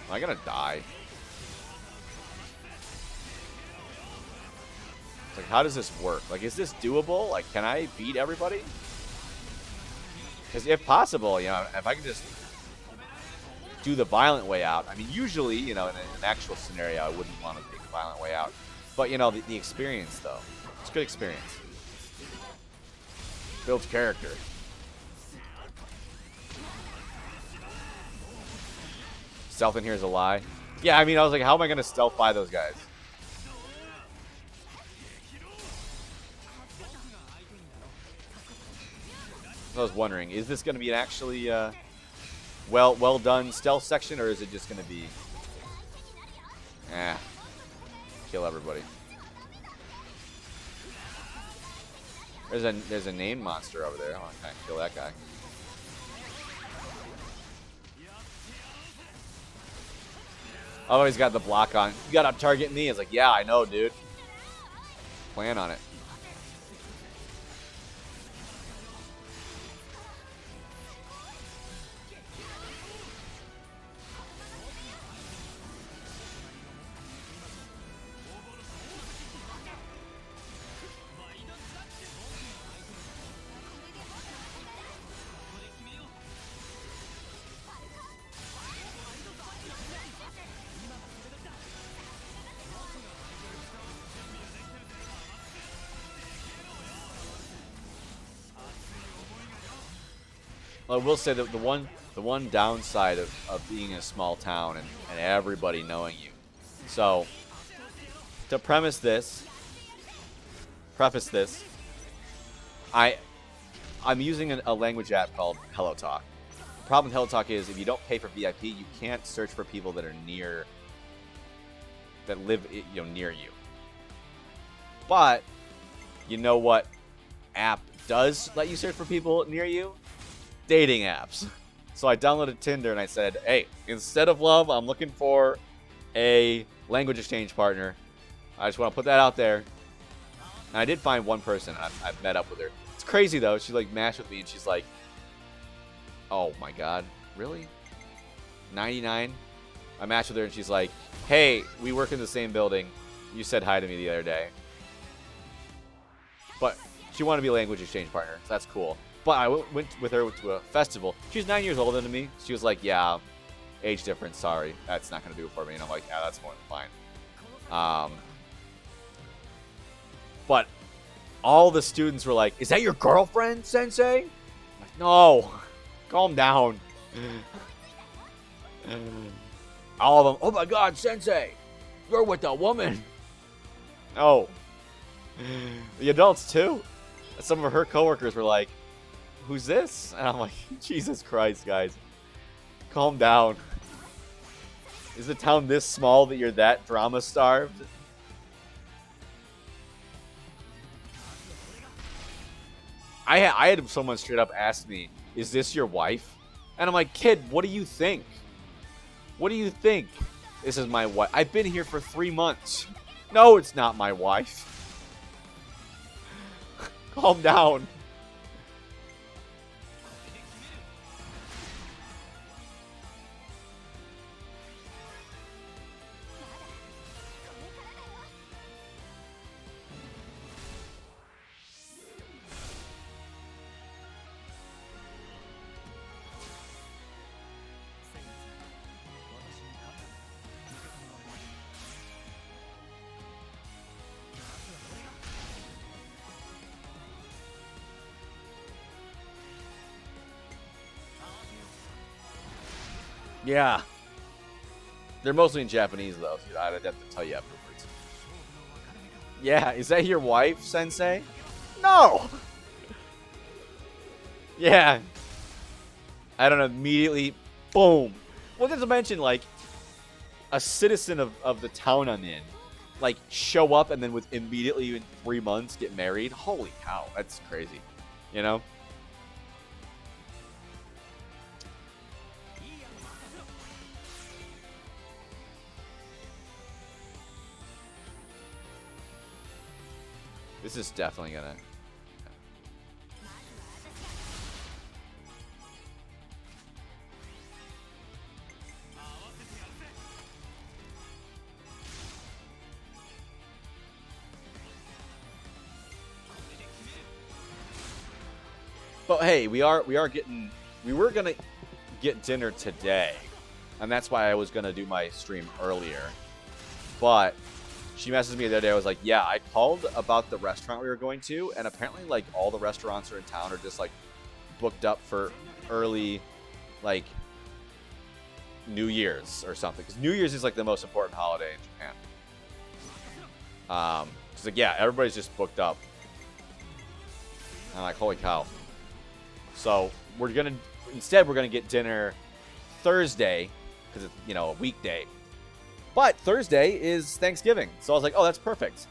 Am I gonna die? It's like, how does this work? Like, is this doable? Like, can I beat everybody? Because if possible, you know, if I can just do the violent way out. I mean, usually, you know, in an actual scenario, I wouldn't want to take the violent way out. But, you know, the experience, though. It's good experience. Builds character. Stealth in here is a lie. Yeah, I mean, I was like, how am I going to stealth by those guys? I was wondering, is this going to be an actually well done stealth section, or is it just going to be kill everybody? There's a named monster over there. I want to kind of kill that guy. Oh, he's got the block on. You got to target me. It's like, yeah, I know, dude. Plan on it. I will say that the one downside of being a small town and everybody knowing you. So, to preface this, I'm using a language app called HelloTalk. The problem with HelloTalk is if you don't pay for VIP, you can't search for people that are that live near you. But you know what app does let you search for people near you? Dating apps. So I downloaded Tinder and I said, hey, instead of love, I'm looking for a language exchange partner. I just want to put that out there. And I did find one person. I've met up with her. It's crazy though. She like matched with me and she's like, oh my god, really? 99? I matched with her and she's like, hey, we work in the same building. You said hi to me the other day. But she wanted to be a language exchange partner, so that's cool. But I went with her to a festival. She's 9 years older than me. She was like, yeah, age difference, sorry. That's not going to do it for me. And I'm like, yeah, that's more than fine. But all the students were like, is that your girlfriend, Sensei? I'm like, no. Calm down. All of them, oh my god, Sensei, you're with a woman. Oh. The adults, too. Some of her coworkers were like, who's this? And I'm like, Jesus Christ, guys. Calm down. Is the town this small that you're that drama-starved? I had someone straight up ask me, is this your wife? And I'm like, kid, what do you think? What do you think? This is my wife. I've been here for 3 months. No, it's not my wife. Calm down. Yeah. They're mostly in Japanese, though. So I'd have to tell you afterwards. Yeah, is that your wife, Sensei? No! Yeah. I don't know, immediately, boom. Well, not to mention, like, a citizen of the town I'm in, like, show up and then with immediately in 3 months get married. Holy cow, that's crazy. You know? This is definitely gonna... But hey, we were gonna get dinner today, and that's why I was gonna do my stream earlier. But she messaged me the other day. I was like, yeah, I called about the restaurant we were going to, and apparently, like, all the restaurants are in town are just, like, booked up for early, like, New Year's or something. Because New Year's is, like, the most important holiday in Japan. It's like, yeah, everybody's just booked up. And I'm like, holy cow. So we're gonna get dinner Thursday because it's, you know, a weekday. But Thursday is Thanksgiving, so I was like, oh, that's perfect.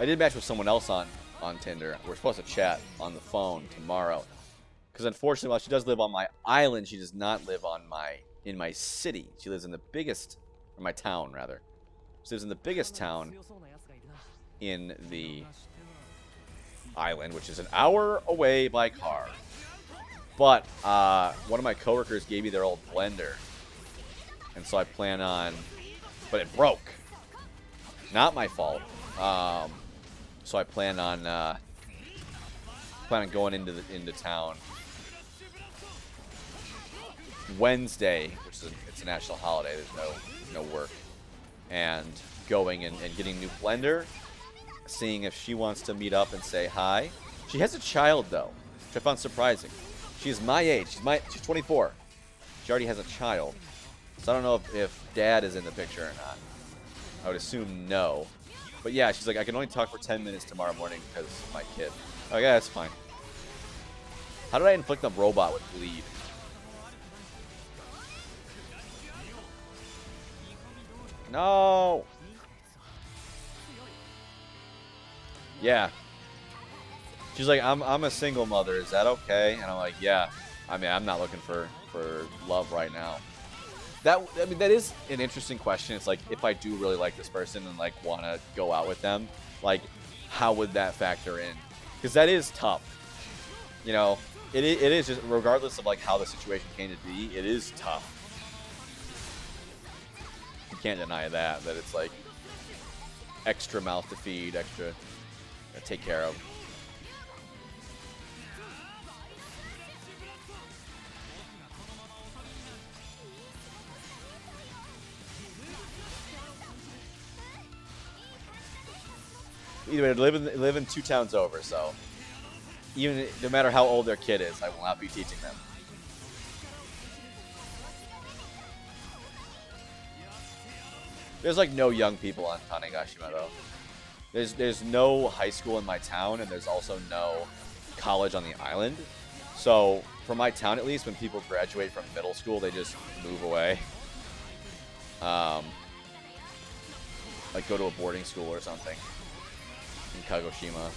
I did match with someone else on Tinder. We're supposed to chat on the phone tomorrow. Because unfortunately, while she does live on my island, she does not live in my city. She lives in the biggest, or my town rather. She lives in the biggest town in the island, which is an hour away by car. But one of my coworkers gave me their old blender, and so I plan on. But it broke. Not my fault. So I plan on going into town Wednesday, which is it's a national holiday. There's no work, and going and getting a new blender, seeing if she wants to meet up and say hi. She has a child though, which I found surprising. She's my age. She's 24. She already has a child, so I don't know if Dad is in the picture or not. I would assume no. But yeah, she's like, I can only talk for 10 minutes tomorrow morning because of my kid. Oh yeah, that's fine. How did I inflict a robot with bleed? No. Yeah. She's like, I'm a single mother. Is that okay? And I'm like, yeah. I mean, I'm not looking for love right now. That is an interesting question. It's like, if I do really like this person and like want to go out with them, like, how would that factor in? Because that is tough. You know, it is just, regardless of like how the situation came to be, it is tough. You can't deny that it's like extra mouth to feed, extra to take care of. Either way, live in 2 towns over, so even no matter how old their kid is, I will not be teaching them. There's like no young people on Tanegashima though. There's no high school in my town, and there's also no college on the island. So for my town at least, when people graduate from middle school, they just move away. Like go to a boarding school or something. In Kagoshima.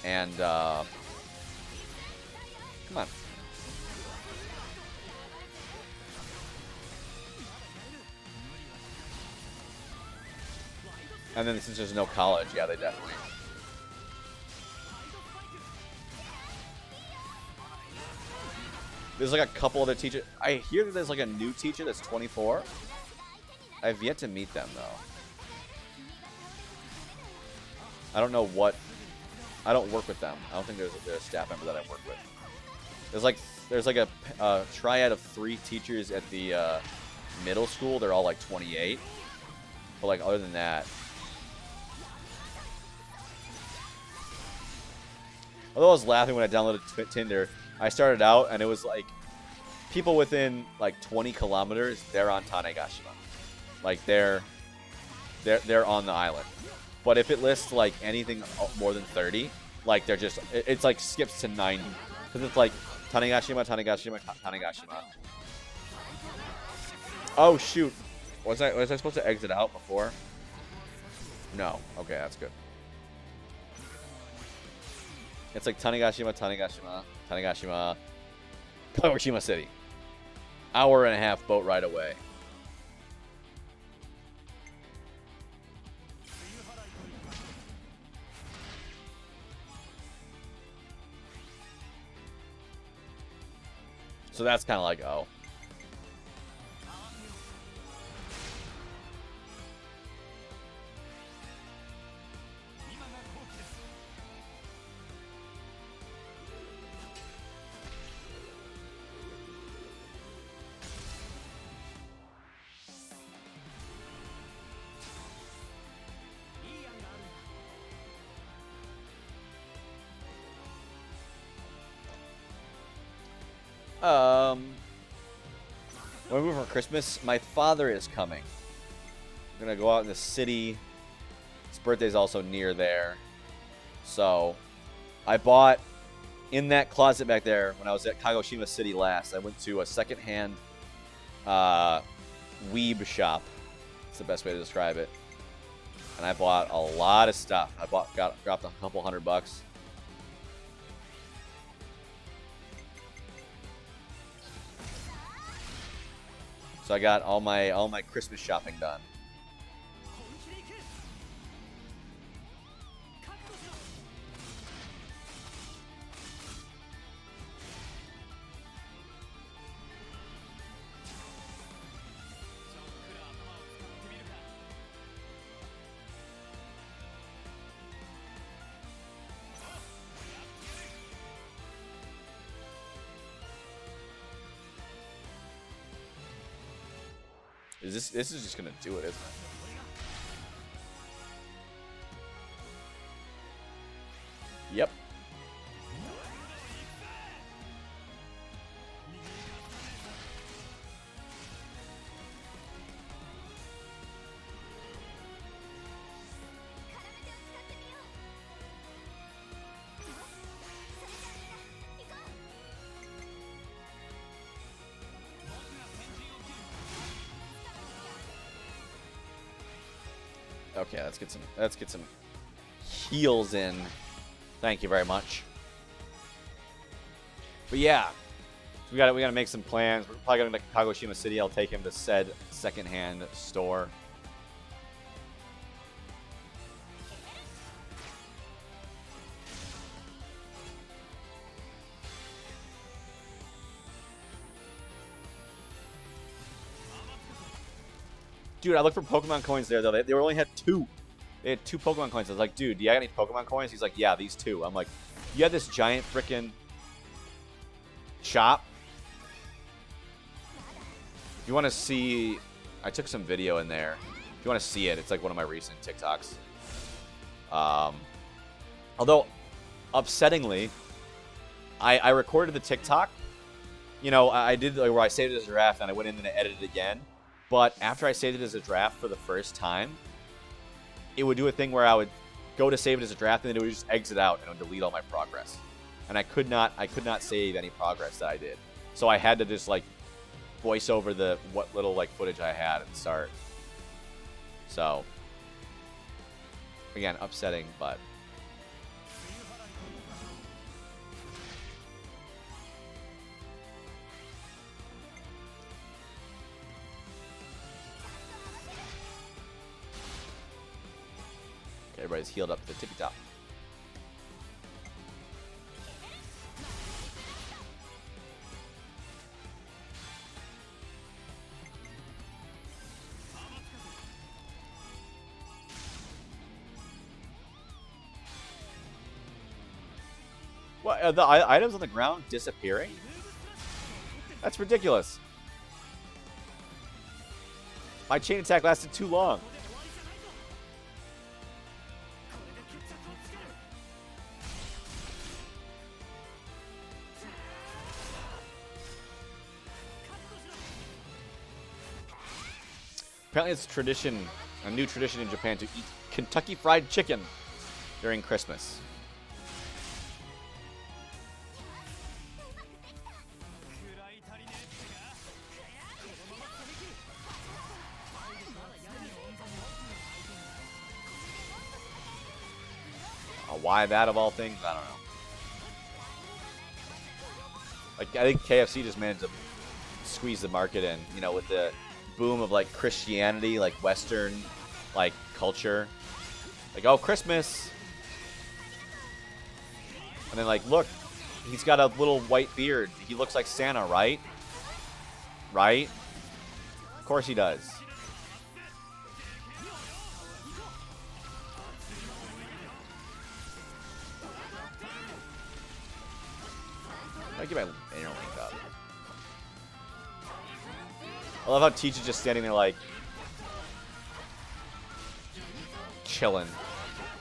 And, come on. And then since there's no college, yeah, they definitely. There's like a couple other teachers. I hear that there's like a new teacher that's 24. I've yet to meet them though. I don't know what. I don't work with them. I don't think there's a staff member that I work with. There's like a triad of 3 teachers at the middle school. They're all like 28. But like other than that. Although I was laughing when I downloaded Tinder, I started out and it was like people within like 20 kilometers, they're on Tanegashima. Like they're on the island. But if it lists like anything more than 30, like they're just it's like skips to 90. Cuz it's like Tanegashima, Tanegashima, Tanegashima. Oh shoot. Was I supposed to exit out before? No. Okay, that's good. It's like Tanegashima, Tanegashima, Tanegashima, Kagoshima City. Hour and a half boat ride away. So that's kind of like, oh. When we move for Christmas, my father is coming. We're gonna go out in the city. His birthday's also near there. So, I bought in that closet back there when I was at Kagoshima City last. I went to a secondhand weeb shop. That's the best way to describe it. And I bought a lot of stuff. Dropped a couple $100. So I got all my Christmas shopping done. This is just gonna do it, isn't it? Yep. Okay, let's get some heals in. Thank you very much. But yeah, we gotta make some plans. We're probably going to Kagoshima City. I'll take him to said secondhand store. Dude, I looked for Pokemon coins there, though. They only had 2. They had 2 Pokemon coins. I was like, dude, do you have any Pokemon coins? He's like, yeah, these 2. I'm like, you had this giant freaking shop? If you want to see... I took some video in there. If you want to see it, it's like one of my recent TikToks. Although, upsettingly, I recorded the TikTok. You know, I did like, where I saved it as a draft, and I went in and I edited it again. But after I saved it as a draft for the first time, it would do a thing where I would go to save it as a draft, and then it would just exit out and it would delete all my progress. And I could not save any progress that I did. So I had to just like voice over what little like footage I had at the start. So again, upsetting, but is healed up to the tippy top. What, are the items on the ground disappearing? That's ridiculous. My chain attack lasted too long. Apparently it's tradition, a new tradition in Japan to eat Kentucky Fried Chicken during Christmas. Why that of all things? I don't know. Like, I think KFC just managed to squeeze the market in, you know, with the boom of like Christianity, like Western, like culture. Like, oh, Christmas. And then like, look, he's got a little white beard. He looks like Santa, right? Right? Of course he does. I get my inner link up. I love how Teach is just standing there like chilling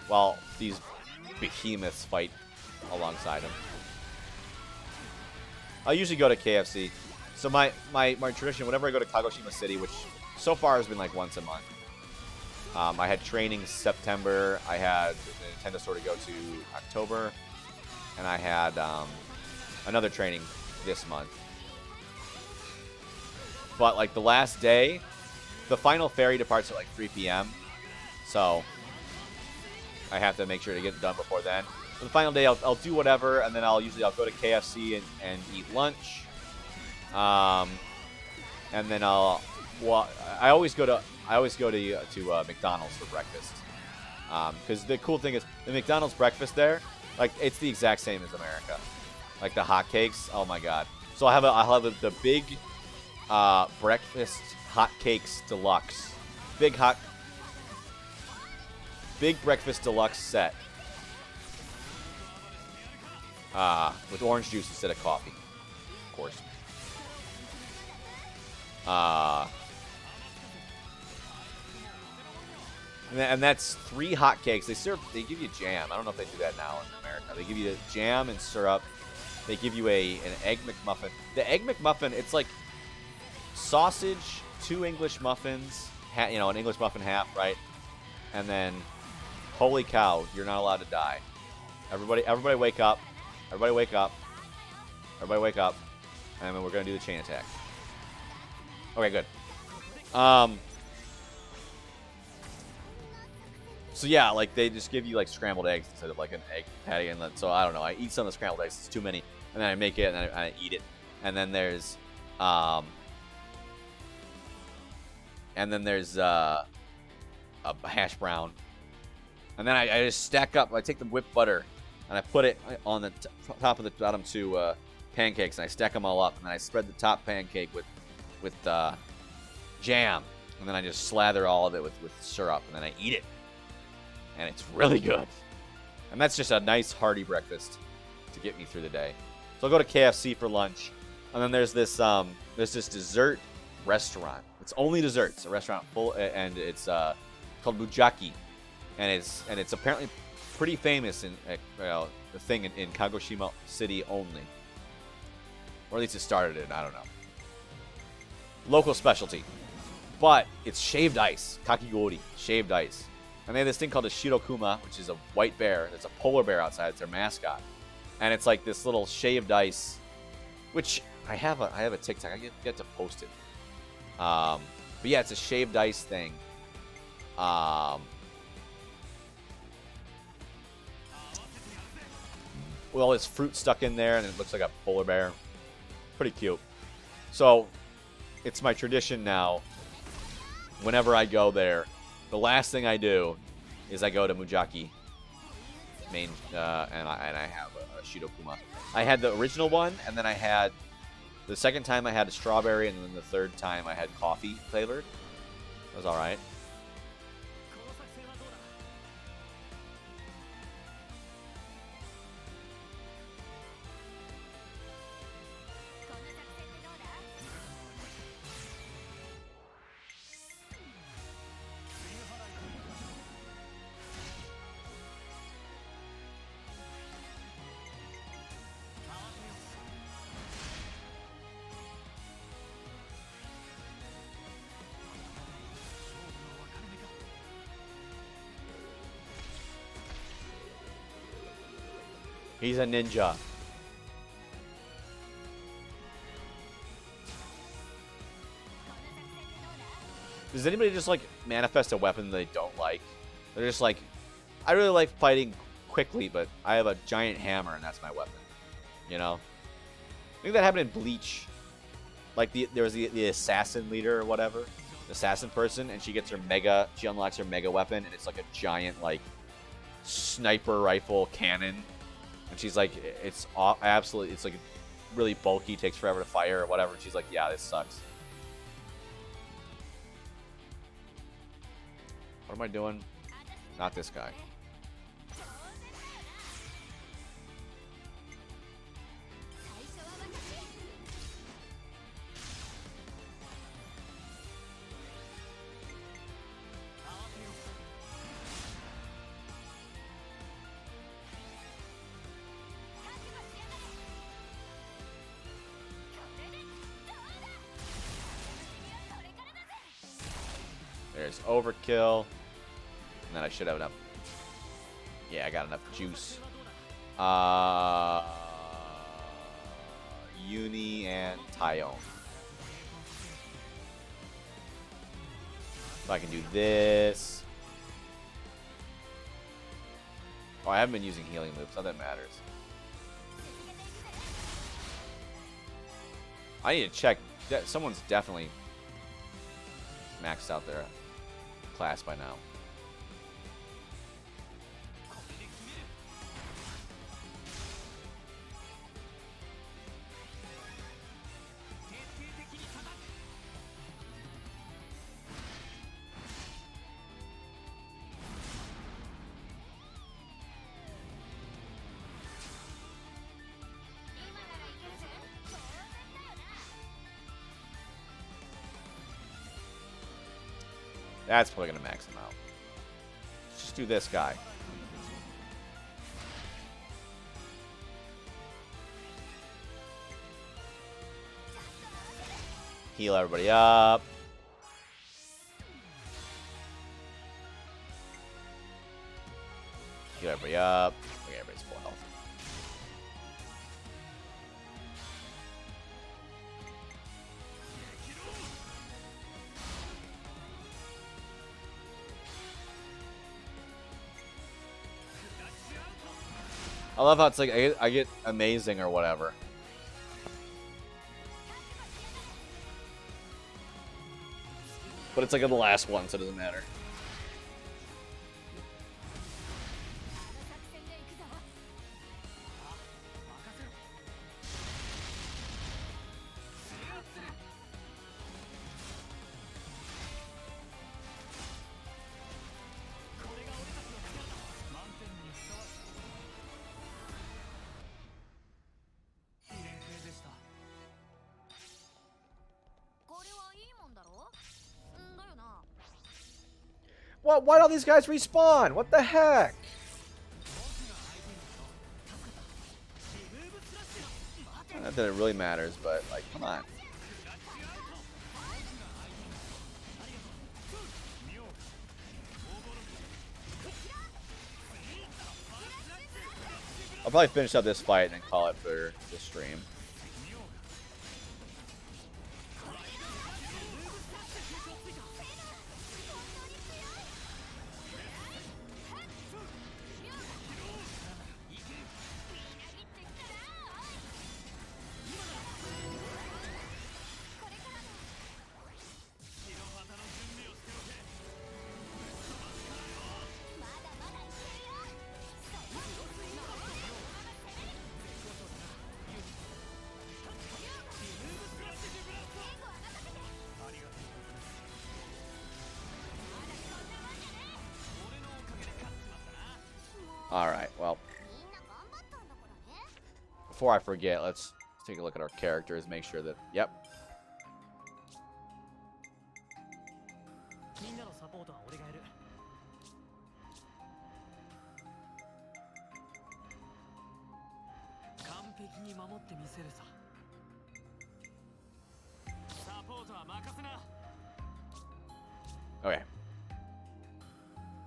while these behemoths fight alongside him. I usually go to KFC. So my tradition, whenever I go to Kagoshima City, which so far has been like once a month. I had training September. I had the Nintendo store to go to October. And I had another training this month. But like the last day, the final ferry departs at like 3 p.m. So I have to make sure to get it done before then. For the final day, I'll do whatever, and then I'll go to KFC and eat lunch. And then I always go to McDonald's for breakfast. Because the cool thing is the McDonald's breakfast there, like it's the exact same as America. Like the hotcakes, oh my god! So I'll have the big breakfast hotcakes deluxe, big breakfast deluxe set with orange juice instead of coffee, of course. And that's 3 hotcakes. They give you jam. I don't know if they do that now in America. They give you jam and syrup. They give you an Egg McMuffin. The Egg McMuffin, it's like sausage, 2 English muffins, an English muffin half, right? And then, holy cow, you're not allowed to die. Everybody wake up. Everybody wake up. Everybody wake up. And then we're going to do the chain attack. Okay, good. So yeah, like they just give you like scrambled eggs instead of like an egg patty, and then, so I don't know. I eat some of the scrambled eggs; it's too many, and then I make it and then I eat it, and then there's a hash brown, and then I just stack up. I take the whipped butter and I put it on the top of the bottom 2 pancakes, and I stack them all up, and then I spread the top pancake with jam, and then I just slather all of it with syrup, and then I eat it. And it's really good. And that's just a nice hearty breakfast to get me through the day. So I'll go to KFC for lunch. And then there's this dessert restaurant. It's only desserts. A restaurant full, and it's called Mujaki. And it's apparently pretty famous in the thing in Kagoshima City only. Or at least it started it, I don't know. Local specialty. But it's shaved ice. Kakigori. Shaved ice. And they have this thing called a Shirokuma, which is a white bear. It's a polar bear outside. It's their mascot. And it's like this little shaved ice, which I have a TikTok. I get to post it. But yeah, it's a shaved ice thing. With all this fruit stuck in there, and it looks like a polar bear. Pretty cute. So it's my tradition now. Whenever I go there, the last thing I do is I go to Mujaki main, and I have a Shirokuma. I had the original one, and then I had the second time I had a strawberry, and then the third time I had coffee flavored. That was all right. He's a ninja. Does anybody just like manifest a weapon they don't like? They're just like, I really like fighting quickly, but I have a giant hammer and that's my weapon. You know? I think that happened in Bleach. Like there was the assassin leader or whatever, the assassin person, and she gets her mega. She unlocks her mega weapon, and it's like a giant like sniper rifle cannon. And she's like, it's absolutely, it's like really bulky, takes forever to fire or whatever. She's like, yeah, this sucks. What am I doing? Not this guy. There's overkill. And then I should have enough. Yeah, I got enough juice. Uni and Tyone. If I can do this. Oh, I haven't been using healing loops. Not that matters. I need to check. Someone's definitely maxed out their class by now. That's probably going to max him out. Let's just do this guy. Heal everybody up. Heal everybody up. Okay, everybody's full health. I love how it's like I get amazing or whatever. But it's like in the last one, so it doesn't matter. What? Why'd all these guys respawn? What the heck? Not that it really matters, but like, come on. I'll probably finish up this fight and then call it for the stream. Alright, well. Before I forget, let's take a look at our characters, make sure that, yep. みんなのサポートは俺がやる。完璧に守ってみせるさ。サポートは任せな。 Okay.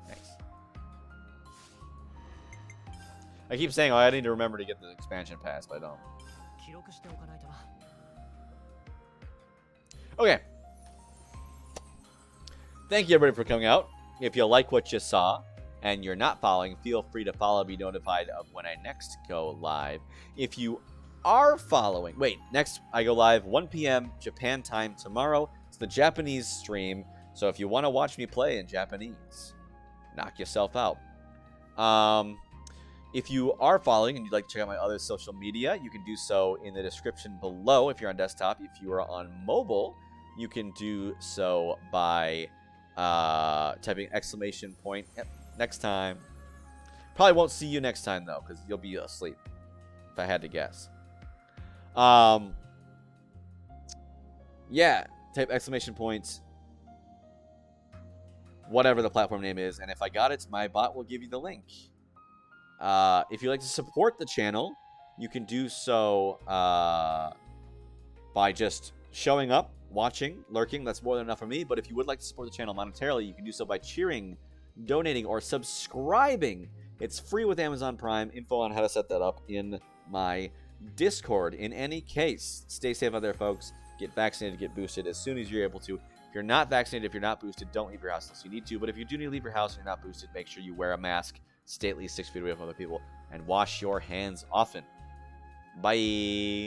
Thanks. I keep saying, oh, I need to remember to get the expansion pass, but I don't. 記録しておかないとな。 Okay. Thank you, everybody, for coming out. If you like what you saw and you're not following, feel free to follow, be notified of when I next go live. If you are following, wait, next I go live 1 p.m. Japan time tomorrow. It's the Japanese stream. So if you want to watch me play in Japanese, knock yourself out. If you are following and you'd like to check out my other social media, you can do so in the description below if you're on desktop. If you are on mobile, you can do so by typing exclamation point. Yep, next time. Probably won't see you next time, though, because you'll be asleep, if I had to guess. Yeah, type exclamation point, whatever the platform name is, and if I got it, my bot will give you the link. If you'd like to support the channel, you can do so by just showing up, watching, lurking. That's more than enough for me. But if you would like to support the channel monetarily, you can do so by cheering, donating, or subscribing. It's free with Amazon Prime. Info on how to set that up in my Discord. In any case, stay safe out there, folks. Get vaccinated, get boosted as soon as you're able to. If you're not vaccinated, if you're not boosted, don't leave your house unless you need to. But if you do need to leave your house and you're not boosted, make sure you wear a mask, stay at least 6 feet away from other people, and wash your hands often. Bye.